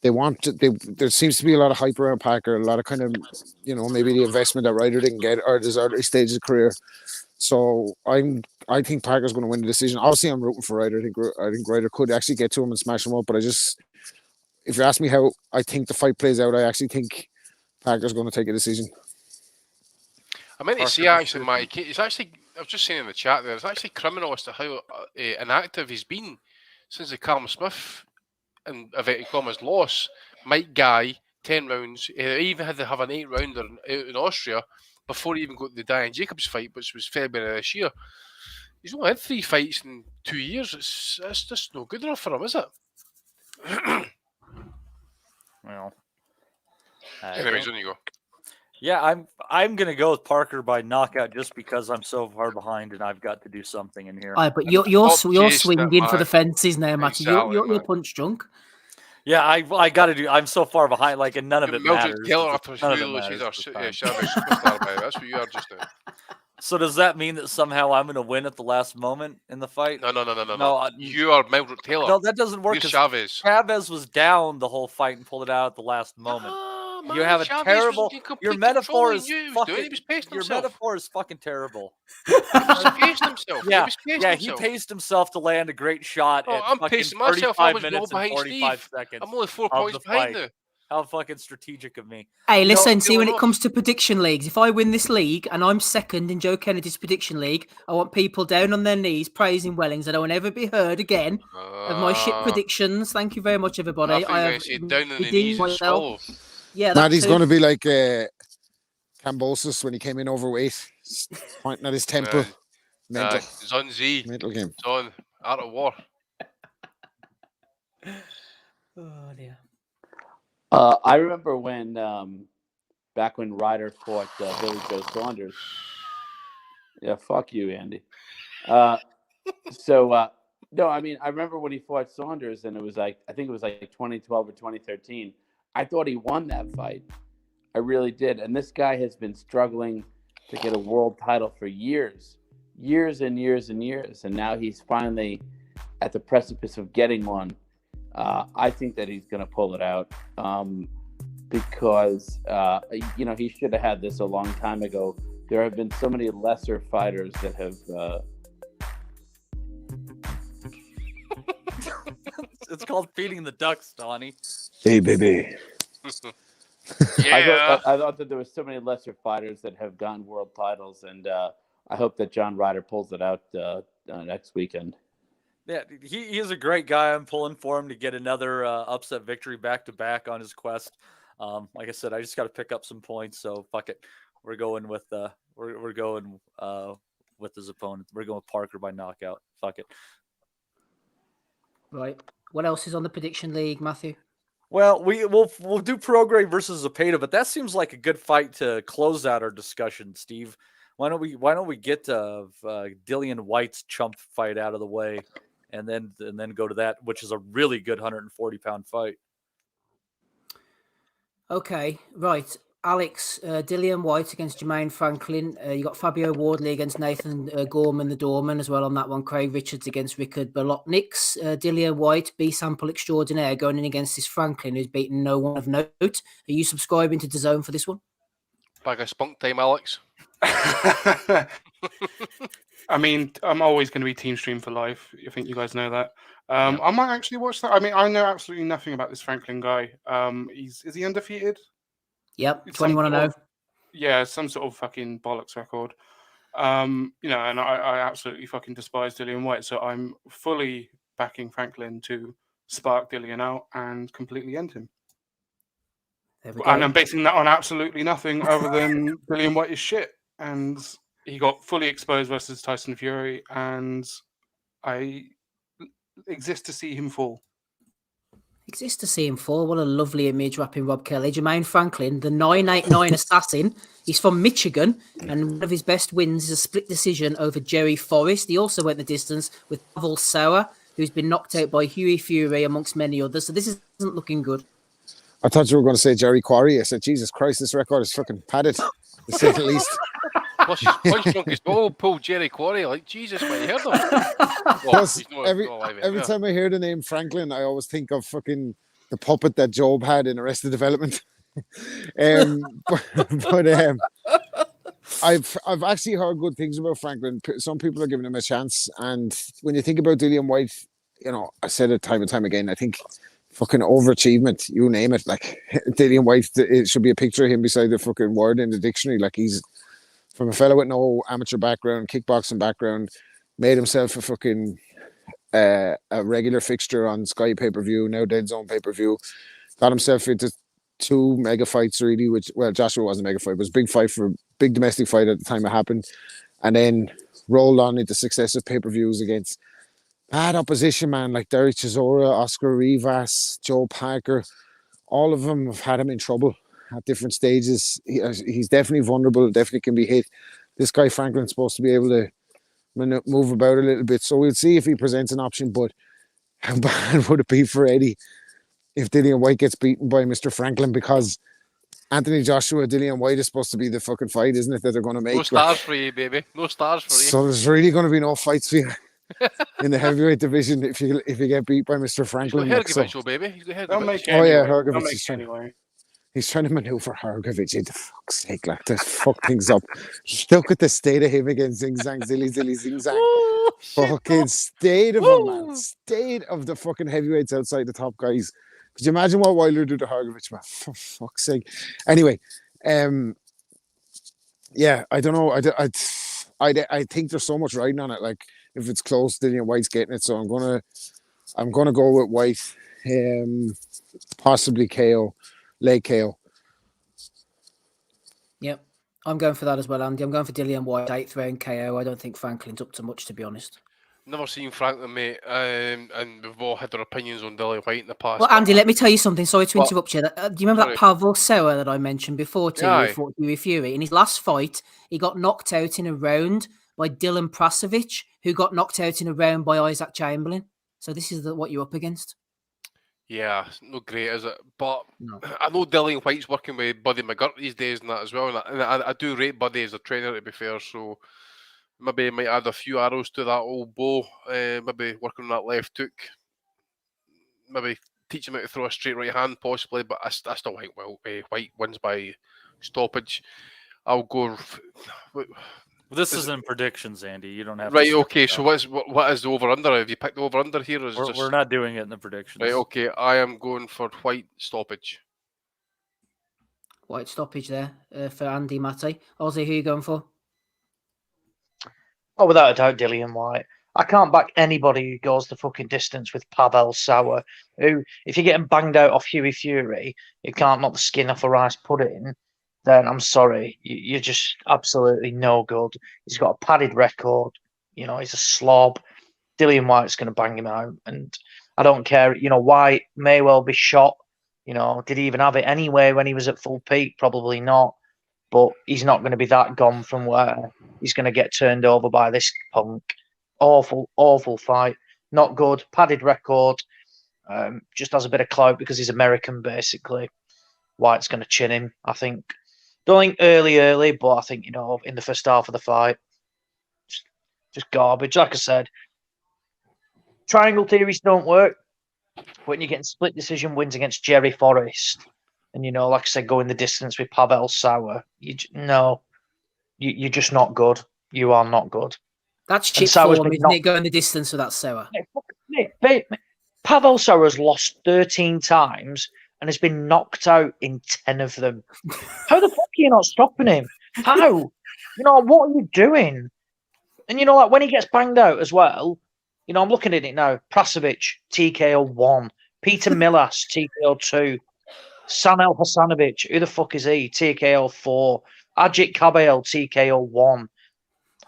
there seems to be a lot of hype around Parker, a lot of kind of, maybe the investment that Ryder didn't get or at his early stage of career. So I think Parker's going to win the decision. Obviously, I'm rooting for Ryder. I think Ryder could actually get to him and smash him up, but if you ask me how I think the fight plays out, I actually think Parker's going to take a decision. I meant to say actually, Mike, it's actually, I was just saying in the chat there, it's actually criminal as to how inactive he's been since the Callum Smith and inverted commas loss. Mike Guy, 10 rounds. He even had to have an 8-rounder out in Austria before he even got the Diane Jacobs fight, which was February this year. He's only had 3 fights in 2 years. It's just no good enough for him, is it? Well, anyways, on you go. Yeah, I'm gonna go with Parker by knockout just because I'm so far behind and I've got to do something in here. Aye, but you're swinging for the fences now, Matty. Exactly, You're punch drunk. Yeah, I got to do. I'm so far behind, like, and none of it Mildred matters. Taylor after None of it Julio matters Cesar at the time. Chavez superstar, by that's what you are just now. So does that mean that somehow I'm going to win at the last moment in the fight? No. You are Mildred Taylor. No, that doesn't work. You're 'cause Chavez. Chavez was down the whole fight and pulled it out at the last moment. You have a Chavez terrible. was in complete Your metaphor control is and you was fucking. doing it. He was pacing Your himself. metaphor is fucking terrible. He paced himself. Yeah, He was pacing yeah, himself. he paced himself to land a great shot. Oh, at I'm fucking pacing myself. I 35 was no minutes and behind 45 Steve. seconds. I'm only 4 of points the behind fight. now. How fucking strategic of me. Hey, listen, No, see, when no, it comes to prediction leagues, if I win this league and I'm second in Joe Kennedy's prediction league, I want people down on their knees praising Wellings. I don't want to ever be heard again of my shit predictions. Thank you very much, everybody. I have say down on the knees and swallow. Yeah, Maddie's going to be like Cambosis when he came in overweight, pointing at his temple. Mental. Zon Z. Mental game. Zon, Art of War. Oh, dear. I remember when, back when Ryder fought Billy Joe Saunders. Yeah, fuck you, Andy. No, I mean, I remember when he fought Saunders, and it was like, I think it was like 2012 or 2013. I thought he won that fight. I really did. And this guy has been struggling to get a world title for years and years and years. And now he's finally at the precipice of getting one. I think that he's going to pull it out because, he should have had this a long time ago. There have been so many lesser fighters that have... It's called feeding the ducks, Donnie. Hey, baby. Yeah. I thought that there were so many lesser fighters that have gotten world titles, and I hope that John Ryder pulls it out next weekend. Yeah, he is a great guy. I'm pulling for him to get another upset victory back-to-back on his quest. Like I said, I just got to pick up some points, so fuck it. We're going with we're going with his opponent. We're going with Parker by knockout. Fuck it. Right. What else is on the prediction league, Matthew? Well, we'll do Prograis versus Zepeda, but that seems like a good fight to close out our discussion, Steve. Why don't we get Dillian White's chump fight out of the way, and then go to that, which is a really good 140-pound fight. Okay, right. Alex, Dillian White against Jermaine Franklin. You got Fabio Wardley against Nathan Gorman, the Doorman, as well on that one. Craig Richards against Rickard Bolotniks. Dillian White, B-sample extraordinaire, going in against this Franklin, who's beaten no one of note. Are you subscribing to DAZN for this one? Bag of spunk time, Alex. I mean, I'm always going to be Team Stream for life. I think you guys know that. I might actually watch that. I mean, I know absolutely nothing about this Franklin guy. Is he undefeated? Yep, 21-0. Yeah, some sort of fucking bollocks record. And I absolutely fucking despise Dillian White, so I'm fully backing Franklin to spark Dillian out and completely end him. And I'm basing that on absolutely nothing other than Dillian White is shit. And he got fully exposed versus Tyson Fury, and I exist to see him fall. Exists to see him fall. What a lovely image wrapping Rob Kelly. Jermaine Franklin, the 989 assassin. He's from Michigan, and one of his best wins is a split decision over Jerry Forrest. He also went the distance with Pavel Sauer, who's been knocked out by Huey Fury, amongst many others. So this isn't looking good. I thought you were going to say Jerry Quarry. I said, Jesus Christ, this record is fucking padded, to say the least. Punch drunk is pull Jerry Quarry. Like, Jesus, when you heard him. Every time I hear the name Franklin, I always think of fucking the puppet that Job had in Arrested Development. I've actually heard good things about Franklin. Some people are giving him a chance. And when you think about Dillian White, I said it time and time again, I think fucking overachievement, you name it. Like Dillian White, it should be a picture of him beside the fucking word in the dictionary. Like he's from a fellow with no amateur background, kickboxing background, made himself a fucking a regular fixture on Sky pay-per-view, now Dead Zone pay-per-view. Got himself into 2 mega fights really, which, well, Joshua wasn't a mega fight, it was a big domestic fight at the time it happened, and then rolled on into successive pay-per-views against bad opposition, man, like Derek Chisora, Oscar Rivas, Joe Parker. All of them have had him in trouble at different stages. He's definitely vulnerable, definitely can be hit. This guy Franklin's supposed to be able to move about a little bit, so we'll see if he presents an option. But how bad would it be for Eddie if Dillian White gets beaten by Mr. Franklin? Because Anthony Joshua, Dillian White is supposed to be the fucking fight, isn't it, that they're going to make? No stars for you, baby. No stars for you. So there's really going to be no fights for you in the heavyweight division if you get beat by Mr. Franklin. He's got Hergovich, baby. He's got Hergovich. Oh yeah, Hergovich. He's trying to maneuver Hergovich into fuck's sake, like to fuck things up. Look at the state of him against Zing Zang, Zilly Zilly Zing Zang. Fucking state of him, man. State of the fucking heavyweights outside the top guys. Could you imagine what Wilder do to Hergovich, man? For fuck's sake. Anyway, yeah, I don't know. I think there's so much riding on it. Like if it's close, Dillian White's getting it. So I'm gonna go with White. Possibly KO, late KO. Yep, I'm going for that as well, Andy. I'm going for Dillian White, 8th round KO. I don't think Franklin's up to much, to be honest. Never seen Franklin, mate, and we've all had our opinions on Dillian White in the past. Well, Andy, let me tell you something. Sorry to interrupt you. Do you remember that Pavel Sauer that I mentioned before to you, fought Huey Fury? In his last fight, he got knocked out in a round by Dylan Prasovic, who got knocked out in a round by Isaac Chamberlain. So this is what you're up against. Yeah, not great, is it? But no. I know Dillian White's working with Buddy McGirt these days and that as well. And I do rate Buddy as a trainer, to be fair. So maybe I might add a few arrows to that old bow. Maybe working on that left hook. Maybe teach him how to throw a straight right hand, possibly. But I still think White wins by stoppage. I'll go. This isn't predictions, Andy. You don't have right. To Okay. So what is the over under? Have you picked the over under here? Or is we're not doing it in the predictions. Right. Okay. I am going for White stoppage. White stoppage there for Andy Matty. Ozzy, who are you going for? Oh, without a doubt, Dillian White. I can't back anybody who goes the fucking distance with Pavel Sauer, who, if you're getting banged out off Huey Fury, you can't knock the skin off a rice pudding, then I'm sorry. You're just absolutely no good. He's got a padded record. You know, he's a slob. Dillian White's going to bang him out. And I don't care. You know, White may well be shot. You know, did he even have it anyway when he was at full peak? Probably not. But he's not going to be that gone from where he's going to get turned over by this punk. Awful, awful fight. Not good. Padded record. Just has a bit of clout because he's American, basically. White's going to chin him, I think. Don't think early, but I think, you know, in the first half of the fight, just garbage. Like I said, triangle theories don't work. When you're getting split decision wins against Jerry Forrest, and, you know, like I said, going the distance with Pavel Sauer, you're just not good. You are not good. That's shit form, isn't it, going the distance with that Sauer? Pavel Sauer has lost 13 times and has been knocked out in 10 of them. How the fuck are you not stopping him? How? You know, what are you doing? And, you know, like when he gets banged out as well, you know, I'm looking at it now. Prasovic, TKO 1. Peter Millas, TKO 2. Sanel Hasanovic, who the fuck is he? TKO 4. Ajit Kabel, TKO 1.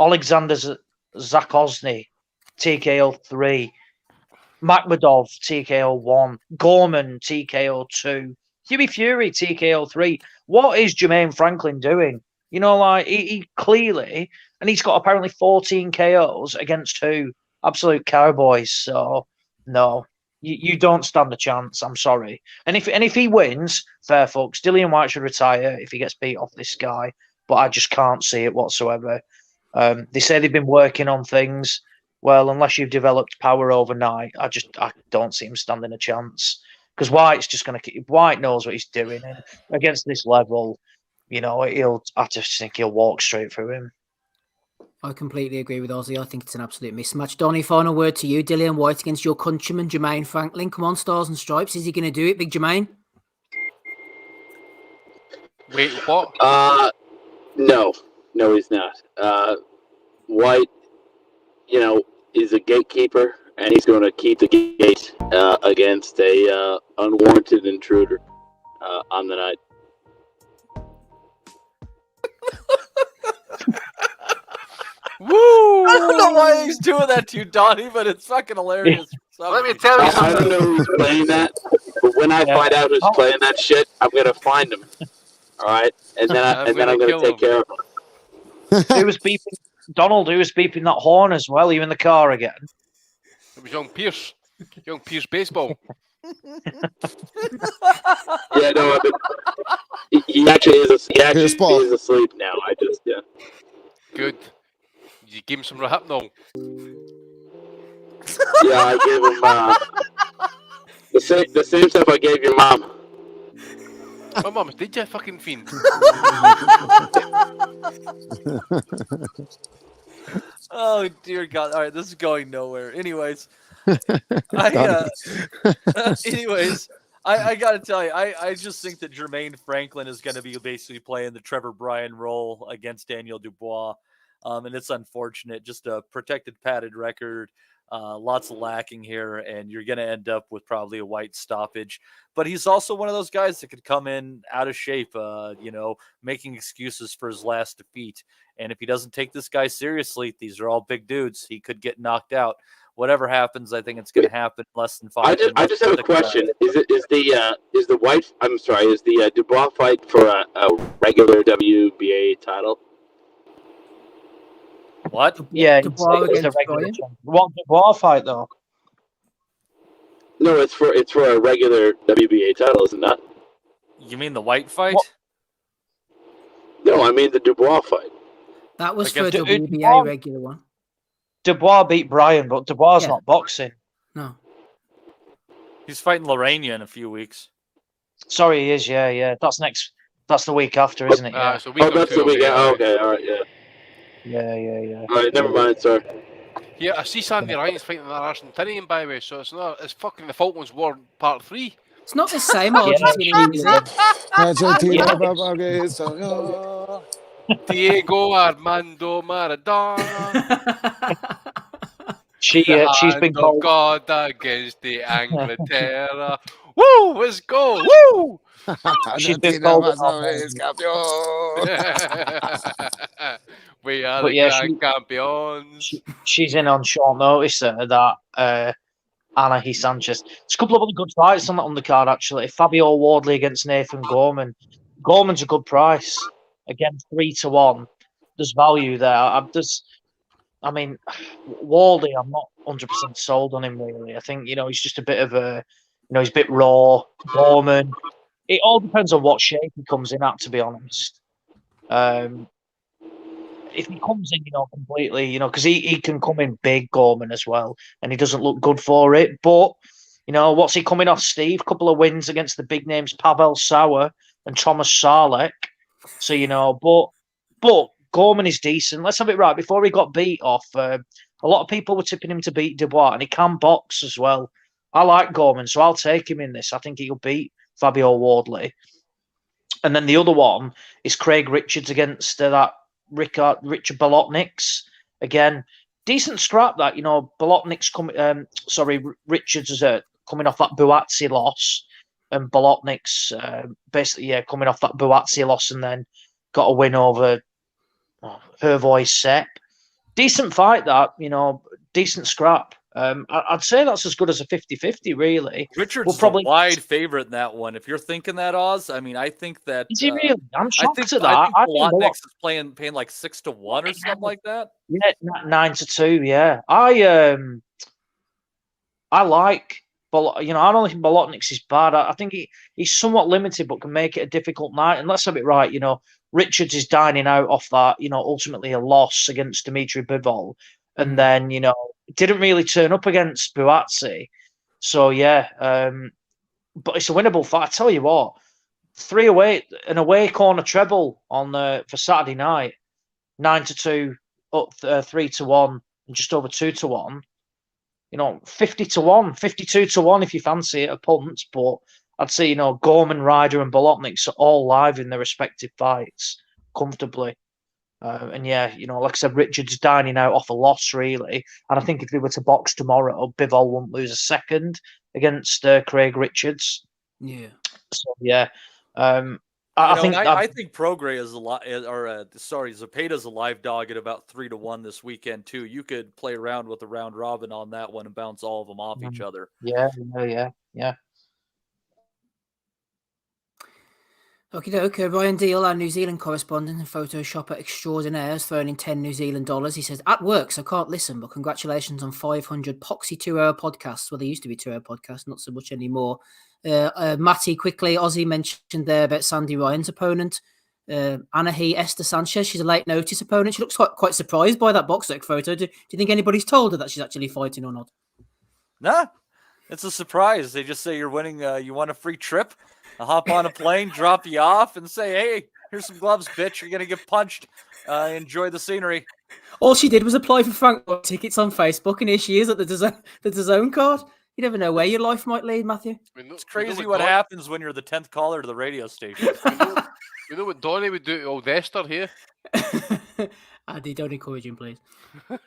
Alexander Zakosny, TKO 3. Makhmudov, TKO 1. Gorman, TKO 2. Huey Fury, TKO 3. What is Jermaine Franklin doing? You know, like, he clearly, and he's got apparently 14 KOs against who? Absolute cowboys. So, no, you don't stand a chance. I'm sorry. And if he wins, fair fucks. Dillian White should retire if he gets beat off this guy. But I just can't see it whatsoever. They say they've been working on things. Well, unless you've developed power overnight, I don't see him standing a chance. Because White's just going to... White knows what he's doing. And against this level, you know, I just think he'll walk straight through him. I completely agree with Ozzy. I think it's an absolute mismatch. Donnie, final word to you. Dillian White against your countryman, Jermaine Franklin. Come on, Stars and Stripes. Is he going to do it, Big Jermaine? Wait, what? No, he's not. White, is a gatekeeper, and he's going to keep the gate against a unwarranted intruder on the night. Woo! I don't know why he's doing that to you, Donnie, but it's fucking hilarious. Let me tell you I something. don't know who's playing that, but when I find out who's playing that shit, I'm gonna find him. All right, and then I'm gonna take care of him. Who was beeping? Donald, who was beeping that horn as well? Are you in the car again? It was young Pierce Baseball. Yeah, no, he actually is. He actually is asleep now. Good. You give him some Rohypnol. Yeah, I gave him the same stuff I gave your mom. My mum did you fucking fiend? Oh dear God! All right, this is going nowhere. Anyways, I got to tell you, I just think that Jermaine Franklin is going to be basically playing the Trevor Bryan role against Daniel Dubois, and it's unfortunate. Just a protected, padded record. Lots of lacking here, and you're going to end up with probably a White stoppage. But he's also one of those guys that could come in out of shape, making excuses for his last defeat. And if he doesn't take this guy seriously, these are all big dudes. He could get knocked out. Whatever happens, I think it's going to happen in less than 5 minutes. I just have a question. Is the White? I'm sorry. Is the Dubois fight for a regular WBA title? What? Yeah, Dubois it's a against regular Bryan? champ. What Dubois fight though? No, it's for a regular WBA title, isn't it? You mean the White fight? What? No, I mean the Dubois fight. That was for a Dubois- WBA regular one. Dubois beat Bryan, but Dubois not boxing. No. He's fighting Lorena in a few weeks. Sorry, he is. Yeah. That's the week after, isn't it? Yeah. So That's the weekend. Oh, okay, all right, yeah. Yeah. All right, never mind, sorry. Yeah, I see Sandy Ryan's fighting that Argentinian, by the way, so it's not. It's fucking the Falklands War Part 3. It's not the same Argentinian, is it? Diego Armando Maradona. She's been called God against the Anglaterra. Woo! Let's go! Woo! She's been called. We are But the yeah, grand champions. She's in on short notice. That Anahi Sanchez. There's a couple of other good fights on that undercard actually. Fabio Wardley against Nathan Gorman. Gorman's a good price. Again, 3-1. There's value there. Wardley, I'm not 100% sold on him really. I think he's just a bit of a, he's a bit raw. Gorman. It all depends on what shape he comes in at, to be honest. If he comes in, completely, because he can come in big, Gorman, as well, and he doesn't look good for it. But, what's he coming off, Steve? Couple of wins against the big names, Pavel Sauer and Thomas Sarlek. So, but Gorman is decent. Let's have it right. Before he got beat off, a lot of people were tipping him to beat Dubois, and he can box as well. I like Gorman, so I'll take him in this. I think he'll beat Fabio Wardley. And then the other one is Craig Richards against that Richard Bolotniks. Again, decent scrap that, Bolotniks Richards is coming off that Buatsi loss, and Bolotniks coming off that Buatsi loss and then got a win over Hervoy Sepp. Decent fight that, decent scrap. I'd say that's as good as a 50-50, really. Richards is a wide favorite in that one. If you're thinking that, Oz, I think that... Is he really? I'm shocked at that. I think Bolotniks is paying like 6-1 or something like that. Yeah, 9-2, yeah. I like... I don't think Bolotniks is bad. I think he's somewhat limited, but can make it a difficult night. And let's have it right, Richards is dining out off that, ultimately a loss against Dimitri Bivol. And then, didn't really turn up against Buatsi. So, yeah. But it's a winnable fight. I tell you what, 3-away, an away corner treble on for Saturday night. 9-2 up 3-1 and just over 2-1. 50-1, 52-1 if you fancy it a punt. But I'd say Gorman, Ryder, and Bolotniks are all live in their respective fights comfortably. And yeah, like I said, Richards dining out off a loss, really. And I think if they were to box tomorrow, Bivol won't lose a second against Craig Richards. Yeah. So yeah, I think think Prograis is Zepeda's a live dog at about 3-1 this weekend too. You could play around with the round robin on that one and bounce all of them off each other. Yeah. Okay. Ryan Deal, our New Zealand correspondent and Photoshopper extraordinaire, has thrown in 10 New Zealand dollars. He says, at work, so can't listen, but congratulations on 500 poxy 2-hour podcasts. Well, they used to be 2-hour podcasts, not so much anymore. Matty, quickly, Ozzy mentioned there about Sandy Ryan's opponent, Anahi Esther Sanchez. She's a late notice opponent. She looks quite surprised by that boxrec photo. Do you think anybody's told her that she's actually fighting or not? Nah, it's a surprise. They just say you're winning. You want a free trip? I'll hop on a plane, drop you off, and say, hey, here's some gloves, bitch. You're going to get punched. Enjoy the scenery. All she did was apply for Frank tickets on Facebook, and here she is at the DAZN card. You never know where your life might lead, Matthew. It's crazy what happens when you're the 10th caller to the radio station. You know what Donnie would do to old Esther here? Andy, don't encourage him, please.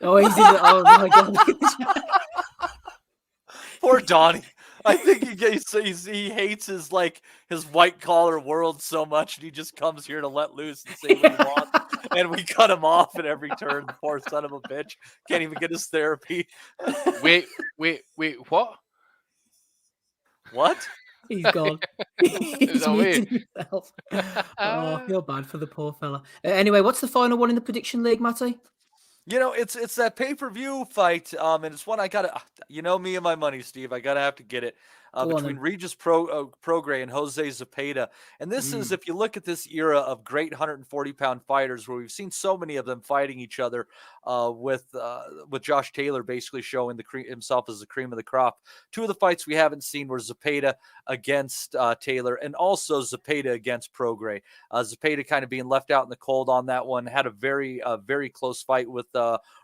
Oh, he's in oh my God. Poor Donnie. I think he hates his white collar world so much, and he just comes here to let loose and say what he wants. And we cut him off at every turn. The poor son of a bitch can't even get his therapy. Wait, what? What? He's gone. He's muted himself. Oh, I feel bad for the poor fella. Anyway, what's the final one in the prediction league, Matty? It's that pay-per-view fight, and it's one I gotta. Me and my money, Steve. I gotta have to get it between Regis Prograis and Jose Zepeda. And this is, if you look at this era of great 140-pound fighters, where we've seen so many of them fighting each other, with Josh Taylor basically showing himself as the cream of the crop. Two of the fights we haven't seen were Zepeda against Taylor, and also Zepeda against Prograis. Zepeda kind of being left out in the cold on that one. Had a very close fight with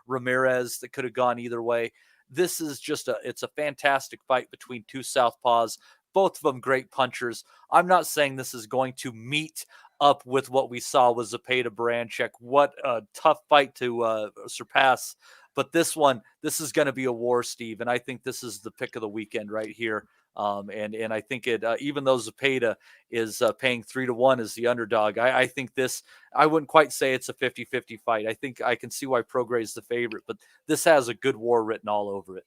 Ramirez that could have gone either way. This is it's a fantastic fight between two southpaws, both of them great punchers. I'm not saying this is going to meet up with what we saw with Zepeda Baranchek. What a tough fight to surpass. But this is going to be a war, Steve, and I think this is the pick of the weekend right here. And I think even though Zepeda is paying 3-1 as the underdog, I think I wouldn't quite say it's a 50-50 fight. I think I can see why Prograis is the favorite, but this has a good war written all over it.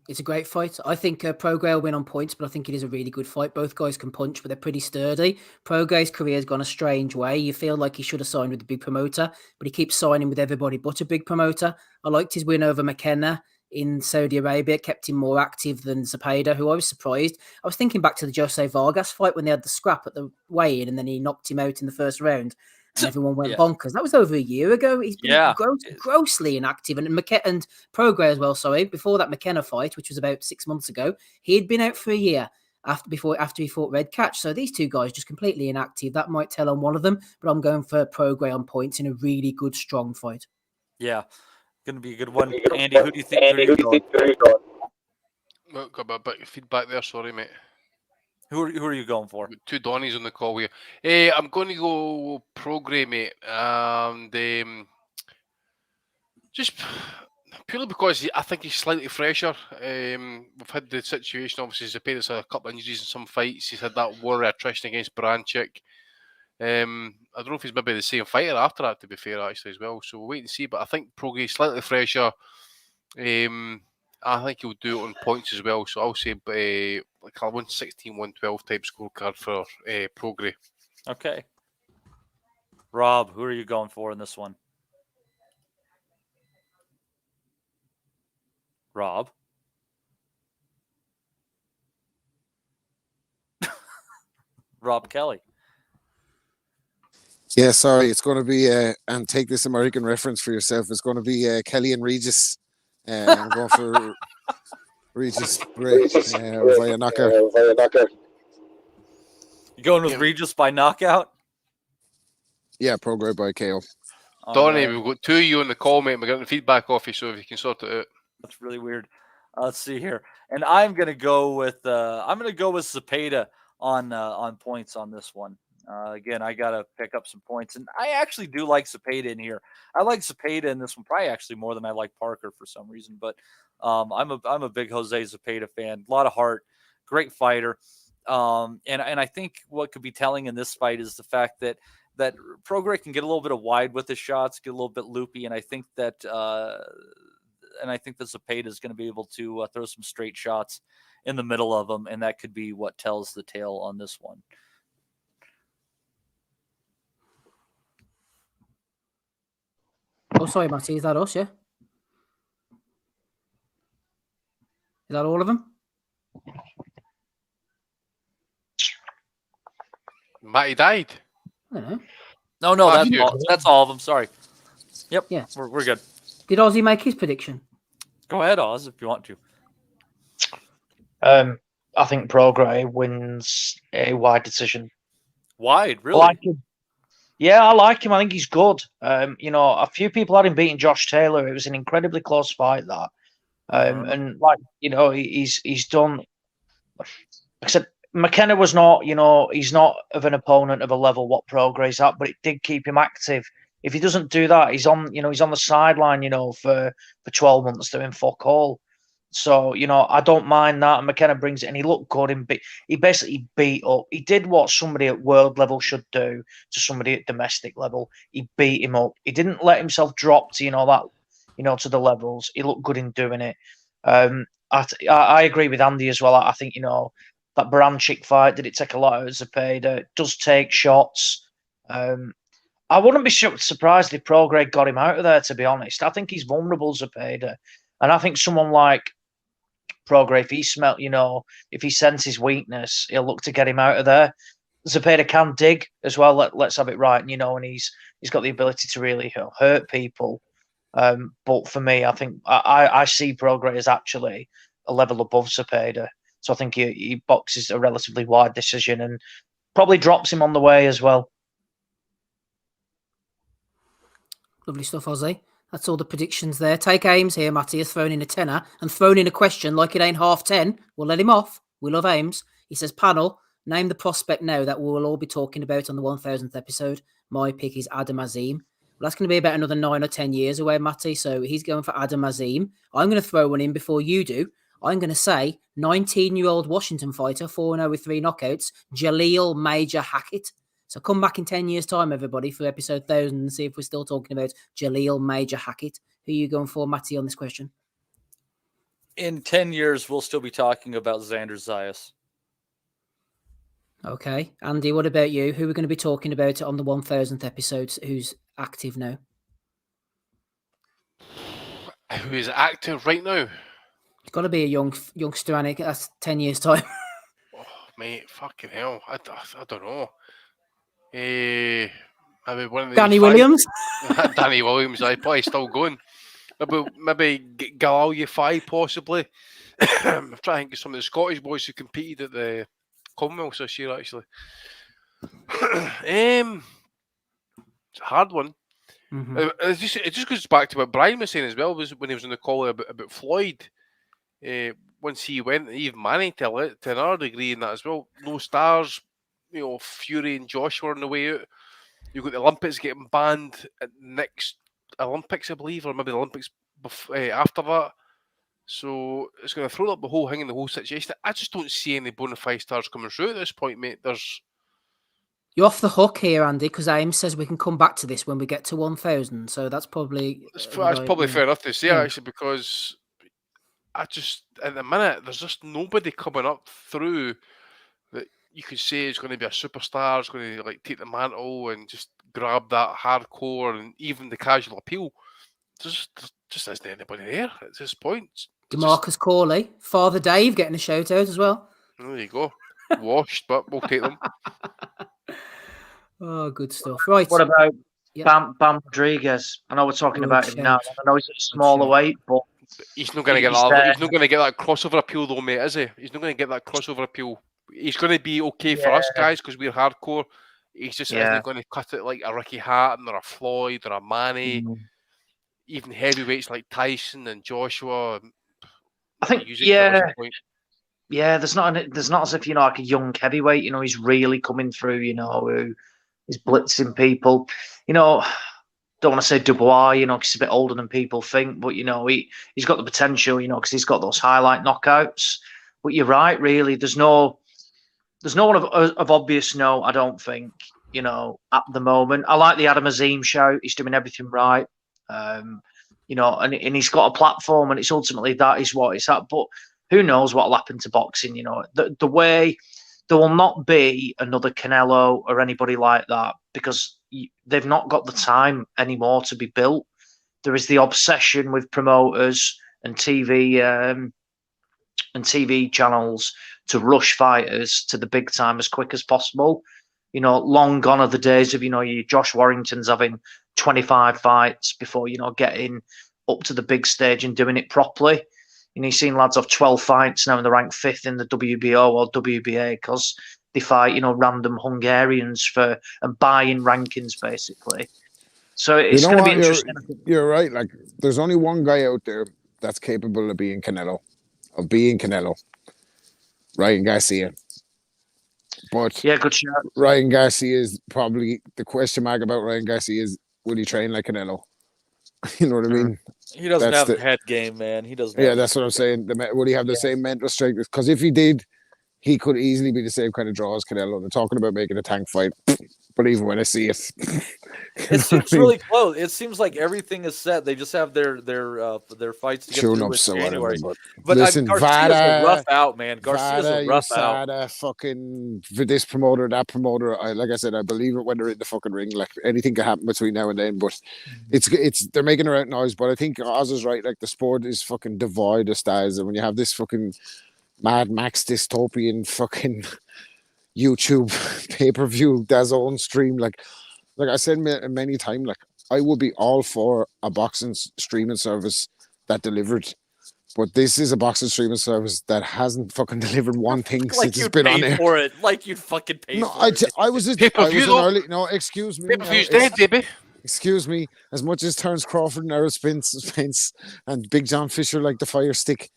It's a great fight. I think Prograis will win on points, but I think it is a really good fight. Both guys can punch, but they're pretty sturdy. Prograis' career has gone a strange way. You feel like he should have signed with a big promoter, but he keeps signing with everybody but a big promoter. I liked his win over McKenna in Saudi Arabia, kept him more active than Zepeda, who I was surprised. I was thinking back to the Jose Vargas fight when they had the scrap at the weigh-in and then he knocked him out in the first round and everyone went bonkers. That was over a year ago. He's been grossly inactive. And Prograis as well, before that McKenna fight, which was about 6 months ago, he had been out for a year after he fought Red Catch. So these two guys just completely inactive. That might tell on one of them, but I'm going for Prograis on points in a really good, strong fight. Yeah. Going to be a good one. Andy, who do you think? Well, got a bit of feedback there. Sorry, mate. Who are you going for? Two Donnies on the call here. I'm going to go Prograis, mate. And just purely because I think he's slightly fresher. We've had the situation, obviously, Zepeda's had a couple of injuries in some fights. He's had that war of attrition against Baranchek. I don't know if he's maybe the same fighter after that, to be fair, actually, as well. So we'll wait and see. But I think Prograis slightly fresher. I think he'll do it on points as well. So I'll say like a 116, 112 type scorecard for Prograis. Okay. Rob, who are you going for in this one? Rob? Rob Kelly. Yeah, sorry. It's going to be, and take this American reference for yourself. It's going to be Kelly and Regis. I'm going for Regis via knockout. You going with Regis by knockout? Yeah, Prograis by KO. Donnie, we've got 2 of you on the call, mate. We're getting feedback off you, so if you can sort it out. That's really weird. Let's see here, and I'm gonna go with Zepeda on points on this one. Again, I gotta pick up some points, and I actually do like Zepeda in here. I like Zepeda in this one probably actually more than I like Parker for some reason, but I'm a big Jose Zepeda fan. A lot of heart, great fighter, and I think what could be telling in this fight is the fact that Prograis can get a little bit of wide with his shots, get a little bit loopy, and I think that Zepeda is going to be able to throw some straight shots in the middle of them, and that could be what tells the tale on this one. Oh, sorry, Matty. Is that us? Yeah. Is that all of them? Matty died. I don't know. No, that's all of them. Sorry. Yep. Yeah. We're good. Did Ozzy make his prediction? Go ahead, Oz, if you want to. I think Prograis wins a wide decision. Wide, really? I like him. Yeah, I like him. I think he's good. A few people had him beating Josh Taylor. It was an incredibly close fight, that. And he's done. Like I said, McKenna was not, he's not of an opponent of a level what Prograis at, but it did keep him active. If he doesn't do that, he's on the sideline, for 12 months doing fuck all. So, I don't mind that. And McKenna brings it, and he looked good. He basically beat up. He did what somebody at world level should do to somebody at domestic level. He beat him up. He didn't let himself drop to, to the levels. He looked good in doing it. I agree with Andy as well. I think, that Baranchik fight, did it take a lot out of Zepeda? It does take shots. I wouldn't be surprised if Prograis got him out of there, to be honest. I think he's vulnerable, Zepeda. And I think someone like Prograis, if he senses weakness, he'll look to get him out of there. Zepeda can dig as well. Let's have it right, and he's got the ability to really hurt people. But for me, I think I see Prograis as actually a level above Zepeda. So I think he boxes a relatively wide decision and probably drops him on the way as well. Lovely stuff, Ozzy. That's all the predictions there. Take Ames here, Matty has thrown in a tenner and thrown in a question like it ain't 10:30. We'll let him off. We love Ames. He says, panel, name the prospect now that we will all be talking about on the 1000th episode. My pick is Adam Azim. Well, that's going to be about another 9 or 10 years away, Matty. So he's going for Adam Azim. I'm going to throw one in before you do. I'm going to say 19-year-old Washington fighter, 4-0 with 3 knockouts, Jaleel Major Hackett. So come back in 10 years' time, everybody, for episode 1000 and see if we're still talking about Jaleel Major Hackett. Who are you going for, Matty, on this question? In 10 years, we'll still be talking about Xander Zayas. Okay. Andy, what about you? Who are we going to be talking about on the 1000th episode who's active now? Who is active right now? It's got to be a youngster, Annick. That's 10 years' time. Oh, mate, fucking hell. I don't know. Maybe one of Danny Williams? Danny Williams, I probably still going. Maybe Galalufai, possibly. I'm trying to think of some of the Scottish boys who competed at the Commonwealth this year, actually. It's a hard one. Mm-hmm. It just goes back to what Brian was saying as well, was when he was on the call about Floyd. Once he went, even Manny to another degree in that as well. No stars, Fury and Josh were on the way out. You've got the Olympics getting banned at next Olympics, I believe, or maybe the Olympics after that. So it's going to throw up the whole thing and the whole situation. I just don't see any bona fide stars coming through at this point, mate. You're off the hook here, Andy, because Ames says we can come back to this when we get to 1000. So that's probably... That's probably fair enough to say, actually, because at the minute, there's just nobody coming up through that you could say is going to be a superstar, is going to take the mantle and just grab that hardcore and even the casual appeal. There's just isn't anybody there at this point. DeMarcus Corley, Father Dave getting a shout out as well. There you go. Washed, but we'll take them. Oh, good stuff. Right. What about Bam Rodriguez? I know we're talking about him now. I know he's at smaller weight, but he's not going to get that. He's not going to get that crossover appeal, though, mate, is he? He's not going to get that crossover appeal. He's going to be okay for us guys because we're hardcore. He's just Yeah. isn't going to cut it like a Ricky Hatton or a Floyd or a Manny. Even heavyweights like Tyson and Joshua. I think, use it till this point. Yeah, there's not as if, like a young heavyweight, he's really coming through, who is blitzing people. Don't want to say Dubois, because he's a bit older than people think, but, he's got the potential, because he's got those highlight knockouts. But you're right, really. There's no one of obvious note, I don't think, at the moment. I like the Adam Azim shout. He's doing everything right. And he's got a platform, and it's ultimately that is what it's at. But who knows what will happen to boxing? The way there will not be another Canelo or anybody like that, because they've not got the time anymore to be built. There is the obsession with promoters and TV channels to rush fighters to the big time as quick as possible. Long gone are the days of your Josh Warringtons having 25 fights before getting up to the big stage and doing it properly. You've seen lads have 12 fights now and they're ranked 5th in the WBO or WBA because they fight, random Hungarians and buying rankings, basically. So it's going to be interesting. You're right. Like, there's only one guy out there that's capable of being Canelo. Ryan Garcia. But yeah, good shot. Ryan Garcia is probably the question mark about Ryan Garcia is, will he train like Canelo? You know what I mean? He doesn't have the head game, man. He doesn't. Yeah, that's what I'm saying. Would he have the same mental strength? Because if he did, he could easily be the same kind of draw as Canelo. They're talking about making a tank fight, but even when I see it, it seems really close. It seems like everything is set. They just have their fights to get through with January. But listen, Garcia's a rough out, man. Garcia's a rough out. Fucking for this promoter, that promoter. Like I said, I believe it when they're in the fucking ring. Like anything can happen between now and then. But it's they're making the right noise. But I think Oz is right. Like the sport is fucking devoid of stars, and when you have this fucking Mad Max dystopian fucking YouTube pay-per-view DAZN stream, like I said many times, like I would be all for a boxing streaming service that delivered, but this is a boxing streaming service that hasn't fucking delivered one thing since it's been on air. For it, like you'd fucking pay for it. I was an early. No, excuse me. Pay-per-view's dead, baby. Excuse me. As much as Terence Crawford and Errol Spence and Big John Fisher like the Fire Stick,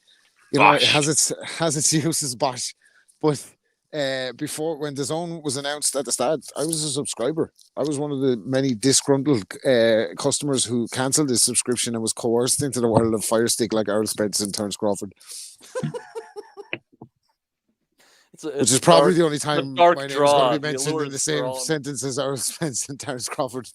it has its uses, Bosh. But before, when DAZN was announced at the start, I was a subscriber. I was one of the many disgruntled customers who cancelled his subscription and was coerced into the world of Fire Stick like Errol Spence and Terence Crawford. Which is probably the only time my name is going to be mentioned in the same sentence as Errol Spence and Terence Crawford.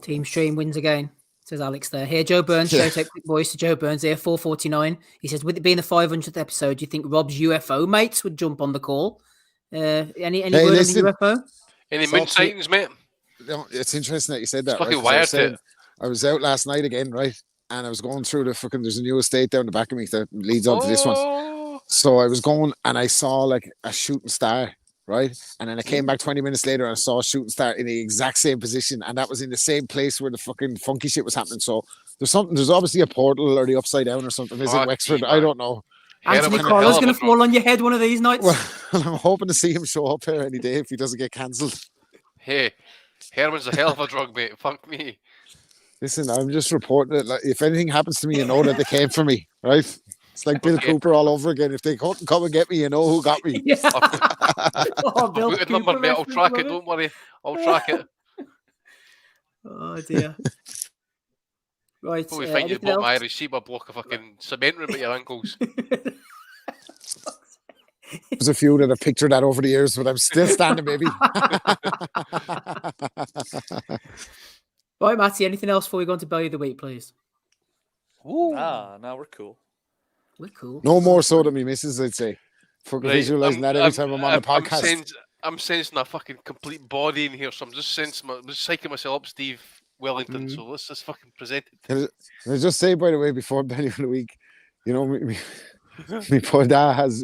Team Stream wins again, says Alex there. Here, Joe Burns, shout out quick voice to Joe Burns here, 449. He says, with it being the 500th episode, do you think Rob's UFO mates would jump on the call? Any word on the UFO? Any Moon Titans, mate? It's interesting that you said that. It's fucking wired. I was out last night again, right? And I was going through there's a new estate down the back of me that leads on to this one. So I was going and I saw like a shooting star, right? And then I came back 20 minutes later and I saw a shooting star in the exact same position, and that was in the same place where the fucking funky shit was happening. So there's obviously a portal or the upside down or something is in Wexford. I don't know. Anthony Carlo's going to fall on your head one of these nights. Well, I'm hoping to see him show up here any day if he doesn't get cancelled. Hey, Herman's a hell of a drug, mate. Fuck me. Listen, I'm just reporting it. Like, if anything happens to me, you know that they came for me, right? It's like Bill Cooper all over again. If they couldn't come and get me, you know who got me. Yeah. I've got a number, mate. I'll track it. Don't worry. I'll track it. Oh, dear. Right. Probably find you bought my Irish sheep, a block of fucking cement room at your ankles. There's a few that have pictured that over the years, but I'm still standing, baby. Right, Matty, anything else before we go on to Belly of the Week, please? No, we're cool. We're cool. No more so than me missus, I'd say. Fucking visualising that every time I'm on a podcast. I'm sensing a fucking complete body in here, so I'm just psyching myself up, Steve Wellington. So let's just fucking present it. Can I just say, by the way, before Belly of the Week, you know, me poor dad has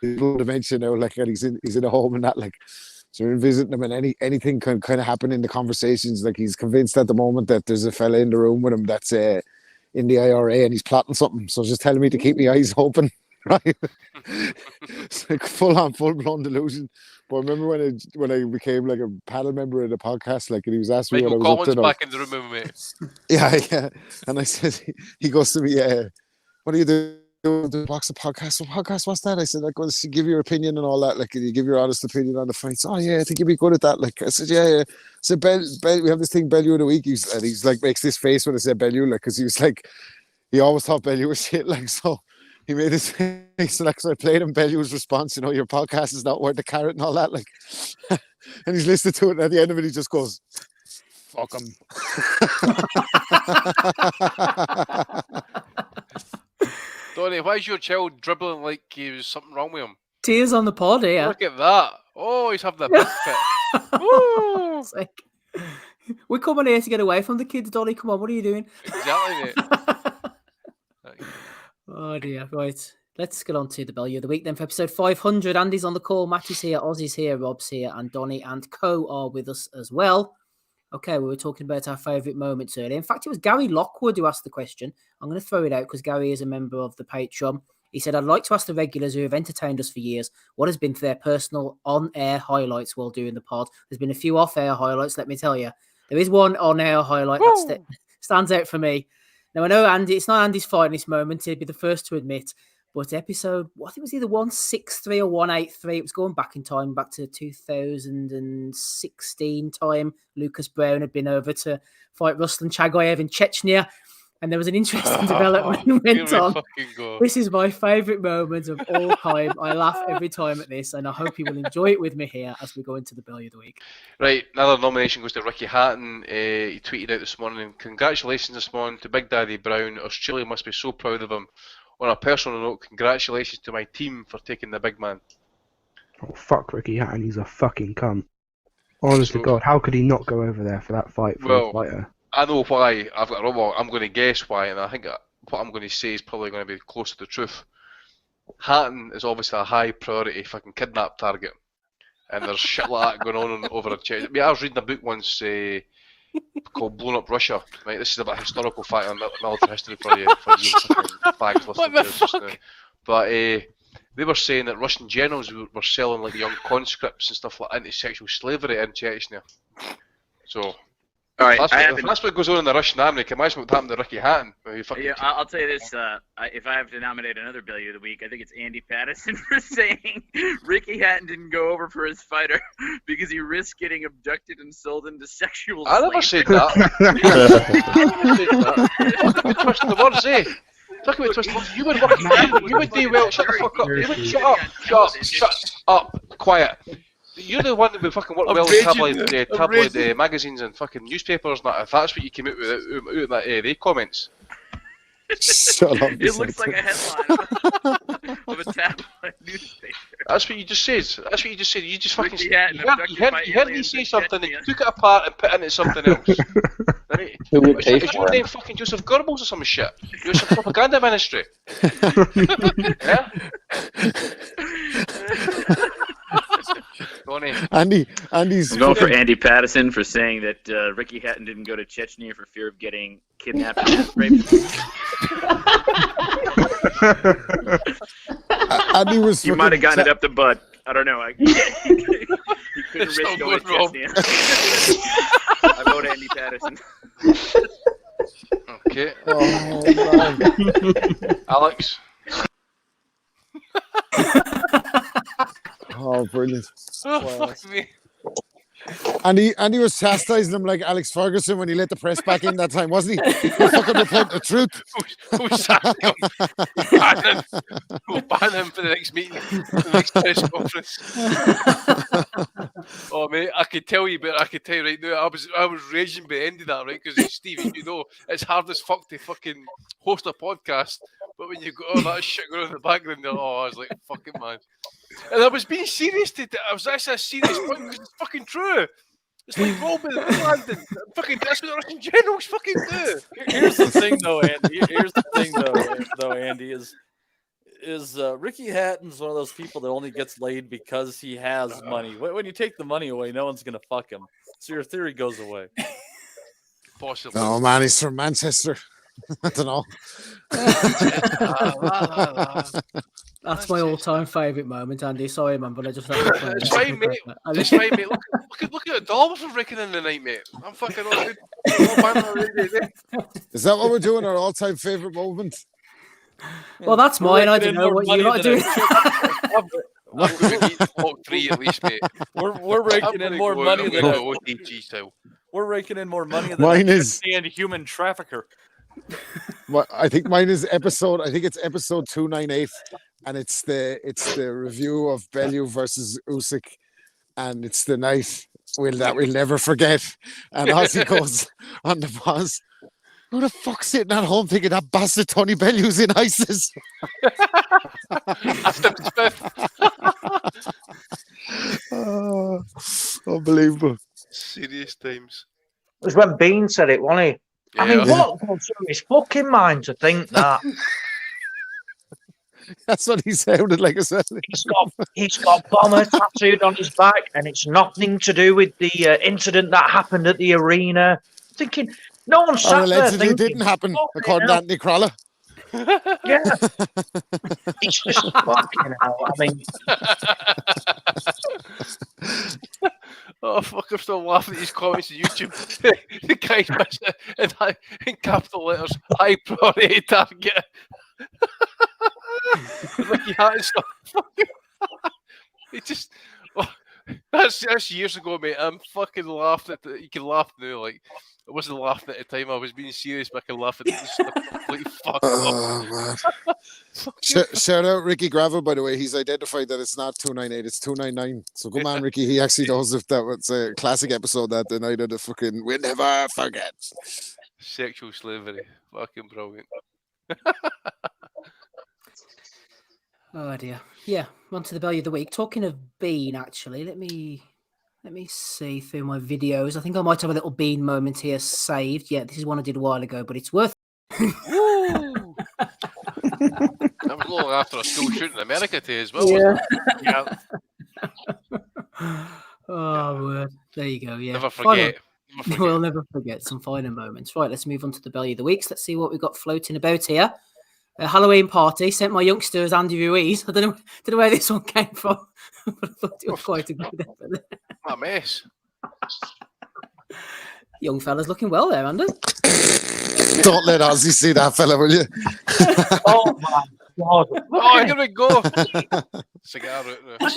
dementia now, like, and he's in a home and that, like, so we're visiting him, and anything can kind of happen in the conversations. Like, he's convinced at the moment that there's a fella in the room with him that's in the IRA and he's plotting something. So just telling me to keep my eyes open, right? It's like full blown delusion. But remember when I became like a panel member in the podcast, like, and he was asking me Michael what I was Collins up to. back in the room with me. Yeah. And I said, he goes to me, what are you doing? The box of podcast. What podcast? What's that? I said, like, well, give your opinion and all that. Like, you give your honest opinion on the fights. Oh yeah, I think you'd be good at that. Like, I said, yeah. I said, Bell, we have this thing, Bellew of the week. He's like, makes this face when I said Bellew, like, because he was like, he always thought Bellew was shit. Like, so he made this face. Like, so I played him Bellew's response. You know, your podcast is not worth the carrot and all that. Like, and he's listened to it. And at the end of it, he just goes, "Fuck him." Donnie, why is your child dribbling like there's something wrong with him? Tears on the pod here. Look at that. Oh, he's having a big fit. Woo! It's like, we're coming here to get away from the kids, Donnie. Come on, what are you doing? Exactly, mate. Oh dear. Right. Let's get on to the Bellew of the week then for episode 500. Andy's on the call, Matty's here, Ozzy's here, Rob's here, and Donnie and Co are with us as well. Okay, we were talking about our favourite moments earlier. In fact, it was Gary Lockwood who asked the question. I'm going to throw it out because Gary is a member of the Patreon. He said, I'd like to ask the regulars who have entertained us for years what has been their personal on-air highlights while doing the pod. There's been a few off-air highlights, let me tell you. There is one on-air highlight that stands out for me. Now, I know Andy, it's not Andy's fight in this moment. He'd be the first to admit. But episode, I think it was either 163 or 183. It was going back in time, back to 2016 time. Lucas Brown had been over to fight Ruslan Chagayev in Chechnya. And there was an interesting development went on. This is my favourite moment of all time. I laugh every time at this, and I hope you will enjoy it with me here as we go into the Bellew of the week. Right, another nomination goes to Ricky Hatton. He tweeted out this morning, congratulations this morning to Big Daddy Brown. Australia must be so proud of him. On a personal note, congratulations to my team for taking the big man. Oh, fuck Ricky Hatton, he's a fucking cunt. Honest to God, how could he not go over there for that fight for a fighter? I know why. I'm going to guess why, and I think what I'm going to say is probably going to be close to the truth. Hatton is obviously a high priority fucking kidnap target, and there's shit like that going on over a chest. I mean, I was reading a book once called "Blown Up Russia." Right, this is about historical fact on military history for you fags listening to this just now. But they were saying that Russian generals were selling like young conscripts and stuff like into sexual slavery in Chechnya. So. All right, that's what goes on in the Russian army. Can you imagine what happened to Ricky Hatton? Yeah, I'll tell you this. If I have to nominate another Bellew of the week, I think it's Andy Patterson for saying Ricky Hatton didn't go over for his fighter because he risked getting abducted and sold into sexual slavery. I never said that. Twist the words, eh? Talk about twist the words. You would do well. Shut the fuck up. You would shut up. Quiet. You're the one that would fucking work well in tabloid magazines and fucking newspapers and that. If that's what you came out with out that they comments. Shut up. It looks like a headline of a tabloid newspaper. That's what you just said. That's what you just said. You just fucking you heard me say something and you took it apart and put it into something else. Right? Who would pay Is your name fucking Joseph Goebbels or some shit? You're some propaganda ministry. Yeah? Andy's I'm going for Andy Patterson for saying that Ricky Hatton didn't go to Chechnya for fear of getting kidnapped and raped. Andy was. You might have gotten it up the butt. I don't know. He couldn't risk going to Chechnya. I vote Andy Patterson. Okay. Oh, Alex. Oh, brilliant. Oh, fuck me. And he was chastising him like Alex Ferguson when he let the press back in that time, wasn't he? He fucking report the truth. Who sacked him? We'll ban him for the next meeting, the next press conference. Oh mate, I could tell you right now, I was raging by the end of that, right? Because Steve, you know, it's hard as fuck to fucking host a podcast, but when you got all that shit going on in the background, I was like, fucking man. And I was being serious today. I was actually a serious point because it's fucking true. It's like Robin and Landon. Fucking that's what the Russian generals fucking do. Here's the thing, though, Andy. Andy is Ricky Hatton's one of those people that only gets laid because he has money. When you take the money away, no one's gonna fuck him. So your theory goes away. Possibly. Oh man, he's from Manchester. I don't know. That's my all-time favourite moment, Andy. Sorry, man, but I just have to It's fine, mate. It's fine, mate. Look at the dollar for Ricken in the night, mate. I'm fucking all good. Is that what we're doing? Our all-time favourite moment? Well, that's mine. I don't know what you lot are doing. I'm going to eat top 3 at least, mate. We're raking in more money than OTG style. We're raking in more money than Mine is and human trafficker. I think mine is episode. I think it's episode 298, and it's the review of Bellew versus Usyk, and it's the night that we'll never forget. And Ozzy goes on the pause. Who the fuck's sitting at home thinking that bastard Tony Bellew's in ISIS? Unbelievable. Serious times. It was when Bean said it, wasn't he? Yeah. I mean, what goes through his fucking mind to think that? That's what he sounded like as well. He's got bomber tattooed on his back, and it's nothing to do with the incident that happened at the arena. Thinking, no one sat there thinking. It didn't happen, according to Anthony Crawler. Yeah. It's just fucking hell. I mean. Oh, fuck, I'm still laughing at these comments on YouTube. The guy's missing it in capital letters. High priority target. Ricky Hatton stuff. It just. Oh, that's years ago, mate. I'm fucking laughing at it. You can laugh now, like. I wasn't laughing at the time. I was being serious, but I can laugh at this. Complete fuck man. Shout out Ricky Gravel, by the way. He's identified that it's not 298, it's 299. So good man, Ricky. He actually knows if that was a classic episode that the night of the fucking we'll never forget. Sexual slavery. Fucking brilliant. Oh dear. Yeah, on to the Bellew of the week. Talking of Bean, actually, let me see through my videos. I think I might have a little Bean moment here saved. Yeah, this is one I did a while ago, but it's worth Woo! That was a little after a school shoot in America too as well. Yeah. Yeah. Word. There you go. Yeah. Never forget. We'll never forget some final moments. Right, let's move on to the Bellew of the weeks. Let's see what we've got floating about here. A Halloween party sent my youngsters Andy Ruiz. I don't know where this one came from, but I thought it was quite a good effort. What a mess. Young fella's looking well there, Andy. Don't let Ozzy see that fella, will you? Oh my God. Oh, here we go. Cigar out there. Has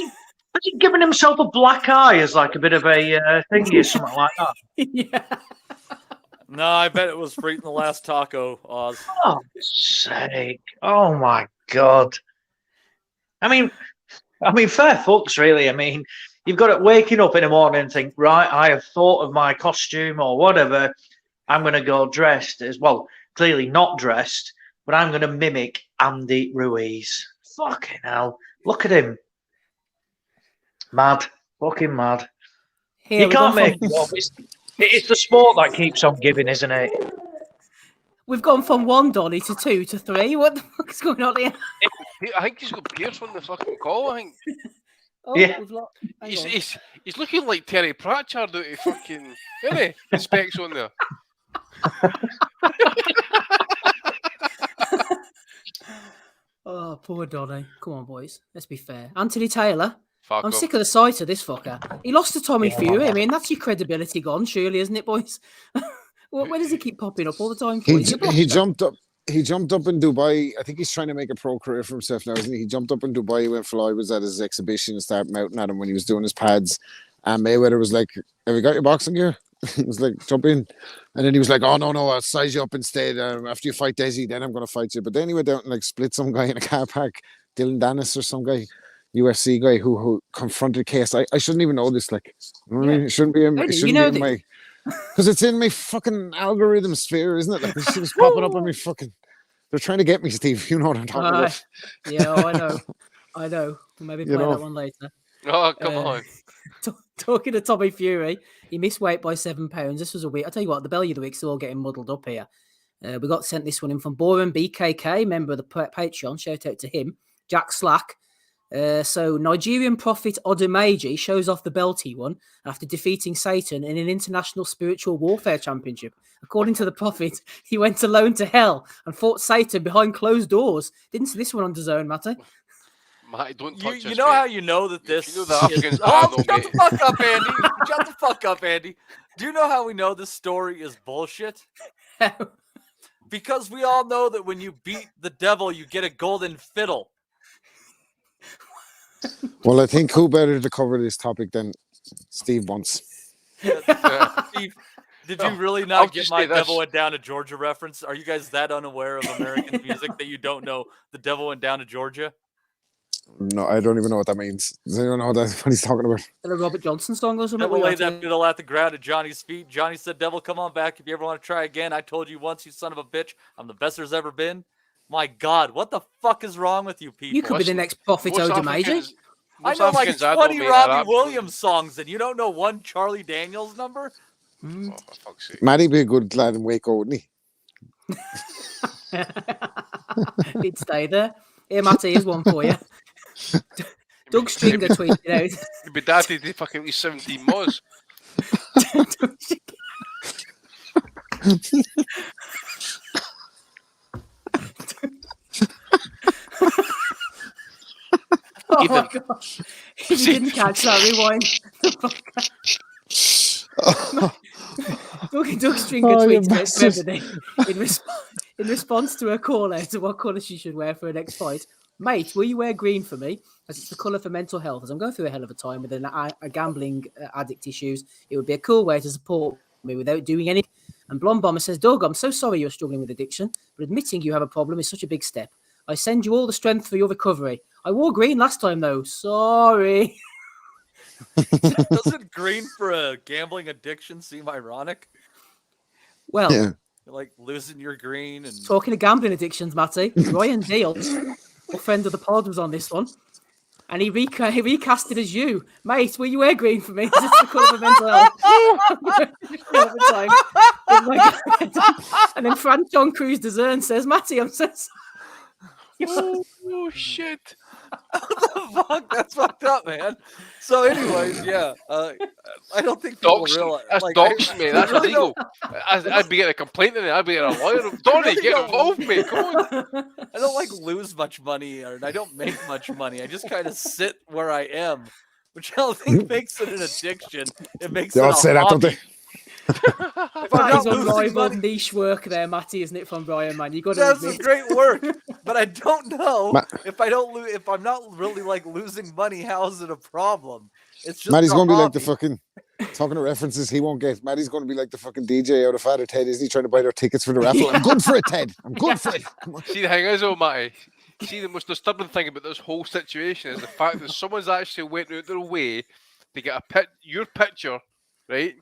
he given himself a black eye as like a bit of a thingy or something like that? Yeah. No, I bet it was for eating the last taco, Oz. Oh, sake. Oh, my God. I mean, fair fucks, really. I mean, you've got it waking up in the morning and think, right, I have thought of my costume or whatever. I'm going to go dressed as, well, clearly not dressed, but I'm going to mimic Andy Ruiz. Fucking hell. Look at him. Mad. Fucking mad. Here, you can't make it up. It's the sport that keeps on giving, isn't it? We've gone from 1 Donnie to 2 to 3. What the fuck is going on here? I think he's got Pierce on the fucking call, I think. Oh, yeah. He's looking like Terry Pratchard out of fucking, isn't he? The specs on there. Oh, poor Donnie. Come on, boys. Let's be fair. Anthony Taylor. I'm Fuck sick of the sight of this fucker. He lost to Tommy Fury. I mean, that's your credibility gone, surely, isn't it, boys? Where does he keep popping up all the time? He jumped up. He jumped up in Dubai. I think he's trying to make a pro career for himself now, isn't he? He jumped up in Dubai when Floyd was at his exhibition and started mouting at him when he was doing his pads. And Mayweather was like, "Have you got your boxing gear?" He was like, "Jump in." And then he was like, "Oh, no, I'll size you up instead. After you fight Desi, then I'm going to fight you." But then he went out and like split some guy in a car park, Dylan Dennis or some guy. UFC guy who confronted Case. I shouldn't even know this. Like, I mean, it shouldn't be in, it shouldn't be in my, because it's in my fucking algorithm sphere, isn't it? Like, this is popping up on me fucking. They're trying to get me, Steve. You know what I'm talking about. Yeah, I know. We'll maybe play that one later. Oh, come on. Talking to Tommy Fury, he missed weight by 7 pounds. This was a week. I tell you what, the Bellew of the week's all getting muddled up here. We got sent this one in from Boren BKK, member of the Patreon. Shout out to him. Jack Slack. So Nigerian prophet Odumeji shows off the belt he won after defeating Satan in an international spiritual warfare championship. According to the prophet, he went alone to hell and fought Satan behind closed doors. Didn't see this one on DAZN, Matty. Matty, don't touch You us, know mate. how you know that this You know the Africans Oh, are, shut the fuck up, Andy. Shut the fuck up, Andy. Do you know how we know this story is bullshit? Because we all know that when you beat the devil, you get a golden fiddle. Well, I think who better to cover this topic than Steve once. Steve, did you really I'll not get just my say this. Devil Went Down to Georgia reference? Are you guys that unaware of American music that you don't know The Devil Went Down to Georgia? No, I don't even know what that means. Does anyone know what he's talking about? Is that a Robert Johnson song or something? Devil laid that fiddle at the ground at Johnny's feet. Johnny said, "Devil, come on back if you ever want to try again. I told you once, you son of a bitch. I'm the best there's ever been." My God, what the fuck is wrong with you people? You could be the next prophet Odumeji. I know like 20 Robbie Williams songs, and you don't know one Charlie Daniels number? Oh, for fuck's sake. Matty'd be a good lad in Waco, wouldn't he? He'd stay there. Here, Matty, here's one for you. Doug Stringer tweeted out. You'd be daddy to fucking at least 17 moz. Oh my God. If you didn't catch that, rewind. Doug Stringer tweeted out yesterday in response to a call out to what colour she should wear for her next fight. Mate, will you wear green for me? As it's the colour for mental health. As I'm going through a hell of a time with a gambling addict issues, it would be a cool way to support me without doing anything. And Blonde Bomber says, Doug, I'm so sorry you're struggling with addiction, but admitting you have a problem is such a big step. I send you all the strength for your recovery. I wore green last time, though. Sorry. Doesn't green for a gambling addiction seem ironic? Well, yeah. Like losing your green and talking of gambling addictions, Matty, Ryan Deal, a friend of the pod, was on this one. And he recasted as you. Mate, will you wear green for me? Is this the colour for mental health? And then Fran John Cruz DAZN says, Matty, I'm so sorry. Oh shit! What the fuck? That's fucked up, man. So, anyways, yeah, I don't think people realize. That's like, doxing, mate. That's really illegal. I'd be getting a complaint in it. I'd be getting a lawyer. Donnie, get involved, mate. Come on. I don't like lose much money, and I don't make much money. I just kind of sit where I am, which I don't think makes it an addiction. It makes They it all a say that, don't hobby. they? That is unrivaled niche work there, Matty, isn't it, from Brian, man? You got to That's admit. great work, but I don't know if I'm not really like losing money. How is it a problem? It's just Matty's going to be like hobby. the fucking, talking of references he won't get. Matty's going to be like the fucking DJ out of Father Ted, isn't he, trying to buy their tickets for the raffle? I'm good for it, Ted. I'm good for it. Come on. See, the thing is, Matty, see, the most disturbing thing about this whole situation is the fact that someone's actually went out their way to get your picture, right?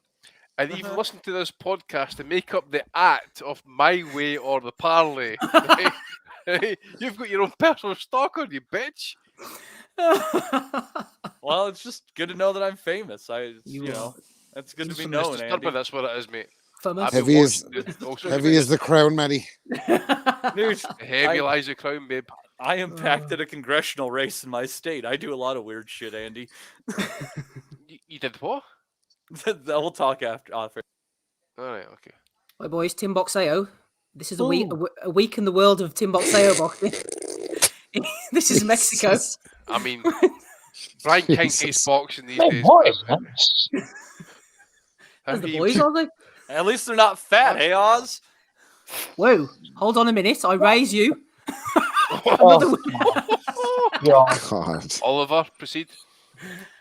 And even listen to this podcast to make up the act of my way or the parlay. Right? Right? You've got your own personal stock on you, bitch. Well, it's just good to know that I'm famous. You know, that's good to be known. Andy. That's what it is, mate. Heavy is the crown, Matty. Dude, Heavy lies the crown, babe. I impacted a congressional race in my state. I do a lot of weird shit, Andy. You did what? We'll talk after. All right, okay. Hi, boys. Tim Boxeo. This is a week in the world of Tim Boxeo boxing. This is Mexico. I mean, Brian King hates boxing these days. That's the boys, are they? At least they're not fat, hey Oz? Whoa, hold on a minute. I raise you. God. Oliver, proceed.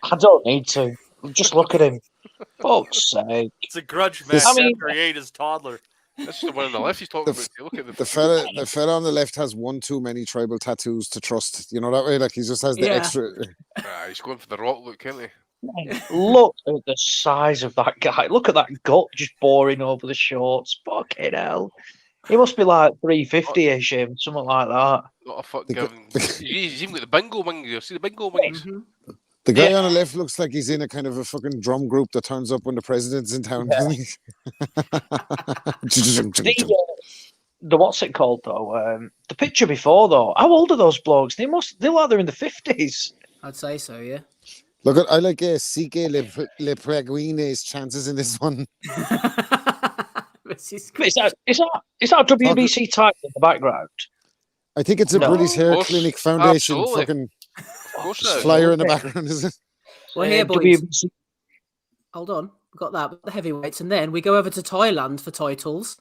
I don't need to. Just look at him. Fuck's sake. It's a grudge match after he ate his toddler. This is the one on the left he's talking about. Look at the fella on the left has one too many tribal tattoos to trust. You know that way? Like he just has the extra. He's going for the rock look, isn't he? Look at the size of that guy. Look at that gut just boring over the shorts. Fucking hell. He must be like 350-ish, him, something like that. Not a fuck given. He's even got the bingo wings. You see the bingo wings? The guy on the left looks like he's in a kind of a fucking drum group that turns up when the president's in town. the what's it called though? The picture before though. How old are those blokes? They're like they're in the 50s. I'd say so, yeah. Look, I like CK Le Preguine's chances in this one. This is Is that a WBC title in the background? I think it's a No. British Hair Of course, Clinic Foundation absolutely. fucking Of course it is. flyer in the background, is it? Well, here, boys. WBC. Hold on. We've got that, the heavyweights. And then we go over to Thailand for titles.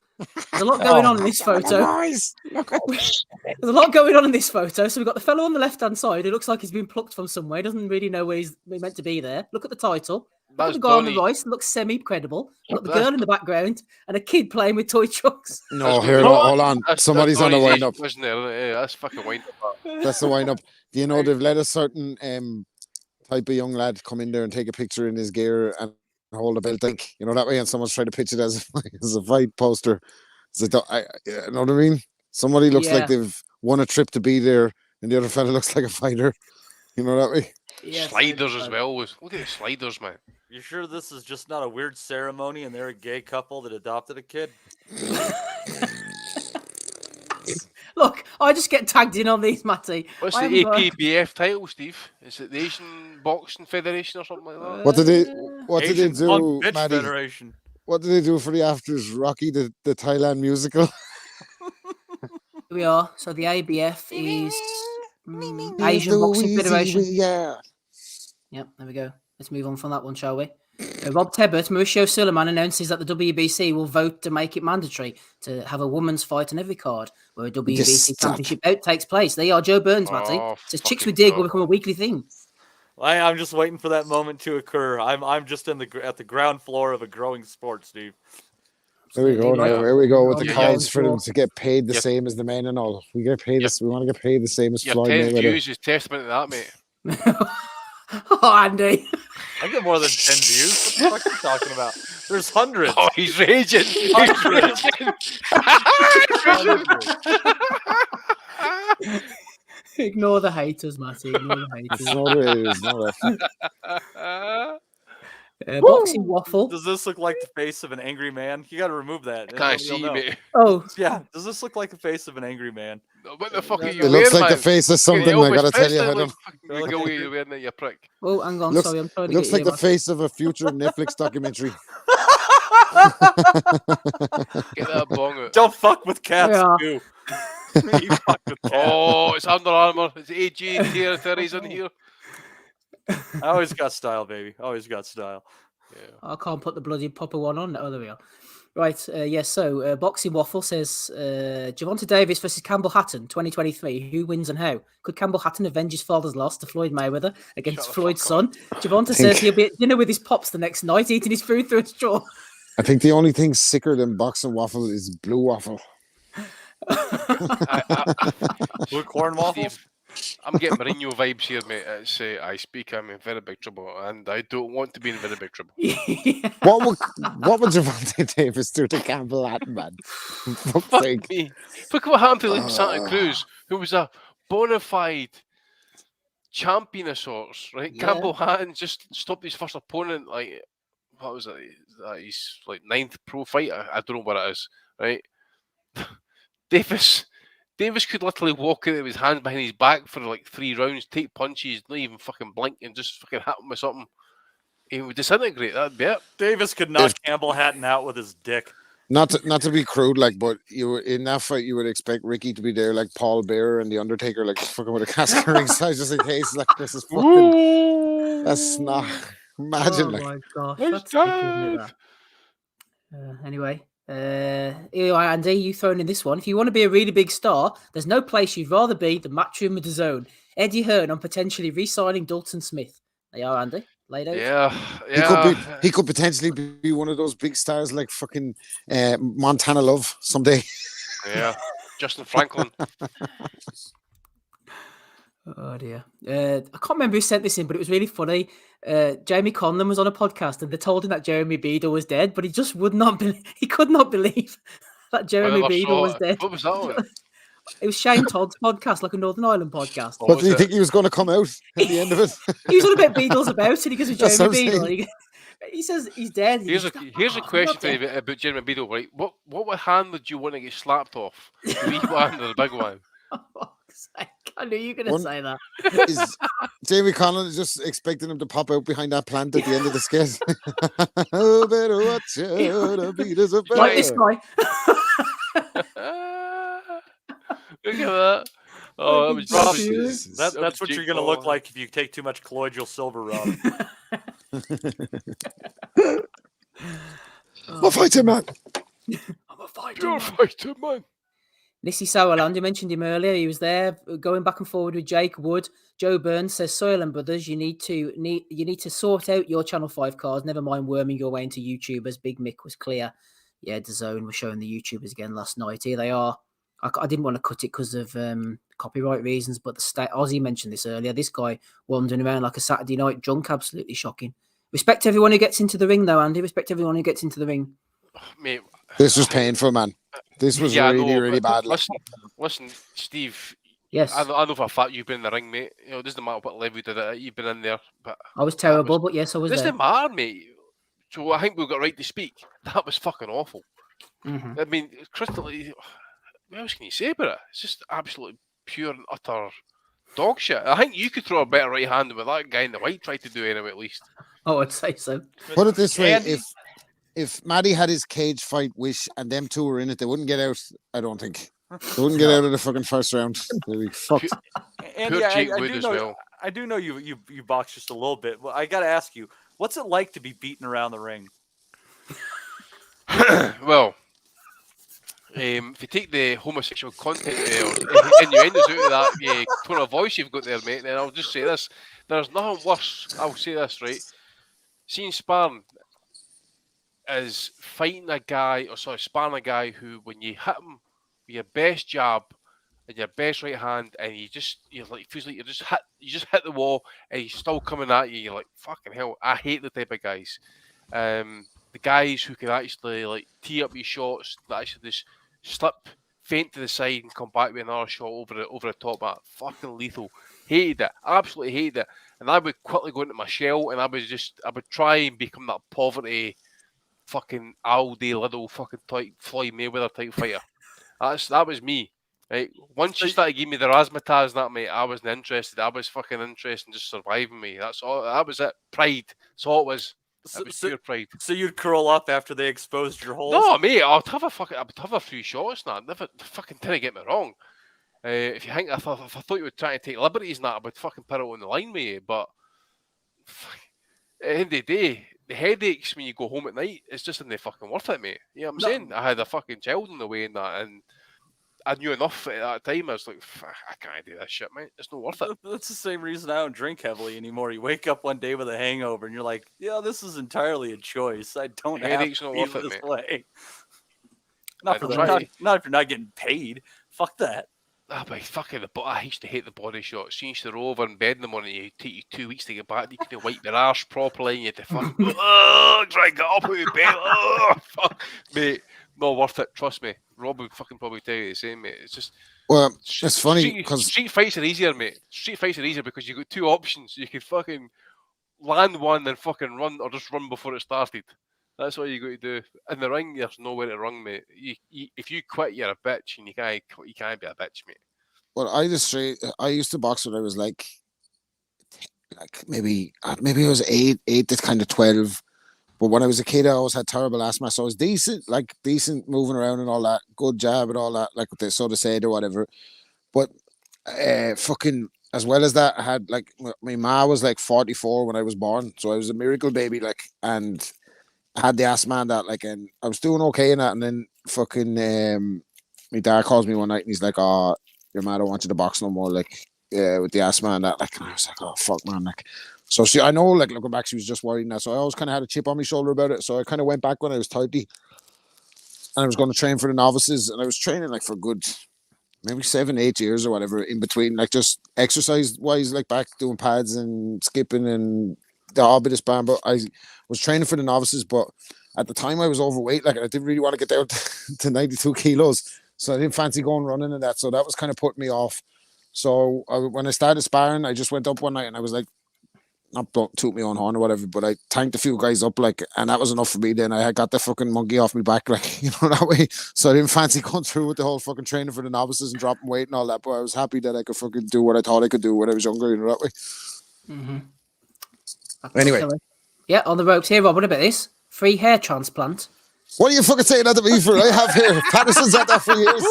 There's a lot going on in this photo. Nice. There's a lot going on in this photo. So we've got the fellow on the left-hand side who looks like he's been plucked from somewhere. He doesn't really know where he's meant to be there. Look at the title. Look at That's the guy on Donnie. the right. Looks semi-credible. Look at the That's- girl in the background and a kid playing with toy trucks. No, here, hold on. Somebody's on a Donnie's wind up. age, wasn't there? Yeah, that's fucking wind up. That's the wind up. Do you know they've let a certain type of young lad come in there and take a picture in his gear and hold a belt, like, you know, that way, and someone's trying to pitch it as a fight poster. You know what I mean? Somebody looks like they've won a trip to be there, and the other fella looks like a fighter. You know that way? Sliders as well. Look at the sliders, man. You sure this is just not a weird ceremony and they're a gay couple that adopted a kid? Look, I just get tagged in on these, Matty. What's I the haven't got- APBF title, Steve? Is it the Asian Boxing Federation or something like that? What did they Asian do, Punk Bitch Maddie? Federation. What did they do for the afters? Rocky, the Thailand musical? Here we are. So the ABF is Asian Boxing Federation. Yeah. Yep, there we go. Let's move on from that one, shall we? Rob Tebbert, Mauricio Suleiman announces that the WBC will vote to make it mandatory to have a woman's fight on every card where a WBC championship bout takes place. There you are, Joe Burns, Matty. Says Chicks with Dig will become a weekly thing. I'm just waiting for that moment to occur. I'm just at the ground floor of a growing sport, Steve. There we go. Now, here we go with the Yeah. calls for them to get paid the same as the men and all. We get paid this. We want to get paid the same as Your Floyd 10 Mayweather. views is testament to that, mate. Oh, Andy. I get more than 10 views. What the fuck are you talking about? There's hundreds. Oh, he's raging. He's Hundreds. raging. Ignore the haters, Matty. Ignore the haters. It's not what it is. Not Boxing waffle. Does this look like the face of an angry man? You got to remove that. Can't You'll see, know. mate. Oh, Yeah. Does this look like the face of an angry man? What the fuck are you It looks wearing, like the man? face of something, Elvis I gotta tell you, Presley Adam. looks fucking the way you're wearing it, you prick. Oh, hang on. Looks, Sorry, I'm trying to looks get like you the there, face of a future Netflix documentary. Get that bong out. Don't fuck with cats, Yeah. too. You fuck with cats. Oh, it's Under Armour. It's AG territories in here. I always got style, baby. Always got style. I can't put the bloody proper one on. Oh, there we are. Right, yes. So, Boxing Waffle says Gervonta Davis versus Campbell Hatton, 2023. Who wins and how? Could Campbell Hatton avenge his father's loss to Floyd Mayweather against Floyd's son? Gervonta says he'll be at dinner with his pops the next night, eating his food through a straw. I think the only thing sicker than boxing waffle is blue waffle. Blue corn waffle? Steve, I'm getting Mourinho vibes here, mate. It's, I speak, I'm in very big trouble, and I don't want to be in very big trouble. What would Gervonta Davis do to Campbell Hatton, man? Fuck me. Look what happened to Liam Santa Cruz, who was a bona fide champion of sorts, right? Yeah. Campbell Hatton just stopped his first opponent, like, what was it? He's like 9th pro fight. I don't know what it is, right? Davis could literally walk in with his hands behind his back for like 3 rounds, take punches, not even fucking blink, and just fucking hit him with something. He would disintegrate. That'd be it. Davis could knock Campbell Hatton out with his dick. Not to be crude, like, but in that fight you would expect Ricky to be there, like Paul Bearer and the Undertaker, like fucking with a casket ringside, just in case. Like, this is fucking. That's not. Imagine, Oh like. my gosh, that's sick, isn't it, that? Anyway, Andy, you thrown in this one. If you want to be a really big star, there's no place you'd rather be than Matchroom with the Zone. Eddie Hearn on potentially re-signing Dalton Smith. They are, Andy. Laid out. Yeah. He could potentially be one of those big stars like fucking Montana Love someday. Yeah. Justin Franklin. Oh dear. I can't remember who sent this in, but it was really funny. Jamie Conlon was on a podcast and they told him that Jeremy Beadle was dead, but he just would not he could not believe that Jeremy Beadle was dead. What was that one? It was Shane Todd's podcast, like a Northern Ireland podcast. What did you think he was going to come out at the end of it? He was on about Beatles about it. He goes with That's Jeremy what I'm Beadle. saying. He says he's dead. Here's a question for you about Jeremy Beadle, right? What hand would you want to get slapped off? The wee one or the big one? I knew you were going to say that. Is Jamie Conlon just expecting him to pop out behind that plant at the end of the skit? Oh, better watch out, the beat is a Like this guy. Look at that. Oh, that's what you're going to look like if you take too much colloidal silver, Rob. I'm a fighter, man. I'm a fighter. You're a fighter, man. Nissi Sauerland, you mentioned him earlier. He was there going back and forward with Jake Wood. Joe Burns says, Soylent Brothers, you need to sort out your Channel 5 cards. Never mind worming your way into YouTubers. Big Mick was clear. Yeah, DAZN was showing the YouTubers again last night. Here they are. I didn't want to cut it because of copyright reasons, but Ozzy mentioned this earlier. This guy wandering around like a Saturday night drunk, absolutely shocking. Respect everyone who gets into the ring, though, Andy. Respect everyone who gets into the ring. Mate, this was painful, man. This was really bad. Listen, Steve. Yes. I know for a fact you've been in the ring, mate. You know, it doesn't matter what level you did it. You've been in there. But I was terrible, but yes, I was there. Doesn't matter, mate. So I think we've got right to speak. That was fucking awful. Mm-hmm. I mean, Crystal, what else can you say about it? It's just absolutely pure and utter dog shit. I think you could throw a better right hand than what that guy in the white tried to do anyway, at least. Oh, I'd say so. Put it this way, if Maddie had his cage fight wish and them two were in it, they wouldn't get out, I don't think. They wouldn't get out of the fucking first round. They'd be fucked. Andy, I do know you box just a little bit. Well, I got to ask you, what's it like to be beaten around the ring? Well, if you take the homosexual content or innuendos out of that tone of voice you've got there, mate, then I'll just say this. There's nothing worse, I'll say this, right? Seeing sparring is sparring a guy who, when you hit him with your best jab and your best right hand, and you're like, feels like you just hit the wall, and he's still coming at you. You're like, fucking hell! I hate the type of guys. The guys who can actually like tee up your shots, that actually just slip, feint to the side, and come back with another shot over the top. That fucking lethal. Hated it. Absolutely hated it. And I would quickly go into my shell, and I would try and become that poverty, fucking Aldi little fucking type Floyd Mayweather type fighter. That was me. Right. Once you started giving me the razzmatazz and that, mate, I wasn't interested. I was fucking interested in just surviving me. That's all. That was it. Pride. That's all it was. That was pure pride. So you'd curl up after they exposed your holes? No, mate. I would have a few shots. Now, never fucking didn't get me wrong. If you think if I thought you were trying to take liberties, and that I would fucking put it on the line, mate. But at the end of the day, the headaches when you go home at night, it's just not fucking worth it, mate. You know what I'm saying? I had a fucking child on the way and that, and I knew enough at that time. I was like, I can't do that shit, mate. It's not worth it. That's the same reason I don't drink heavily anymore. You wake up one day with a hangover, and you're like, yeah, this is entirely a choice. I don't have to not be worth it, this mate. way. Not if you're not getting paid. Fuck that. But fucking I used to hate the body shots. You used to roll over in bed in the morning. It take you 2 weeks to get back. You couldn't wipe your arse properly. You had to fucking try and get up out of bed. Fuck. Mate, not worth it. Trust me. Rob would fucking probably tell you the same, mate. It's just. Well, it's funny because street fights are easier, mate. Street fights are easier because you got two options. You can fucking land one and fucking run, or just run before it started. That's all you got to do. In the ring, there's nowhere to run, mate. If you quit, you're a bitch, and you can't be a bitch, mate. Well, I used to box when I was like maybe I was 8 to kind of 12. But when I was a kid, I always had terrible asthma, so I was decent moving around and all that, good jab and all that, like what they sort of said or whatever. But fucking as well as that, I had like my ma was like 44 when I was born, so I was a miracle baby, like, and I had the asthma and that, like, and I was doing okay in that, and then fucking my dad calls me one night and he's like, "Oh, your ma don't want you to box no more," like, with the asthma and that, like, and I was like, "Oh fuck, man," like. So I know, like, looking back, she was just worried now. So I always kind of had a chip on my shoulder about it. So I kind of went back when I was 30, and I was going to train for the novices, and I was training like for good, maybe 7-8 years or whatever in between, like just exercise wise, like back doing pads and skipping and the hobbitus band. But I was training for the novices, but at the time I was overweight, like, I didn't really want to get down to 92 kilos. So I didn't fancy going running and that. So that was kind of putting me off. So when I started sparring, I just went up one night and I was like, don't toot me on horn or whatever, but I tanked a few guys up, like, and that was enough for me. Then I had got the fucking monkey off my back, like, you know, that way. So I didn't fancy going through with the whole fucking training for the novices and dropping weight and all that. But I was happy that I could fucking do what I thought I could do when I was younger, you know, that way. Anyway, Yeah, on the ropes here, Rob. What about this? Free hair transplant. what are you fucking saying that to me for? I have hair. Patterson's had that for years.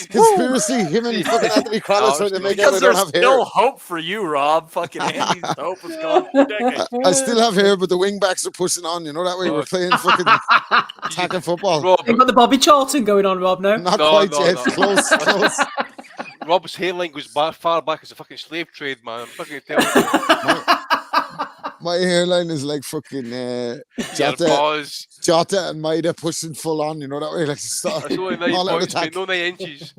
Conspiracy. Him and fucking Anthony Crowley trying to make out I don't have hair. Still hope for you, Rob. Fucking Andy's hope is gone for decades. I still have hair, but the wing backs are pushing on. You know that way we're playing fucking attacking football. You've got the Bobby Charlton going on, Rob. No, Not quite yet. Close. Rob's hairline goes far back as a fucking slave trade, man. I'm fucking telling you. My hairline is like fucking Jota and Maida pushing full on, you know that way, like That's only 9 points, mate, no 9 inches.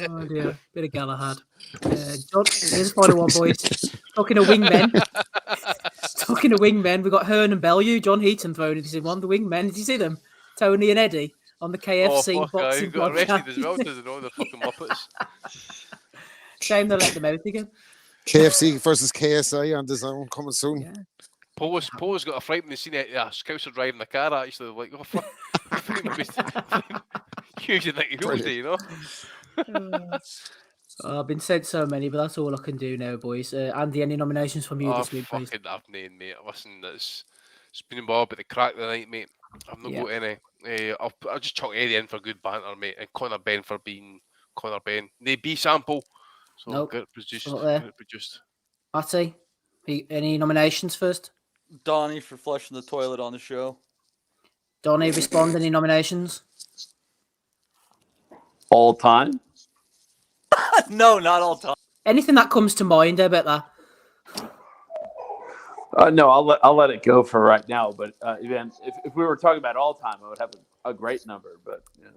Oh dear, bit of Galahad. John, here's the final one, boys. Talking of wingmen, we got Hearn and Bellew. John Heaton thrown it in one. The wingmen, did you see them? Tony and Eddie on the KFC boxing got podcast. arrested as well, doesn't know the fucking Muppets. Shame they let them out again. KFC versus KSI on DAZN coming soon. Yeah. Paul's got a fright when they seen it. Scouser driving the car. Actually, like, oh fuck, usually think he goes, you know. I've been sent so many, but that's all I can do now, boys. Andy, any nominations from you this week, please? I've named, mate. Listen, it's been involved at the crack of the night, mate. I've not got any. I'll just chuck Eddie in for good banter, mate, and Conor Benn for being Conor Benn. No B sample. So Nope. get it produced. Matty, any nominations first? Donnie for flushing the toilet on the show. Donnie, respond. Any nominations? All time? No, not all time. Anything that comes to mind, I bet that. No, I'll let it go for right now. But again, if we were talking about all time, I would have a great number. But yeah.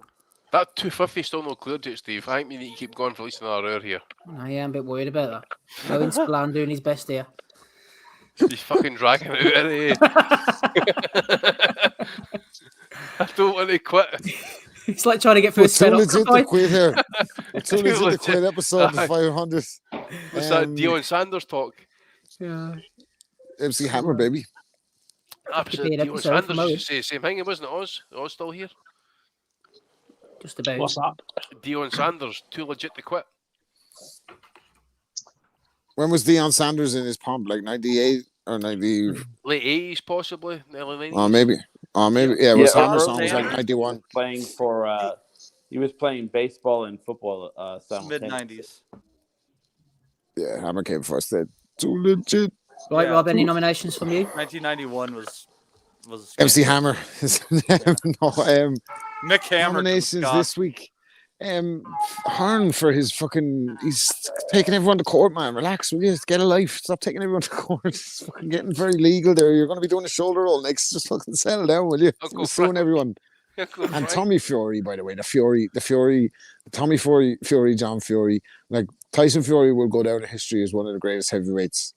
That 250 still not cleared yet, Steve. I think we need to keep going for at least another hour here. I am a bit worried about that. Owen Spillane doing his best here. He's fucking dragging it out of here. I don't want to quit. It's like trying to get through a Too legit to quit here. Too legit to quit episode 500. What's that Dion Sanders talk? Yeah. MC Hammer, baby. Absolutely. Dion Sanders used to say the same thing, wasn't it? Oz still here. Just about. What's that? Dion Sanders, too legit to quit. When was Deion Sanders in his pomp? Like 98 or 90? Late 80s, possibly. Early 90s. Oh, maybe. Yeah, it was Hammer song was like 91. Playing for, he was playing baseball and football Mid-90s. Yeah, Hammer came first. Then too legit. Right, Rob, any nominations from you? 1991 was MC Hammer. No, Mick Hammer nominations this week. Hearn for his fucking, he's taking everyone to court, man. Relax, will you? Just get a life. Stop taking everyone to court. It's fucking getting very legal there. You're going to be doing a shoulder roll next. Just fucking settle down, will you? Suing everyone. And Tommy Fury, by the way, Tommy Fury, John Fury, like Tyson Fury will go down in history as one of the greatest heavyweights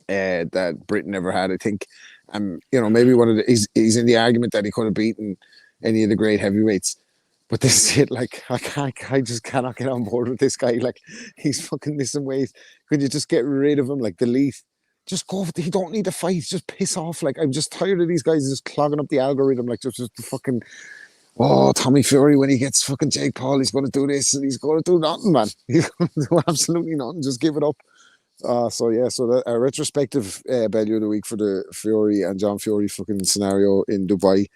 that Britain ever had, I think. You know, maybe one of the, he's in the argument that he could have beaten any of the great heavyweights. But this shit, like, I just cannot get on board with this guy. Like, he's fucking missing weight. Could you just get rid of him? Like, delete. Just go. He don't need to fight. Just piss off. Like, I'm just tired of these guys just clogging up the algorithm. Like, just fucking, Tommy Fury, when he gets fucking Jake Paul, he's going to do this and he's going to do nothing, man. He's going to do absolutely nothing. Just give it up. So that a retrospective value of the week for the Fury and John Fury fucking scenario in Dubai.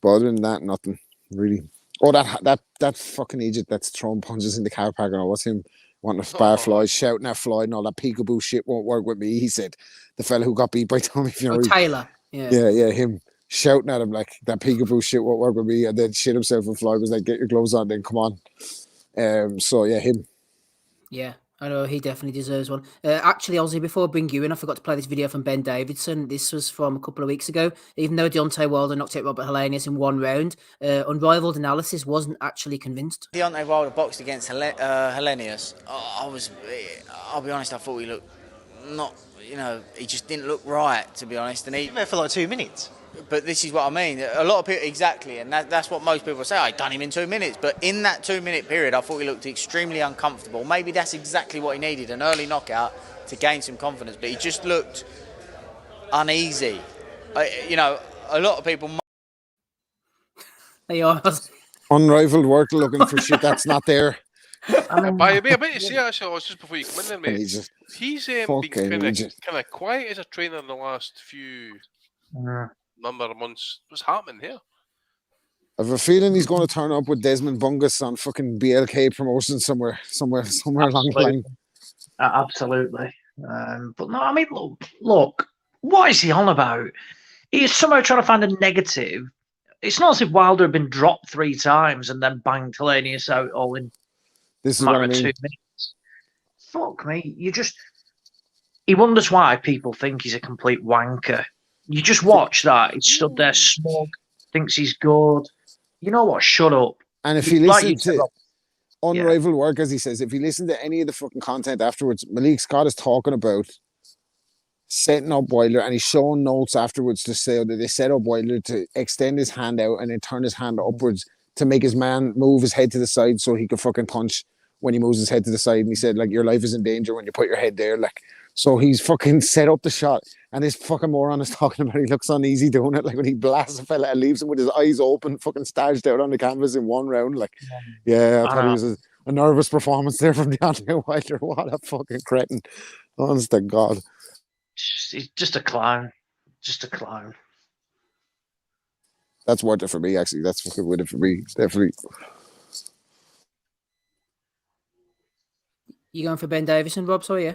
But other than that, nothing really. Oh, that fucking idiot that's throwing punches in the car park, and I was him wanting to spar Floyd, shouting at Floyd and all that peekaboo shit won't work with me. He said, the fella who got beat by Tommy Fury. Taylor. Yeah, him shouting at him like that peekaboo shit won't work with me, and then shit himself, and Floyd was like, get your gloves on, then come on. So yeah, him. Yeah, I know he definitely deserves one. Actually, Ozzy, before I bring you in, I forgot to play this video from Ben Davidson. This was from a couple of weeks ago. Even though Deontay Wilder knocked out Robert Helenius in one round, Unrivaled Analysis wasn't actually convinced. Deontay Wilder boxed against Helenius. I'll be honest, I thought he looked not, he just didn't look right, to be honest. And he was there for like 2 minutes. But this is what I mean. A lot of people, exactly, and that's what most people say. I done him in 2 minutes, but in that 2 minute period, I thought he looked extremely uncomfortable. Maybe that's exactly what he needed, an early knockout to gain some confidence. But he just looked uneasy. You know, a lot of people. They are unrivaled work looking for shit that's not there. By the way, I bet you see actually, just before you come in there, mate. He's been fucking kind of quiet as a trainer in the last few number of months. What's happening here? I have a feeling he's going to turn up with Desmond Bungus on fucking BLK promotion somewhere along the line. Absolutely. But no, I mean, look, what is he on about? He's somehow trying to find a negative. It's not as if Wilder had been dropped 3 times and then banged Hellenius out all in this a matter of 2 minutes. Fuck me. He wonders why people think he's a complete wanker. You just watch that. He's stood there smug, thinks he's good. You know what? Shut up. And if you listen to unrivaled work, as he says, if you listen to any of the fucking content afterwards, Malik Scott is talking about setting up Wilder, and he's showing notes afterwards to say that they set up Wilder to extend his hand out and then turn his hand upwards to make his man move his head to the side so he could fucking punch when he moves his head to the side. And he said, like, your life is in danger when you put your head there. Like, so he's fucking set up the shot, and this fucking moron is talking about he looks uneasy doing it, like when he blasts a fella and leaves him with his eyes open, fucking staged out on the canvas in 1 round. Like, I thought it was a nervous performance there from Deontay Wilder. What a fucking cretin. Honest to God. He's just a clown. Just a clown. That's worth it for me, actually. That's fucking worth it for me. Definitely. You going for Ben Davison, Rob? So, yeah.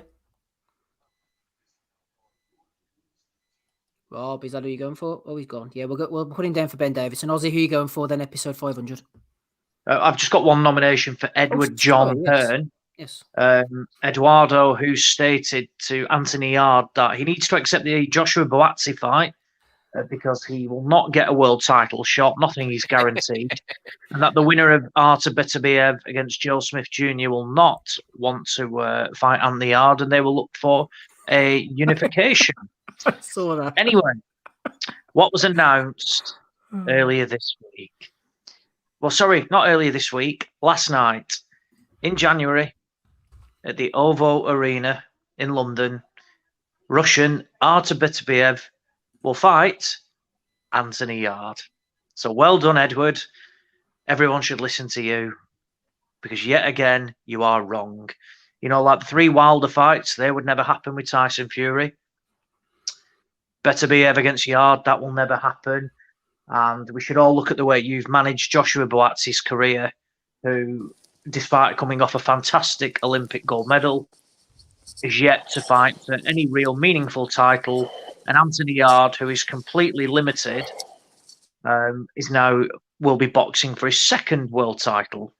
Rob, is that who you're going for? Oh, he's gone. Yeah, we'll put him down for Ben Davison. Ozzy, who are you going for then, episode 500? I've just got one nomination for Edward John Hearn. Yes. Eduardo, who stated to Anthony Yard that he needs to accept the Joshua Buatsi fight because he will not get a world title shot. Nothing is guaranteed. And that the winner of Artur Beterbiev against Joe Smith Jr. will not want to fight Anthony Yard, and they will look for a unification. I saw that. Anyway, what was announced earlier this week? Well, sorry, not earlier this week. Last night, in January, at the OVO Arena in London, Russian Artur Beterbiev will fight Anthony Yard. So well done, Edward. Everyone should listen to you because yet again, you are wrong. You know, like the 3 Wilder fights, they would never happen with Tyson Fury. Beterbiev against Yard, that will never happen. And we should all look at the way you've managed Joshua Buatsi's career, who, despite coming off a fantastic Olympic gold medal, is yet to fight for any real meaningful title. And Anthony Yard, who is completely limited, will be boxing for his 2nd world title.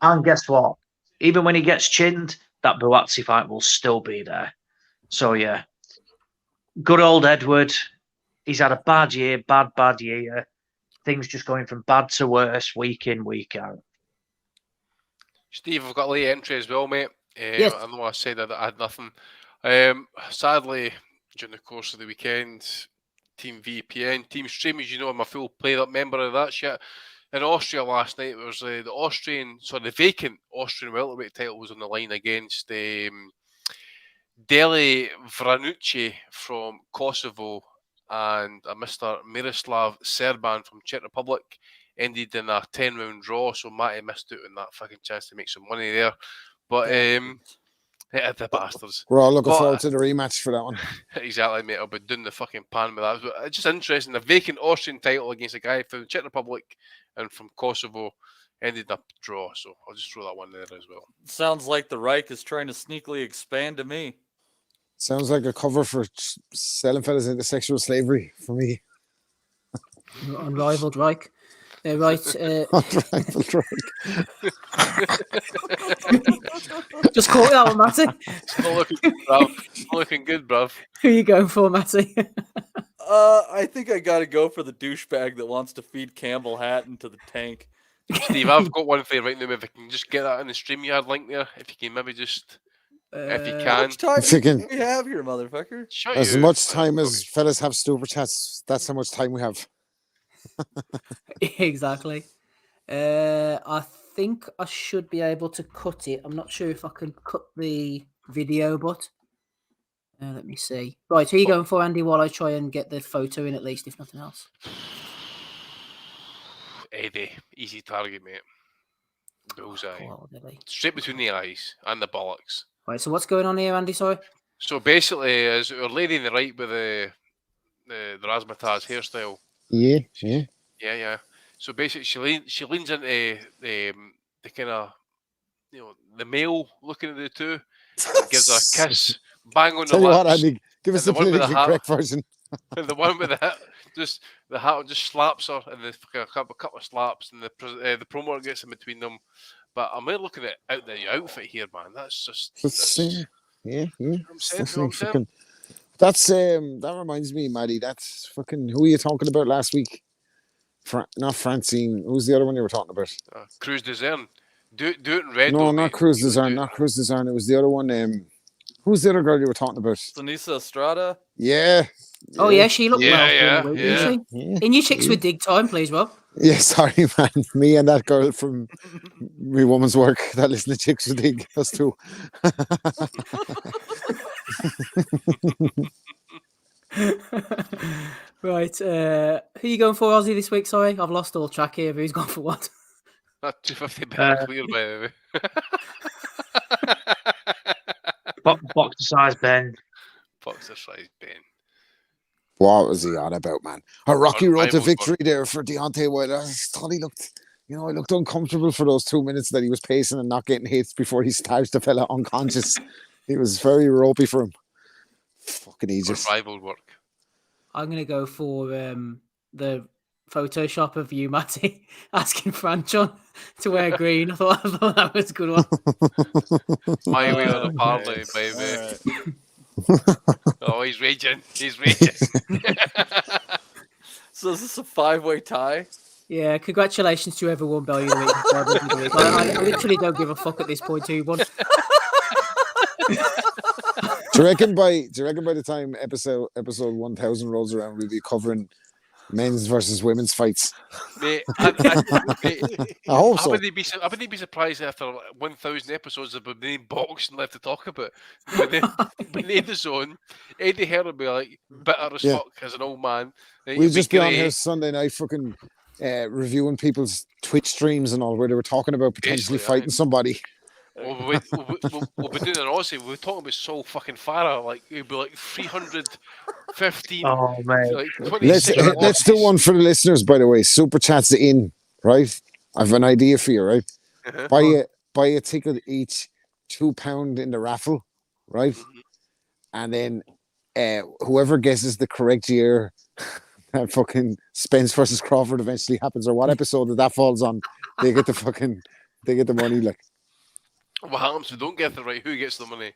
And guess what? Even when he gets chinned, that Buatsi fight will still be there. So yeah, good old Edward. He's had a bad year, bad year. Things just going from bad to worse week in, week out. Steve, I've got a late entry as well, mate. Yes. I know I said that I had nothing. Sadly, during the course of the weekend, Team VPN, Team Stream, as you know, I'm a full played-up member of that shit. In Austria last night, there was the vacant Austrian welterweight title was on the line against Deli Vranucci from Kosovo and a Mr. Miroslav Serban from Czech Republic. Ended in a 10-round draw, so Matty missed out on that fucking chance to make some money there. But the bastards. We're all looking forward to the rematch for that one. Exactly, mate. I'll be doing the fucking pan with that. But it's just interesting. The vacant Austrian title against a guy from the Czech Republic and from Kosovo ended up draw. So I'll just throw that one there as well. Sounds like the Reich is trying to sneakily expand to me. Sounds like a cover for selling fellas into sexual slavery for me. Unrivaled Reich. Right. Unrivaled Reich. Just caught that one, Matty. It's not looking good, bruv. It's not looking good, bruv. Who are you going for, Matty? I think I got to go for the douchebag that wants to feed Campbell Hatton to the tank. Steve, I've got one for you right now. If I can just get that in the StreamYard link there, if you can maybe just if you How can. much time Freaking- do we have here, motherfucker? Shut As you. much time as fellas have super chats, that's how much time we have. Exactly. I think I should be able to cut it. I'm not sure if I can cut the video, but let me see. Right, who are you going for, Andy, while I try and get the photo in at least, if nothing else? Eddie, easy target, mate. Bullseye. Oh, really? Straight between the eyes and the bollocks. Right, so what's going on here, Andy? Sorry. So basically, is our lady in the right with the razzmatazz hairstyle. Yeah. Yeah. So basically, she leans into the kind of, the male looking at the two, and gives her a kiss, bang on Tell the you lips. what, Andy, give us the one with politically hat- correct version. And the one with the hat, the hat just slaps her, and a couple of slaps, and the promoter gets in between them. But I'm really looking at the outfit here, man. That's just. Yeah. I'm It's saying, definitely fucking. That's that reminds me, Maddie. That's fucking. Who were you talking about last week? Not Francine. Who's the other one you were talking about? Cruz Desern. Do it in red. No, though, not mate. Cruz Desern. Not Cruz Desern. It was the other one. Who's the other girl you were talking about? Sanisa Estrada. Yeah. Oh, yeah, she looked well. Yeah. Didn't she? In your chicks with dig time, please, Rob. Yeah, sorry, man. Me and that girl from me woman's work that listen to Chicks with Dig. Us two. Right. Who are you going for, Ozzy, this week? Sorry, I've lost all track here. Who's gone for what? Not 250 better clear, by the way. Boxer size Ben. Boxer size Ben. What was he on about, man? A rocky road to Unrivalled, victory there for Deontay Wilder. I just thought he looked, he looked uncomfortable for those 2 minutes that he was pacing and not getting hits before he staged the fella unconscious. He was very ropey for him. Fucking Aegis. Unrivalled work. I'm going to go for the Photoshop of you, Matty, asking Franchon to wear green. I thought that was a good one. My way on the parlay, baby. Oh, he's raging. He's raging. So is this a 5-way tie? Yeah, congratulations to whoever won Bellew of the Week. I literally don't give a fuck at this point who won. Do you reckon by the time episode 1000 rolls around, we'll be covering men's versus women's fights? Mate, I hope so. I wouldn't be surprised after 1,000 episodes of the boxing left to talk about. When they in the zone, Eddie Hearn would be like bitter as fuck as an old man. We'll just be on here Sunday night fucking reviewing people's Twitch streams and all, where they were talking about potentially fighting somebody. We'll be doing an Aussie. We're talking about Sol fucking Farah. Like it'd be like 315. Oh man! Like Let's do one for the listeners. By the way, super chats in, right? I've an idea for you, right? Buy a ticket each, £2 in the raffle, right? And then whoever guesses the correct year that fucking Spence versus Crawford eventually happens, or what episode that falls on, they get the money. Like. What happens if we don't get the right? Who gets the money?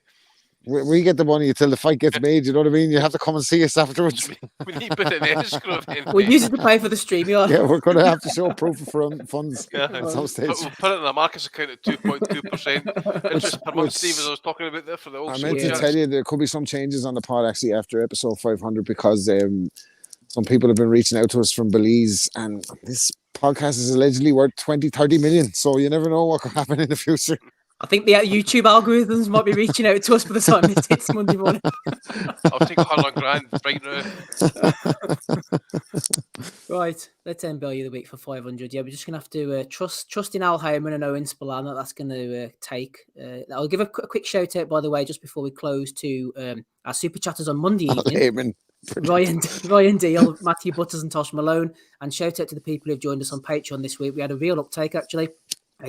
We get the money until the fight gets made. You know what I mean? You have to come and see us afterwards. We need to put it in escrow. We'll use it to pay for the stream. Yeah, we're going to have to show proof of funds at some stage. We'll put it in the Marcus account at 2.2% interest per month. Steve, as I was talking about there for the old. I meant to tell you there could be some changes on the pod actually after episode 500 because some people have been reaching out to us from Belize, and this podcast is allegedly worth 20-30 million. So you never know what could happen in the future. I think the YouTube algorithms might be reaching out to us by the time it hits Monday morning. I'll take $100,000 right now. Right, let's end Bellew of the Week for 500. Yeah, we're just going to have to trust in Al Heyman and Owen Spillane. That's going to take. I'll give a quick shout out, by the way, just before we close, to our super chatters on Monday evening. Ryan Deal, Matthew Butters and Tosh Malone. And shout out to the people who've joined us on Patreon this week. We had a real uptake, actually.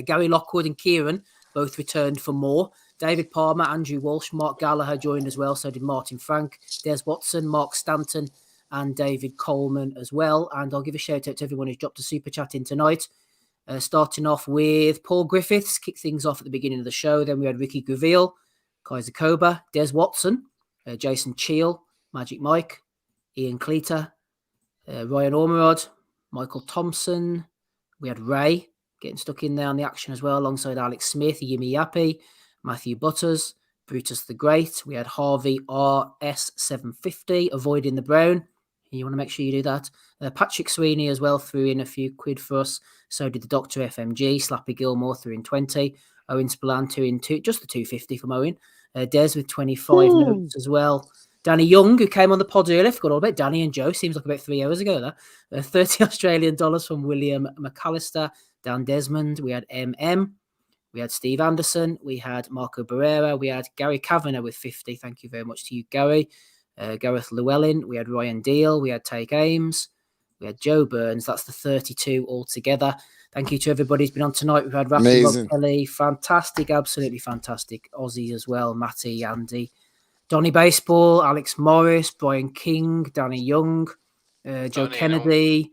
Gary Lockwood and Kieran both returned for more. David Palmer, Andrew Walsh, Mark Gallagher joined as well. So did Martin Frank, Des Watson, Mark Stanton, and David Coleman as well. And I'll give a shout out to everyone who's dropped a super chat in tonight. Starting off with Paul Griffiths, kicked things off at the beginning of the show. Then we had Ricky Graville, Kaiser Koba, Des Watson, Jason Cheel, Magic Mike, Ian Cleater, Ryan Ormerod, Michael Thompson. We had Ray getting stuck in there on the action as well, alongside Alex Smith, Yimi Yappi, Matthew Butters, Brutus the Great. We had Harvey RS750, Avoiding the Brown. You want to make sure you do that. Patrick Sweeney as well threw in a few quid for us. So did the Dr. FMG. Slappy Gilmore threw in 20. Owen Spillane threw in just the 250 from Owen. Des with 25 notes as well. Danny Young, who came on the pod earlier, forgot all about Danny and Joe. Seems like about 3 hours ago there. 30 Australian dollars from William McAllister. Dan Desmond. We had MM. We had Steve Anderson. We had Marco Barrera. We had Gary Kavanagh with 50. Thank you very much to you, Gary. Gareth Llewellyn. We had Ryan Deal. We had Take Ames. We had Joe Burns. That's the 32 altogether. Thank you to everybody who's been on tonight. We've had Rafi Rob Kelly. Fantastic, absolutely fantastic. Aussie as well. Matty, Andy. Donnie Baseball, Alex Morris, Brian King, Danny Young, Joe Kennedy.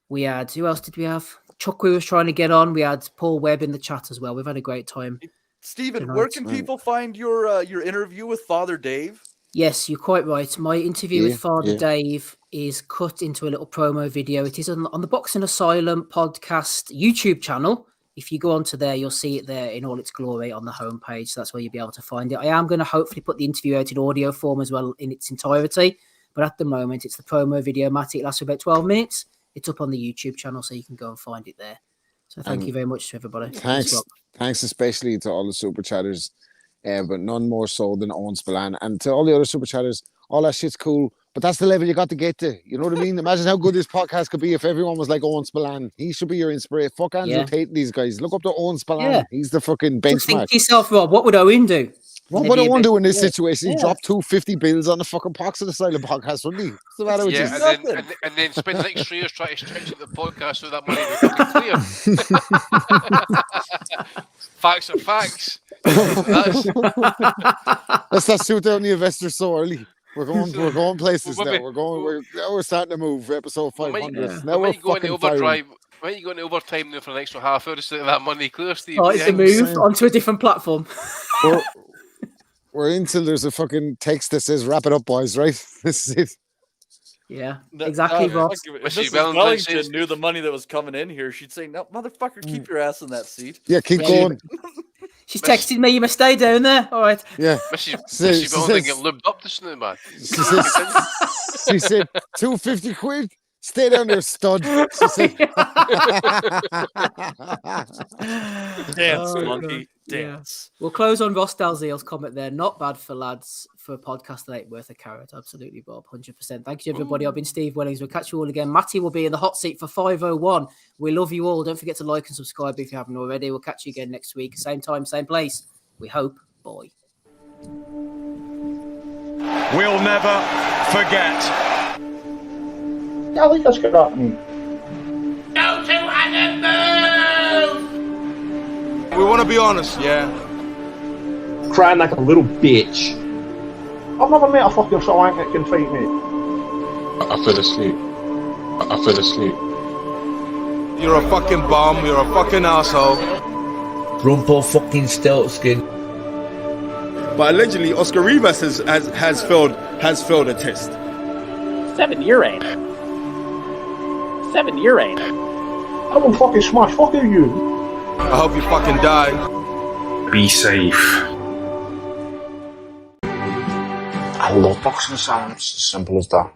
We had, who else did we have? Chuckwe was trying to get on. We had Paul Webb in the chat as well. We've had a great time. Stephen, where can people find your interview with Father Dave? Yes, you're quite right. My interview with Father Dave is cut into a little promo video. It is on the Boxing Asylum podcast YouTube channel. If you go onto there, you'll see it there in all its glory on the homepage. So that's where you'll be able to find it. I am going to hopefully put the interview out in audio form as well in its entirety. But at the moment, it's the promo video. Matty, it lasts for about 12 minutes. It's up on the YouTube channel, so you can go and find it there. So thank you very much to everybody. Thanks especially to all the super chatters, but none more so than Owen Spillane. And to all the other super chatters, all that shit's cool. But that's the level you got to get to. You know what I mean? Imagine how good this podcast could be if everyone was like Owen Spillane. He should be your inspiration. Fuck Andrew Tate and these guys. Look up to Owen Spillane. Yeah. He's the fucking benchmark. Just think to yourself, Rob, what would Owen do? What would Owen do in this situation? He dropped 250 bills on the fucking Boxing Asylum podcast, wouldn't he? What's the matter with you? And then spend the next 3 years trying to stretch out the podcast so that money would fucking clear. Facts are facts. Let's not shoot down the investors so early. We're going places now. We're starting to move. Episode 500. Now we're fucking overdrive. Why are you going to overtime now for an extra half hour to get that money clear, Steve? Oh, it's a move onto a different platform. We're until there's a fucking text that says "Wrap it up, boys." Right? This is it. Yeah, exactly, Rob. If Mrs. Wellington knew the money that was coming in here, she'd say, "No, motherfucker, keep your ass in that seat." Yeah, keep going. She's texted me, "You must stay down there." All right. Yeah. Mrs. Wellington get lubed up this new man. She said, 250 quid. Stay down there, stud. She said. Dance, monkey. Dance. We'll close on Ross Dalziel's comment there. Not bad for lads for a podcast that ain't worth a carrot. Absolutely, Bob. 100%. Thank you, everybody. I've been Steve Wellings. We'll catch you all again. Matty will be in the hot seat for 5:01. We love you all. Don't forget to like and subscribe if you haven't already. We'll catch you again next week. Same time, same place. We hope. Bye. We'll never forget. I think that's good happening. Go to animals! We want to be honest, yeah? Crying like a little bitch. I've never met a fucking swank that can fight me. I fell asleep. I fell asleep. You're a fucking bum, you're a fucking asshole. Rumpo fucking Steltskin. But allegedly, Oscar Rivas has failed a test. 7-year ain't. 7-year ain't. I will fucking smash fucking you. I hope you fucking die. Be safe. I love Boxing Asylum. It's as simple as that.